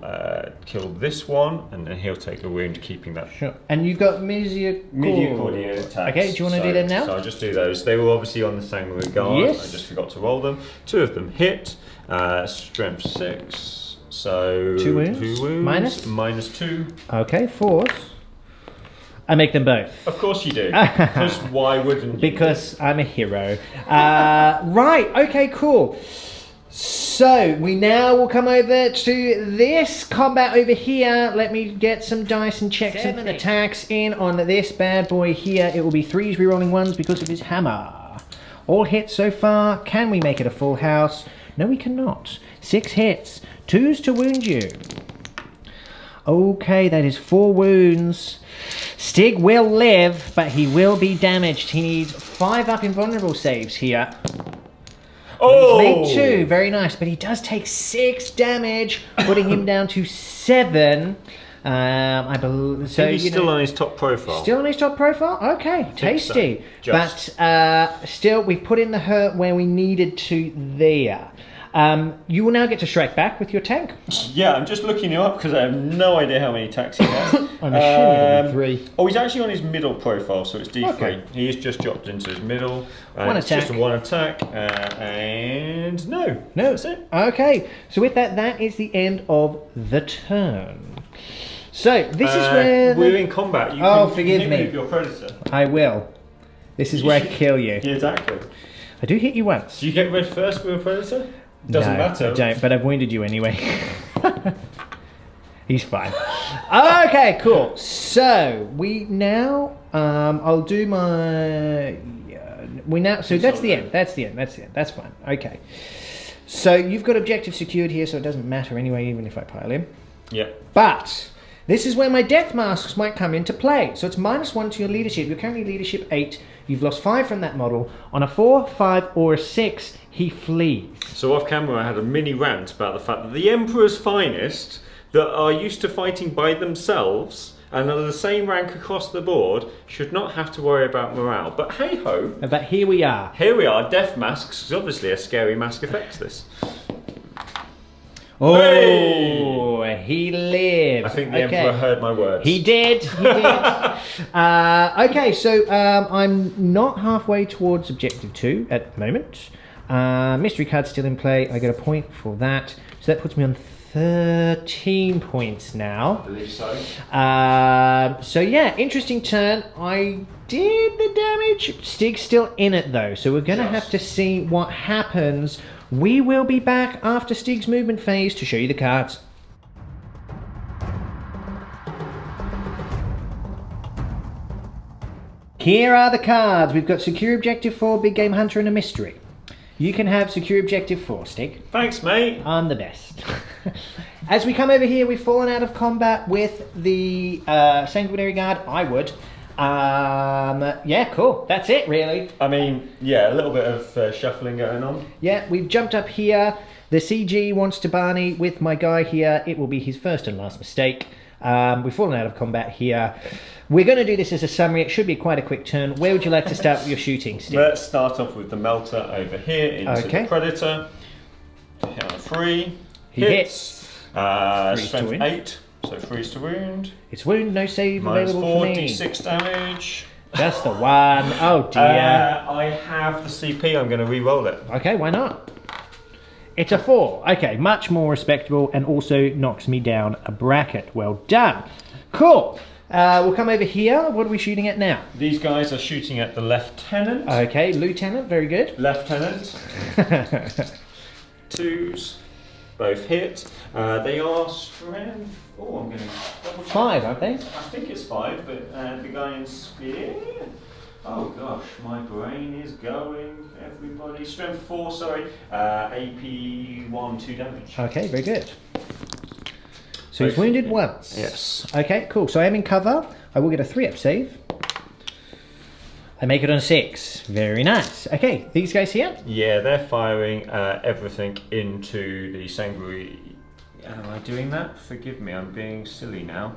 kill this one, and then he'll take a wound, keeping that. Sure. And you've got Misericordia attacks. Okay, do you want to do them now? So I'll just do those. They were obviously on the Sanguinary Guard. Yes. I just forgot to roll them. 2 of them hit. Strength 6. So 2 wounds. Minus? Minus 2. Okay, force. I make them both. Of course you do. Because why wouldn't you? Because I'm a hero. Right, okay, cool. So, we now will come over to this combat over here. Let me get some dice and check some attacks in on this bad boy here. It will be 3s rerolling 1s because of his hammer. All hits so far. Can we make it a full house? No, we cannot. 6 hits. 2s to wound you. Okay, that is 4 wounds. Stig will live, but he will be damaged. He needs 5 up invulnerable saves here. Oh! He's made 2, very nice, but he does take 6 damage, putting him down to 7. I believe. So he's still on his top profile. Still on his top profile? Okay, tasty. So. But still, we've put in the hurt where we needed to there. You will now get to strike back with your tank. Yeah, I'm just looking him up because I have no idea how many attacks he has. I'm assuming it'll be 3. Oh, he's actually on his middle profile, so it's D3. Okay. He is just dropped into his middle. One it's attack. just a 1 attack, and no, that's it. Okay, so with that, that is the end of the turn. So this is where we're in combat. You forgive can me. hit with your predator. I will. This is where I kill you. Yeah, exactly. I do hit you once. Do you get red first with a predator? Doesn't matter. I don't, but I've wounded you anyway. He's fine. Okay, cool. So we now, I'll do my. We now. So that's the end. That's the end. That's the end. That's fine. Okay. So you've got objective secured here, so it doesn't matter anyway, even if I pile him. Yeah. But this is where my death masks might come into play. So it's -1 to your leadership. You're currently leadership 8. You've lost 5 from that model. On a 4, 5, or a 6, he flees. So off camera, I had a mini rant about the fact that the Emperor's finest, that are used to fighting by themselves and are the same rank across the board, should not have to worry about morale. But hey ho. But here we are. Here we are. Death masks is obviously a scary mask effects. This. Oh, Hey! he lived. I think the Emperor heard my words. He did. He did. Okay, so I'm not halfway towards objective 2 at the moment. Mystery card's still in play. I get a point for that. So that puts me on 13 points now. I believe so. So yeah, interesting turn. I did the damage. Stig's still in it though, so we're going to have to see what happens. We will be back after Stig's movement phase to show you the cards. Here are the cards. We've got Secure Objective 4, Big Game Hunter, and a Mystery. You can have Secure Objective 4, Stig. Thanks, mate. I'm the best. As we come over here, we've fallen out of combat with the Sanguinary Guard. I would. Yeah, cool. That's it, really. I mean, yeah, a little bit of shuffling going on. Yeah, we've jumped up here. The CG wants to Barney with my guy here. It will be his first and last mistake. We've fallen out of combat here. We're going to do this as a summary. It should be quite a quick turn. Where would you like to start with your shooting, Stig? Let's start off with the Melter over here into the Predator. Hit on a 3. He hits. Strength 8, so 3's to wound. It's wound, no save available for me. -4, d6 damage. That's the one. Oh dear. I have the CP, I'm going to re-roll it. Okay, why not? It's a 4. Okay, much more respectable and also knocks me down a bracket. Well done. Cool. We'll come over here. What are we shooting at now? These guys are shooting at the Lieutenant. Okay, Lieutenant, very good. Lieutenant. 2s. Both hit. They are strength. Oh, I'm going to double check. 5, aren't they? I think it's 5, but the guy in spear. Oh gosh, my brain is going. Everybody, strength 4. Sorry. AP 1, 2 damage. Okay, very good. So he's wounded once. Yes. Okay, cool. So I am in cover. I will get a 3-up save. I make it on a 6. Very nice. Okay, these guys here? Yeah, they're firing everything into the Sanguinary. Am I doing that? Forgive me, I'm being silly now.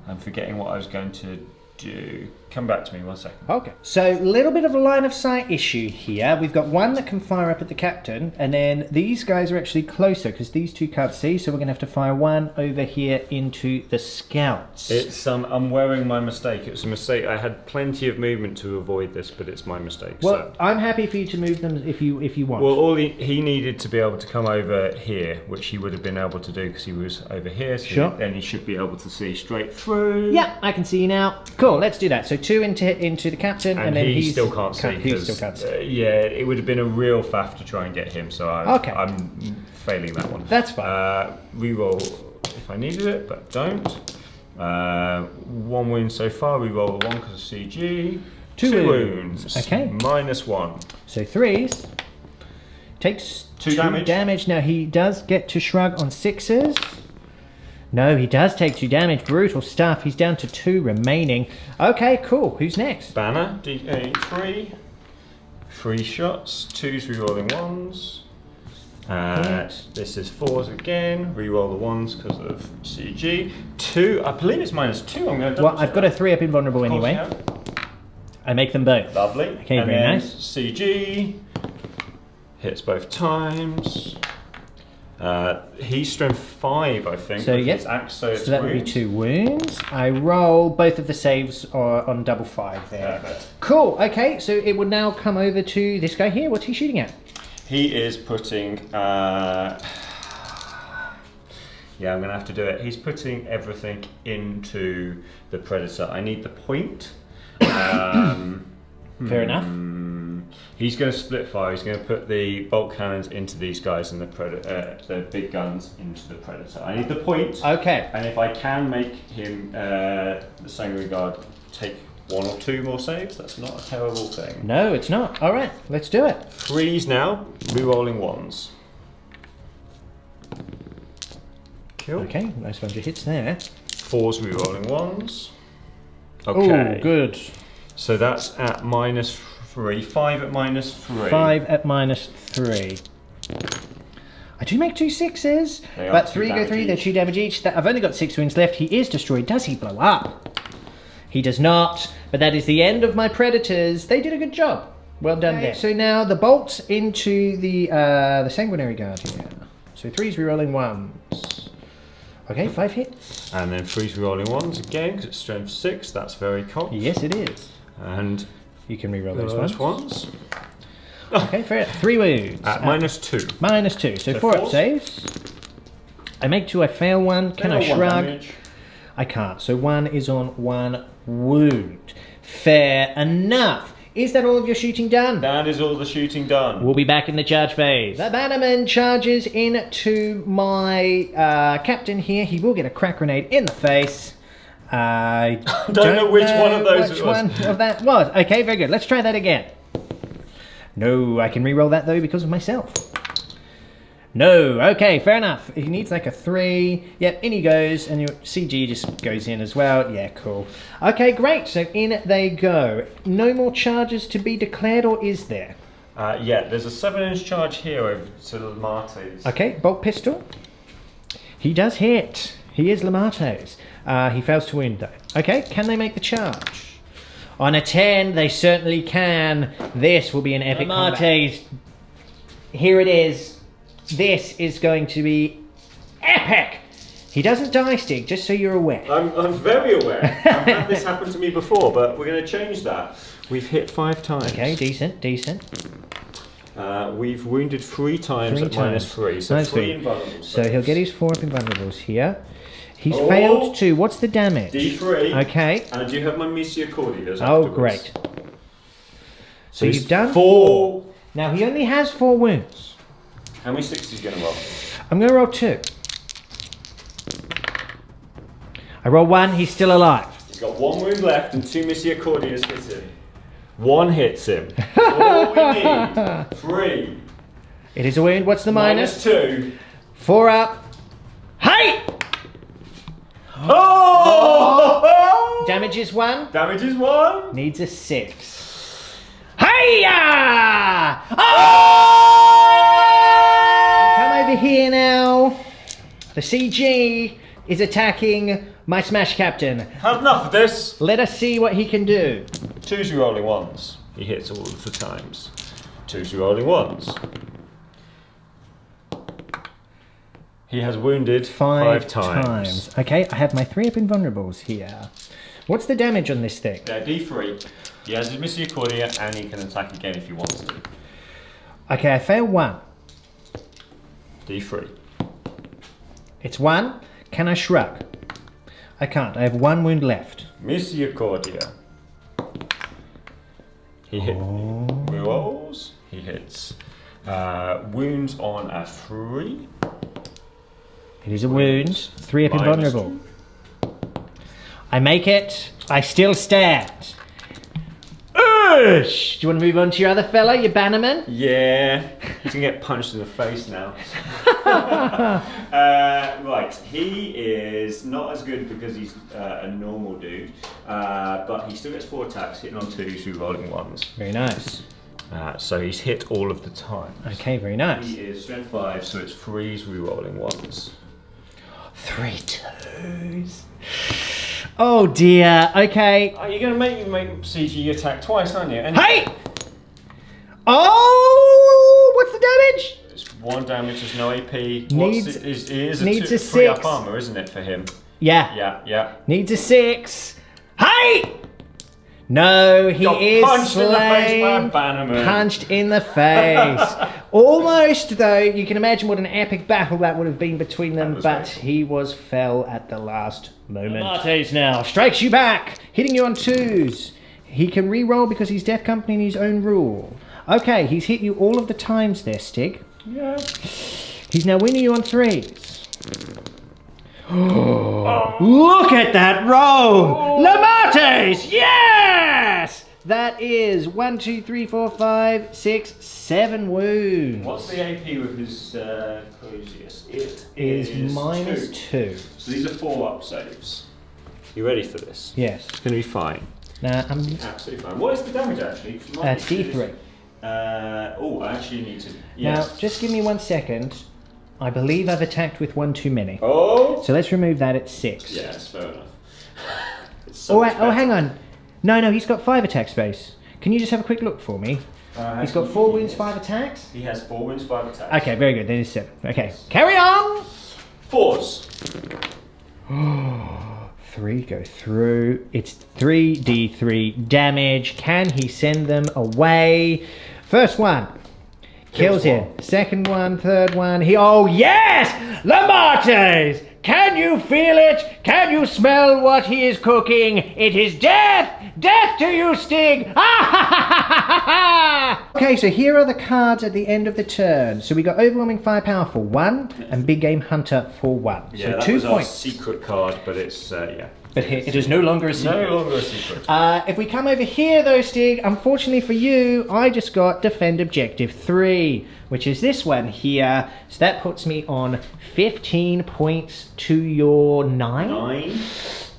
I'm forgetting what I was going to do. come back to me 1 second. Okay. So, a little bit of a line of sight issue here. We've got one that can fire up at the captain, and then these guys are actually closer because these two can't see, so we're going to have to fire one over here into the scouts. It's I'm wearing my mistake. It was a mistake. I had plenty of movement to avoid this, but it's my mistake. Well, I'm happy for you to move them if you want. Well, all he needed to be able to come over here, which he would have been able to do because he was over here. So sure. Then he should be able to see straight through. Yeah, I can see you now. Cool, let's do that. So 2 into the captain, and then he still can't see. He still can't see. Yeah, it would have been a real faff to try and get him. So I'm failing that one. That's fine. Reroll if I needed it, but don't. 1 wound so far. Reroll 1 because of CG. 2 wounds. Okay. -1. So 3s. Takes 2 damage. Now he does get to shrug on 6s. No, he does take 2 damage. Brutal stuff. He's down to 2 remaining. Okay, cool. Who's next? Banner, D8 3. 3 shots, 2s rerolling 1s. This is 4s again. Reroll the 1s because of CG. 2, I believe it's -2. I'm going to. Well, I've got a 3 up invulnerable anyway. I make them both. Lovely. Okay, and very then nice. CG hits both times. He's strength 5, I think. So yeah, so that would be 2 wounds. I roll both of the saves on double 5 there. Perfect. Cool. Okay, so it would now come over to this guy here. What's he shooting at? He is putting. Yeah, I'm going to have to do it. He's putting everything into the Predator. I need the point. Fair enough. He's going to split fire. He's going to put the bolt cannons into these guys and the big guns into the Predator. I need the point. Okay. And if I can make him, the Sanguinary Guard, take 1 or 2 more saves, that's not a terrible thing. No, it's not. All right, let's do it. 3s now, rerolling 1s. Cool. Okay, nice bunch of hits there. 4s rerolling 1s. Okay. Oh, good. So that's at -3. 5 at -3. 5 at -3. I do make 2 6s, but 3 go 3. They're 2 damage each. I've only got 6 wounds left. He is destroyed. Does he blow up? He does not. But that is the end of my Predators. They did a good job. Well done there. So now the bolts into the Sanguinary Guard here. So 3s rerolling 1s. Okay, 5 hits. And then 3s rerolling 1s again because it's strength 6. That's very cool. Yes, it is. And you can reroll those ones. Okay, fair. 3 wounds. At -2. -2. So 4 up saves. I make 2. I fail 1. Can I shrug? I can't. So 1 is on 1 wound. Fair enough. Is that all of your shooting done? That is all the shooting done. We'll be back in the charge phase. The bannerman charges into my captain here. He will get a crack grenade in the face. I don't know which one of those which it was. one of that was. Okay, very good. Let's try that again. No, I can re-roll that though because of myself. No, okay, fair enough. He needs like a 3. Yep, in he goes, and your CG just goes in as well. Yeah, cool. Okay, great. So in they go. No more charges to be declared, or is there? Yeah, there's a 7-inch charge here over to the Martes. Okay, bolt pistol. He does hit. He is Lamatos. He fails to wound though. Okay, can they make the charge? On a 10, they certainly can. This will be an epic combat. Here it is. This is going to be epic. He doesn't die, Stig, just so you're aware. I'm very aware. I've had this happen to me before, but we're going to change that. We've hit 5 times. Okay, decent. We've wounded 3 times at -3, so 3 invulnerables. So he'll get his 4 up invulnerables here. He's failed 2. What's the damage? D3. Okay. And I do have my Misericordia afterwards. Oh, great. So you've done 4. Now he only has 4 wounds. How many 6s are you going to roll? I'm going to roll 2. I roll 1, he's still alive. He's got 1 wound left and 2 Misericordias hit him. 1 hits him. All we need. 3. It is a wound. What's the minus? -2. 4 up. Hey! Oh! Damage is 1. Damage is 1. Needs a 6. Hiya! Oh! Come over here now. The CG is attacking My smash captain. Had enough of this. Let us see what he can do. 2's rolling ones. He hits all of the times. 2's rolling ones. He has wounded 5 times. Okay, I have my 3 up invulnerables here. What's the damage on this thing? They're D3. He has his Misericordia and he can attack again if he wants to. Okay, I fail 1. D3. It's 1. Can I shrug? I can't. I have 1 wound left. Misericordia. He hits. Rolls. He hits. Wounds on a 3. It is a wound. 3 up invulnerable. I make it. I still stand. Ush! Do you want to move on to your other fella, your bannerman? Yeah. He's going to get punched in the face now. Right. He is not as good because he's a normal dude. But he still gets 4 attacks, hitting on 2s, rolling 1s. Very nice. So he's hit all of the time. Okay, very nice. He is strength 5, so it's 3s, rerolling 1s. 3 2s. Oh dear. Okay. You're going to make CG attack twice, aren't you? And hey! Oh! What's the damage? It's 1 damage, there's no AP. Needs a 3 up 6. armor, isn't it, for him? Yeah. Yeah. Needs a 6. Hey! No, he is punched in the face by a slain. bannerman. Punched in the face. Almost, though. You can imagine what an epic battle that would have been between them, but he fell at the last moment. Martes now strikes you back, hitting you on 2s. He can re-roll because he's Death Company in his own rule. Okay, he's hit you all of the times there, Stig. Yeah. He's now winning you on 3s. Oh, look at that roll! Lamartes! Yes! That is 1, 2, 3, 4, 5, 6, 7 wounds. What's the AP with his Crucius? It is minus 2. So these are 4-up saves. You ready for this? Yes. It's going to be fine. Nah, I'm Absolutely fine. What is the damage actually? D3. I actually need to. Now, just give me 1 second. I believe I've attacked with 1 too many. Oh! So let's remove that at 6. Yes, fair enough. So hang on. No, he's got 5 attack space. Can you just have a quick look for me? He's got 4 wounds, 5 attacks? He has 4 wounds, 5 attacks. Okay, very good. Then it's 7. Okay, carry on! 4s. 3 go through. It's 3d3 damage. Can he send them away? First one. Kills him. Second one, third one. Oh yes! Lamartes! Can you feel it? Can you smell what he is cooking? It is death! Death to you, Stig! Okay, so here are the cards at the end of the turn. So we got Overwhelming Firepower for 1 and Big Game Hunter for 1. Yeah, so that 2 was points. our secret card, but it's yeah. But it is no longer a secret. No longer a secret. If we come over here though, Stig, unfortunately for you, I just got Defend Objective 3, which is this one here. So that puts me on 15 points to your 9. 9.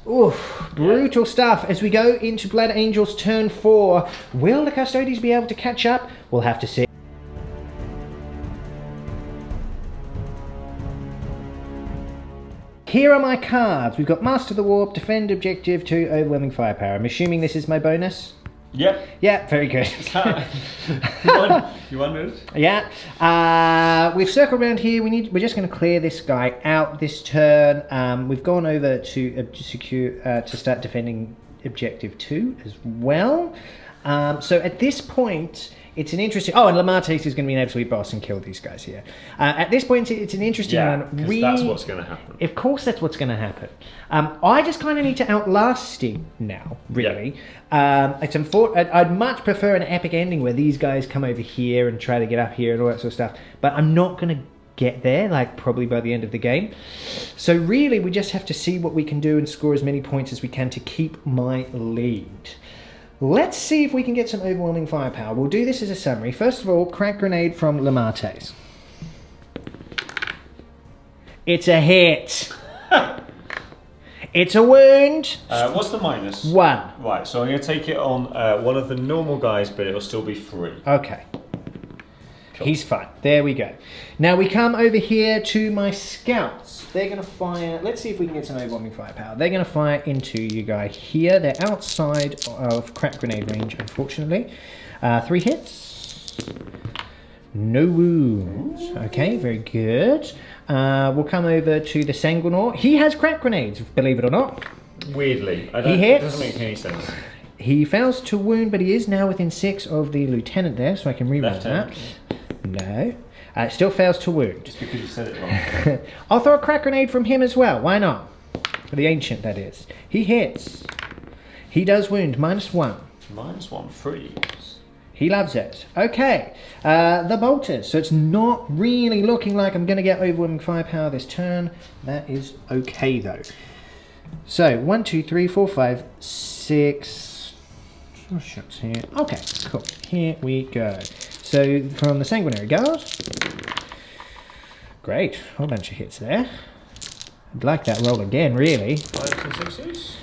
Oof, brutal stuff. As we go into Blood Angel's turn 4, will the Custodians be able to catch up? We'll have to see. Here are my cards. We've got Master the Warp, Defend Objective 2, Overwhelming Firepower. I'm assuming this is my bonus? Yep. Yeah, very good. You wondered? Yeah. We've circled around here. We're just going to clear this guy out this turn. We've gone over to to start defending Objective 2 as well. So at this point, it's an interesting... Oh, and Lamartes is going to be an absolute boss and kill these guys here. At this point, it's an interesting one. Because that's what's going to happen. Of course that's what's going to happen. I just kind of need to outlast Stig now, really. Yeah. I'd much prefer an epic ending where these guys come over here and try to get up here and all that sort of stuff. But I'm not going to get there, like probably by the end of the game. So really, we just have to see what we can do and score as many points as we can to keep my lead. Let's see if we can get some overwhelming firepower. We'll do this as a summary. First of all, crack grenade from Lamartes. It's a hit. It's a wound. What's the minus? 1. Right, so I'm going to take it on one of the normal guys, but it'll still be 3. Okay. Cool. He's fine. There we go. Now we come over here to my scouts. They're going to fire... Let's see if we can get some overwhelming firepower. They're going to fire into you guys here. They're outside of crack grenade range, unfortunately. 3 hits. No wounds. Okay, very good. We'll come over to the Sanguinor. He has crack grenades, believe it or not. Weirdly. He hits. It doesn't make any sense. He fails to wound, but he is now within 6 of the lieutenant there, so I can reroll that. No. It still fails to wound. Just because you said it wrong. I'll throw a crack grenade from him as well. Why not? For the ancient, that is. He hits. He does wound. -1. -1 freeze. He loves it. Okay. The bolters. So it's not really looking like I'm going to get overwhelming firepower this turn. That is okay, though. So, 1, 2, 3, 4, 5, 6... shots here. Okay, cool. Here we go. So, from the Sanguinary Guard. Great. A whole bunch of hits there. I'd like that roll again, really. 5s and 6s.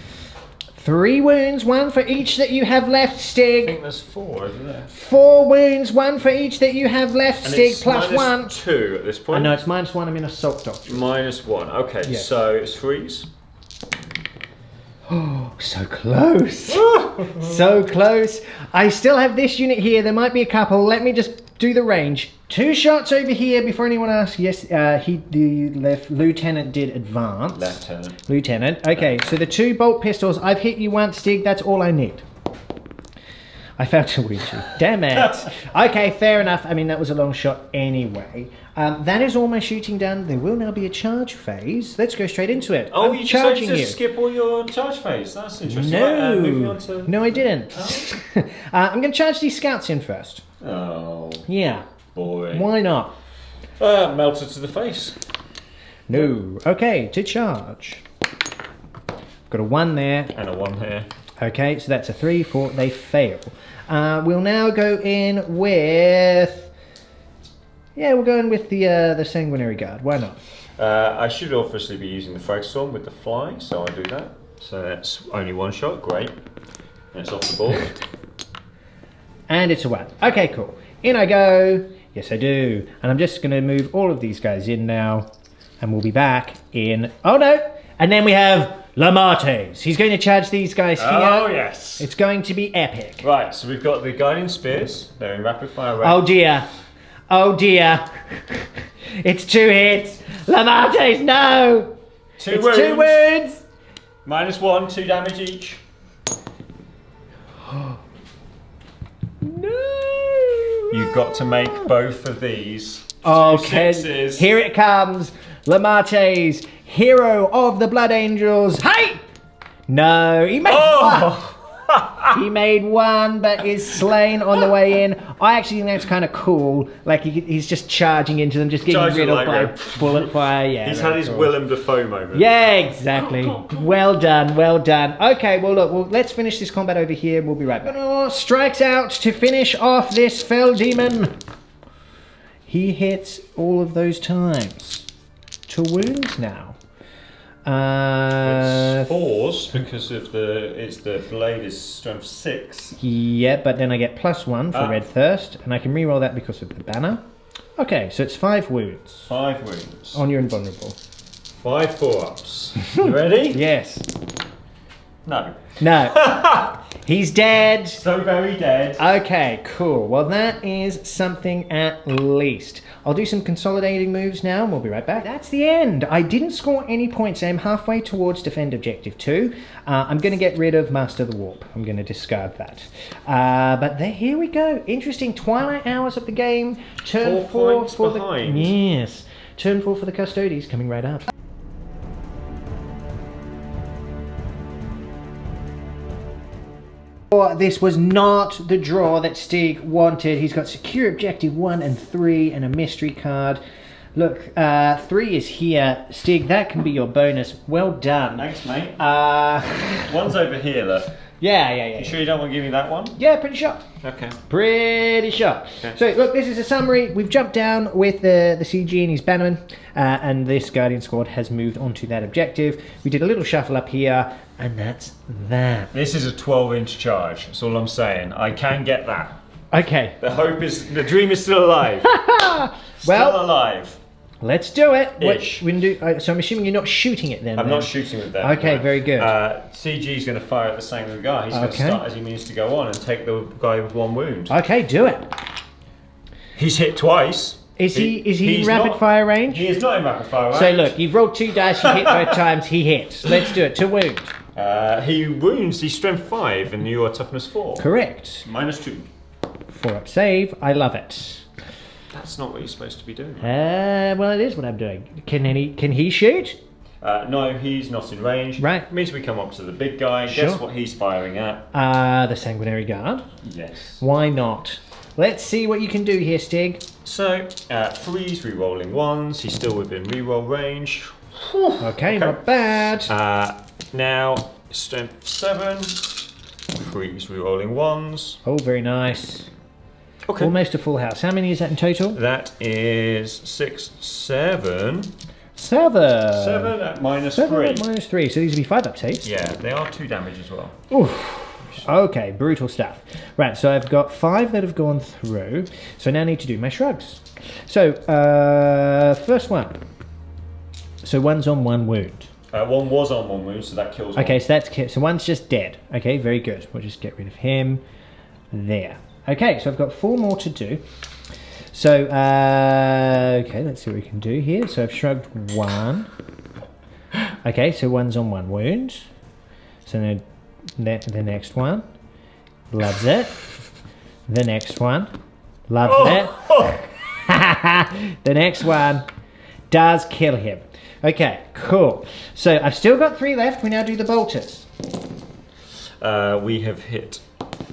3 wounds, 1 for each that you have left, Stig. I think there's 4 over there. 4 wounds, 1 for each that you have left, And Stig, it's +1. -2 at this point. I know, it's -1, I'm in Assault Doctrine. -1, okay, Yes. so it's freeze. Oh, so close. So close. I still have this unit here. There might be a couple. Let me just do the range. 2 shots over here before anyone asks. Yes, the lieutenant did advance. Lieutenant. Okay, so the 2 bolt pistols. I've hit you once, Stig. That's all I need. I failed to wound you. Damn it. Okay, fair enough. I mean, that was a long shot anyway. That is all my shooting done. There will now be a charge phase. Let's go straight into it. Oh, I'm you charging decided to you. skip all your charge phase. That's interesting. No, Right, moving on to... no, I didn't. Oh. I'm going to charge these scouts in first. Oh, Yeah. boring. Why not? Melted to the face. No. Okay, to charge. Got a 1 there. And a 1 here. Okay, so that's a 3, 4. They fail. We'll now go in with... Yeah, we'll go in with the Sanguinary Guard. Why not? I should obviously be using the Frag Storm with the fly, so I'll do that. So that's only 1 shot, great. And it's off the board. And it's a 1. Okay, cool. In I go. Yes, I do. And I'm just going to move all of these guys in now. And we'll be back in... Oh, no! And then we have Lamartes. He's going to charge these guys here. Oh, yes. It's going to be epic. Right, so we've got the Guiding Spears. They're in rapid fire range. Oh, dear. Oh, dear. It's 2 hits. Lamartes, no! 2 wounds. 2 wounds! -1, 2 damage each. No! You've got to make both of these. Okay, 2 6s. here it comes. Lamartes, hero of the Blood Angels. Hey! No, he made He made 1, but is slain on the way in. I actually think that's kind of cool. Like, he's just charging into them, just getting rid of by bullet fire. Yeah, he's had his Willem Dafoe moment. Yeah, exactly. Well done, well done. Okay, well, look, let's finish this combat over here. We'll be right back. Strikes out to finish off this fell demon. He hits all of those times. 2 wounds now. It's 4s because of the blade is strength 6. Yeah, but then I get +1 for Red Thirst, and I can reroll that because of the banner. Okay, so it's 5 wounds. 5 wounds. On your invulnerable. 5 4-ups. You ready? Yes. No. No. He's dead. So very dead. Okay, cool. Well, that is something at least. I'll do some consolidating moves now, and we'll be right back. That's the end. I didn't score any points. I'm halfway towards Defend Objective 2. I'm going to get rid of Master the Warp. I'm going to discard that. But here we go. Interesting twilight hours of the game. Turn 4 for behind. Yes. Turn 4 for the Custodes coming right up. This was not the draw that Stig wanted. He's got Secure Objective 1 and 3 and a mystery card. Look, 3 is here. Stig, that can be your bonus. Well done. Thanks, mate. One's over here, look. Yeah. You sure you don't want to give me that one? Yeah, pretty sure. Okay. Pretty sure. Okay. So, look, this is a summary. We've jumped down with the CG and his bannerman, and this Guardian squad has moved on to that objective. We did a little shuffle up here, and that's that. This is a 12-inch charge. That's all I'm saying. I can get that. Okay. The dream is still alive. Well, alive. Let's do it. Ish. We can do, so I'm assuming you're not shooting it then? I'm not shooting with that. Okay, very good. CG is going to fire at the same guy. He's going to start as he means to go on and take the guy with 1 wound. Okay, do it. He's hit twice. Is he in rapid fire range? He is not in rapid fire range. So look, you've rolled 2 dice, you hit both times, he hits. Let's do it. To wound. He wounds, he's strength 5 and you are toughness 4. Correct. -2. 4 up save, I love it. That's not what you're supposed to be doing. Well, it is what I'm doing. Can he shoot? No, he's not in range. Right. It means we come up to the big guy. Sure. Guess what he's firing at? The Sanguinary Guard. Yes. Why not? Let's see what you can do here, Stig. So, 3's re-rolling 1s. He's still within re-roll range. Okay, not bad. Now, strength 7. 3's re-rolling 1s. Oh, very nice. Okay. Almost a full house. How many is that in total? That is 6, 7. 7. 7 at -3. 7 at -3. So these would be 5 up saves. Yeah, they are 2 damage as well. Oof. Okay, brutal stuff. Right, so I've got 5 that have gone through. So now I need to do my shrugs. So, first one. So 1's on 1 wound. 1 was on 1 wound, so that kills 1. Okay, so that's so 1's just dead. Okay, very good. We'll just get rid of him. There. Okay, so I've got 4 more to do. So, okay, let's see what we can do here. So I've shrugged 1. Okay, so 1's on 1 wound. So now the next one. Loves it. The next one. Loves it. The next one does kill him. Okay, cool. So I've still got 3 left. We now do the bolters. We have hit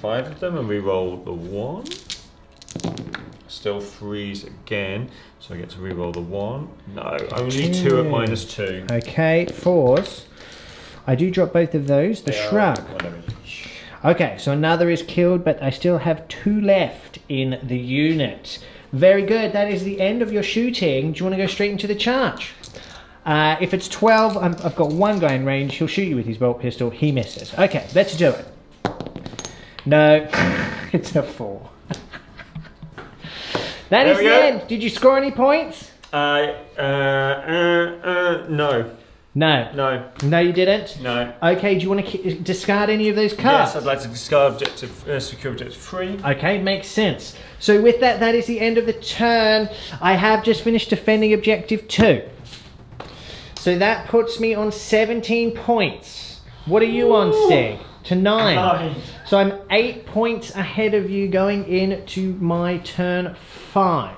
5 of them and we roll the 1. Still 3's again, so I get to re-roll the 1. No, only 2 at -2. Okay, 4's. I do drop both of those. The shrug. Okay, so another is killed, but I still have 2 left in the unit. Very good. That is the end of your shooting. Do you want to go straight into the charge? If it's 12, I've got 1 guy in range. He'll shoot you with his bolt pistol. He misses. Okay, let's do it. No, it's a 4. That is the end. Did you score any points? No. No. No. No, you didn't? No. Okay, do you want to discard any of those cards? Yes, I'd like to discard objective, secure objective 3. Okay, makes sense. So with that, that is the end of the turn. I have just finished defending objective 2. So that puts me on 17 points. What are you on, Stig? To 9. 9. So I'm 8 points ahead of you going into my turn 5.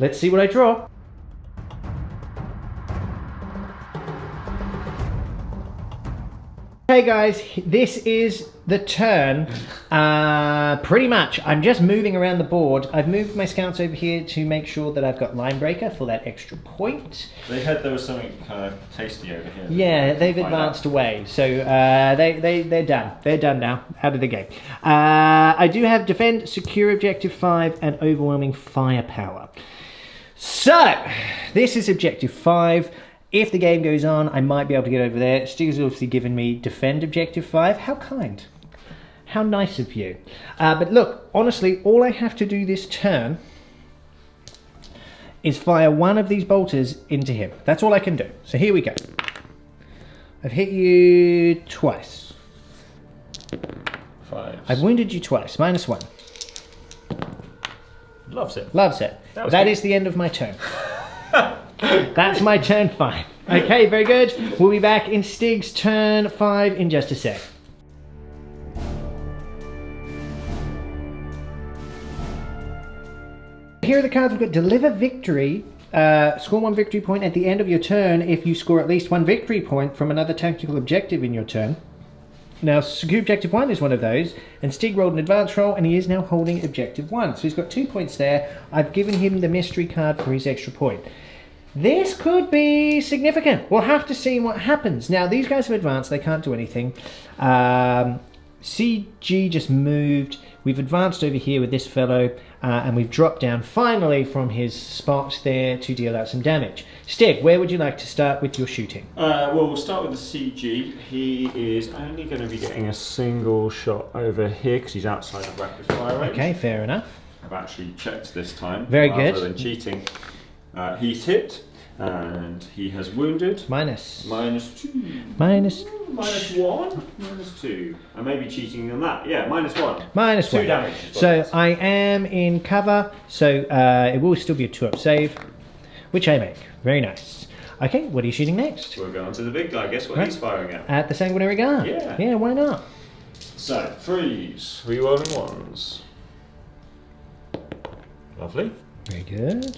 Let's see what I draw. Okay guys, this is the turn. Pretty much, I'm just moving around the board. I've moved my scouts over here to make sure that I've got line breaker for that extra point. They heard there was something kind of tasty over here. Yeah, they've advanced away, so they're done. They're done now, out of the game. I do have defend, secure objective 5, and overwhelming firepower. So, this is objective 5. If the game goes on, I might be able to get over there. Stig has obviously given me defend objective 5. How kind. How nice of you. But look, honestly, all I have to do this turn is fire 1 of these bolters into him. That's all I can do. So here we go. I've hit you twice. 5. I've wounded you twice. -1. Loves it. Loves it. That good. is the end of my turn. That's my turn 5. Okay, very good. We'll be back in Stig's turn 5 in just a sec. Here are the cards. We've got Deliver Victory. Score 1 victory point at the end of your turn if you score at least 1 victory point from another tactical objective in your turn. Now, secure objective 1 is one of those, and Stig rolled an advance roll, and he is now holding objective 1. So he's got 2 points there. I've given him the mystery card for his extra point. This could be significant. We'll have to see what happens. Now, these guys have advanced. They can't do anything. CG just moved. We've advanced over here with this fellow, and we've dropped down finally from his spot there to deal out some damage. Stig, where would you like to start with your shooting? Well, we'll start with the CG. He is only going to be getting a single shot over here because he's outside of rapid fire range. Okay, fair enough. I've actually checked this time. Very good. Rather than cheating. He's hit, and he has wounded. Minus. -2. Minus. -1. -2. I may be cheating on that. Yeah, -1. Minus 1. 2 damage. So I am in cover, so it will still be a 2-up save, which I make. Very nice. Okay, what are you shooting next? We'll go on to the big guy. Guess what he's firing at? At the Sanguinary Guard. Yeah. Yeah, why not? So, 3s. Rerolling 1s. Lovely. Very good.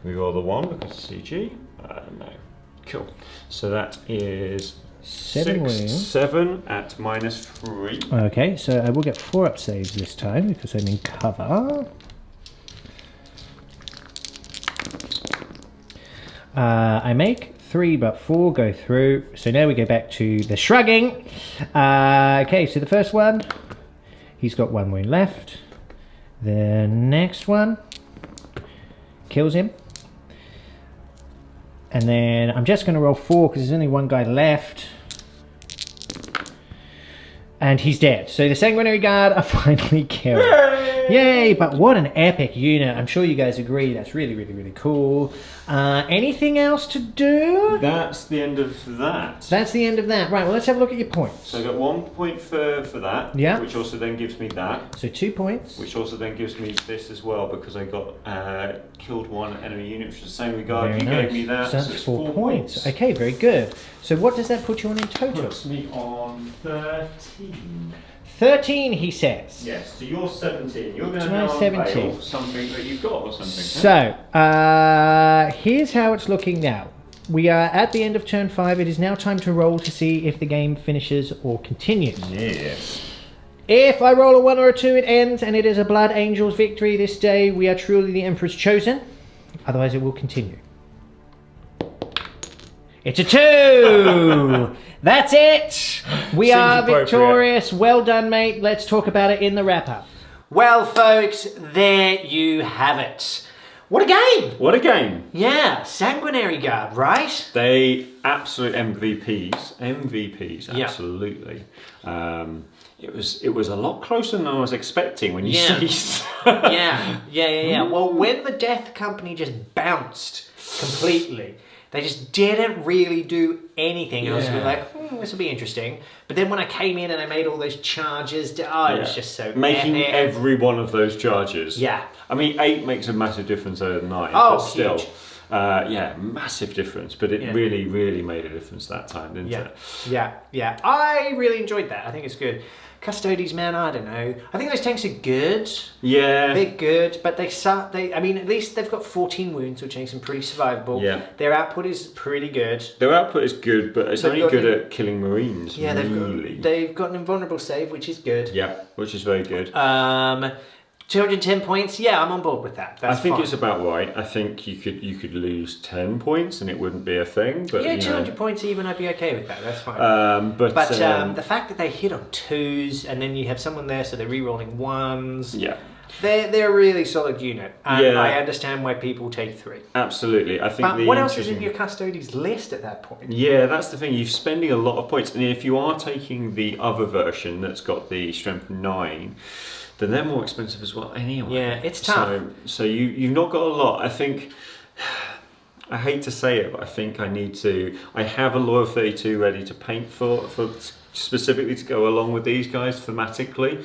Reroll the 1 because CG. No. Cool. So that is 7 wounds. 7 at -3. Okay, so I will get 4-up saves this time because I'm in cover. I make 3, but 4 go through. So now we go back to the shrugging. Okay, so the first one, he's got 1 wound left. The next one kills him. And then I'm just going to roll 4 because there's only 1 guy left. And he's dead. So the Sanguinary Guard are finally killed. Yay! But what an epic unit. I'm sure you guys agree. That's really, really, really cool. Anything else to do? That's the end of that. That's the end of that. Right, well, let's have a look at your points. So I got 1 point for that, Yeah. which also then gives me that, So 2 points. which also then gives me this as well because I got killed 1 enemy unit, which is the same regard. Very You nice. gave me that, So that's it's 4 points. Okay, very good. So what does that put you on in total? Puts me on 13. 13, he says. Yes, so you're 17. You're going to So now I'm 17. unveil something that you've got or something. So, here's how it's looking now. We are at the end of turn 5. It is now time to roll to see if the game finishes or continues. Yes. If I roll a 1 or a 2, it ends, and it is a Blood Angel's victory this day. We are truly the Emperor's chosen. Otherwise, it will continue. It's a 2! That's it! We Seems are appropriate. victorious. Well done, mate. Let's talk about it in the wrap-up. Well, folks, there you have it. What a game! What a game. Yeah, Sanguinary Guard, right? They absolute MVPs. MVPs, Yeah. absolutely. It was a lot closer than I was expecting when you Yeah. see. Yeah. Well, when the Death Company just bounced completely, they just didn't really do anything. I was Yeah. like, this will be interesting. But then when I came in and I made all those charges, it was just so making epic. every one of those charges. Yeah. I mean, 8 makes a massive difference over 9. Oh, but still, huge. Massive difference. But it really, really made a difference that time, didn't it? Yeah. I really enjoyed that. I think it's good. Custodes, man, I don't know. I think those tanks are good. Yeah. They're good, but I mean, at least they've got 14 wounds, which makes them pretty survivable. Yeah. Their output is pretty good. Their output is good, but it's They've only got good the- at killing Marines. Yeah, really. they've got an invulnerable save, which is good. Yeah, which is very good. 210 points. Yeah, I'm on board with that. That's I think fine. it's about right. I think you could lose 10 points and it wouldn't be a thing. But Yeah, you know, 200 points even, I'd be okay with that. That's fine. but the fact that they hit on 2s and then you have someone there, so they're re-rolling 1s. yeah, They're a really solid unit. And Yeah. I understand why people take 3. absolutely. I think But the what else is in interesting- your Custodes list at that point? Yeah, that's the thing. You're spending a lot of points, and if you are taking the other version that's got the strength 9, then they're more expensive as well. Anyway, Yeah, it's tough. So you've not got a lot. I think. I hate to say it, but I think I need to. I have a Loyal 32 ready to paint for specifically to go along with these guys thematically.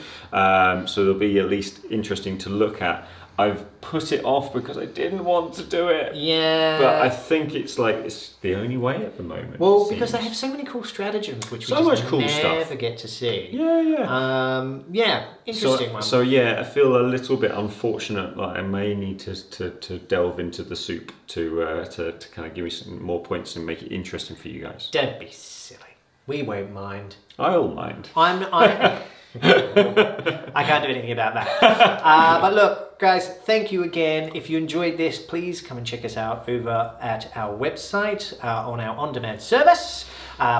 So they'll be at least interesting to look at. I've put it off because I didn't want to do it. Yeah. But I think it's the only way at the moment. Well, it because they seems. have so many cool stratagems, which So we much just cool never stuff. get to see. Yeah. Interesting one. So yeah, I feel a little bit unfortunate. Like I may need to delve into the soup to kind of give me some more points and make it interesting for you guys. Don't be silly. We won't mind. I'll mind. I I can't do anything about that. But look, guys, thank you again. If you enjoyed this, please come and check us out over at our website on our on-demand service.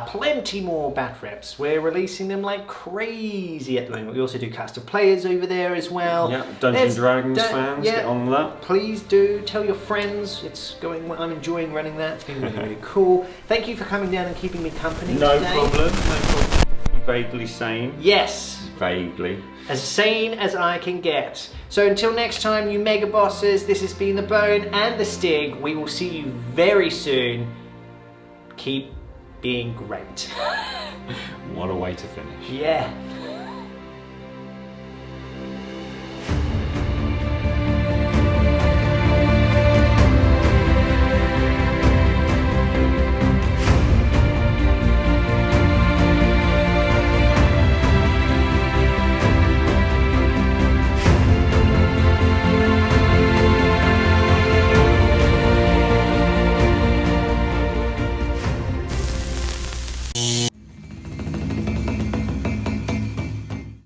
Plenty more bat reps. We're releasing them like crazy at the moment. We also do cast of players over there as well. Yeah, Dungeons & Dragons fans, get on that. Please do tell your friends. It's going. I'm enjoying running that. It's been really, really cool. Thank you for coming down and keeping me company No today. problem. Vaguely sane. Yes. Vaguely. As sane as I can get. So until next time, you mega bosses, this has been the Bone and the Stig. We will see you very soon. Keep being great. What a way to finish. Yeah.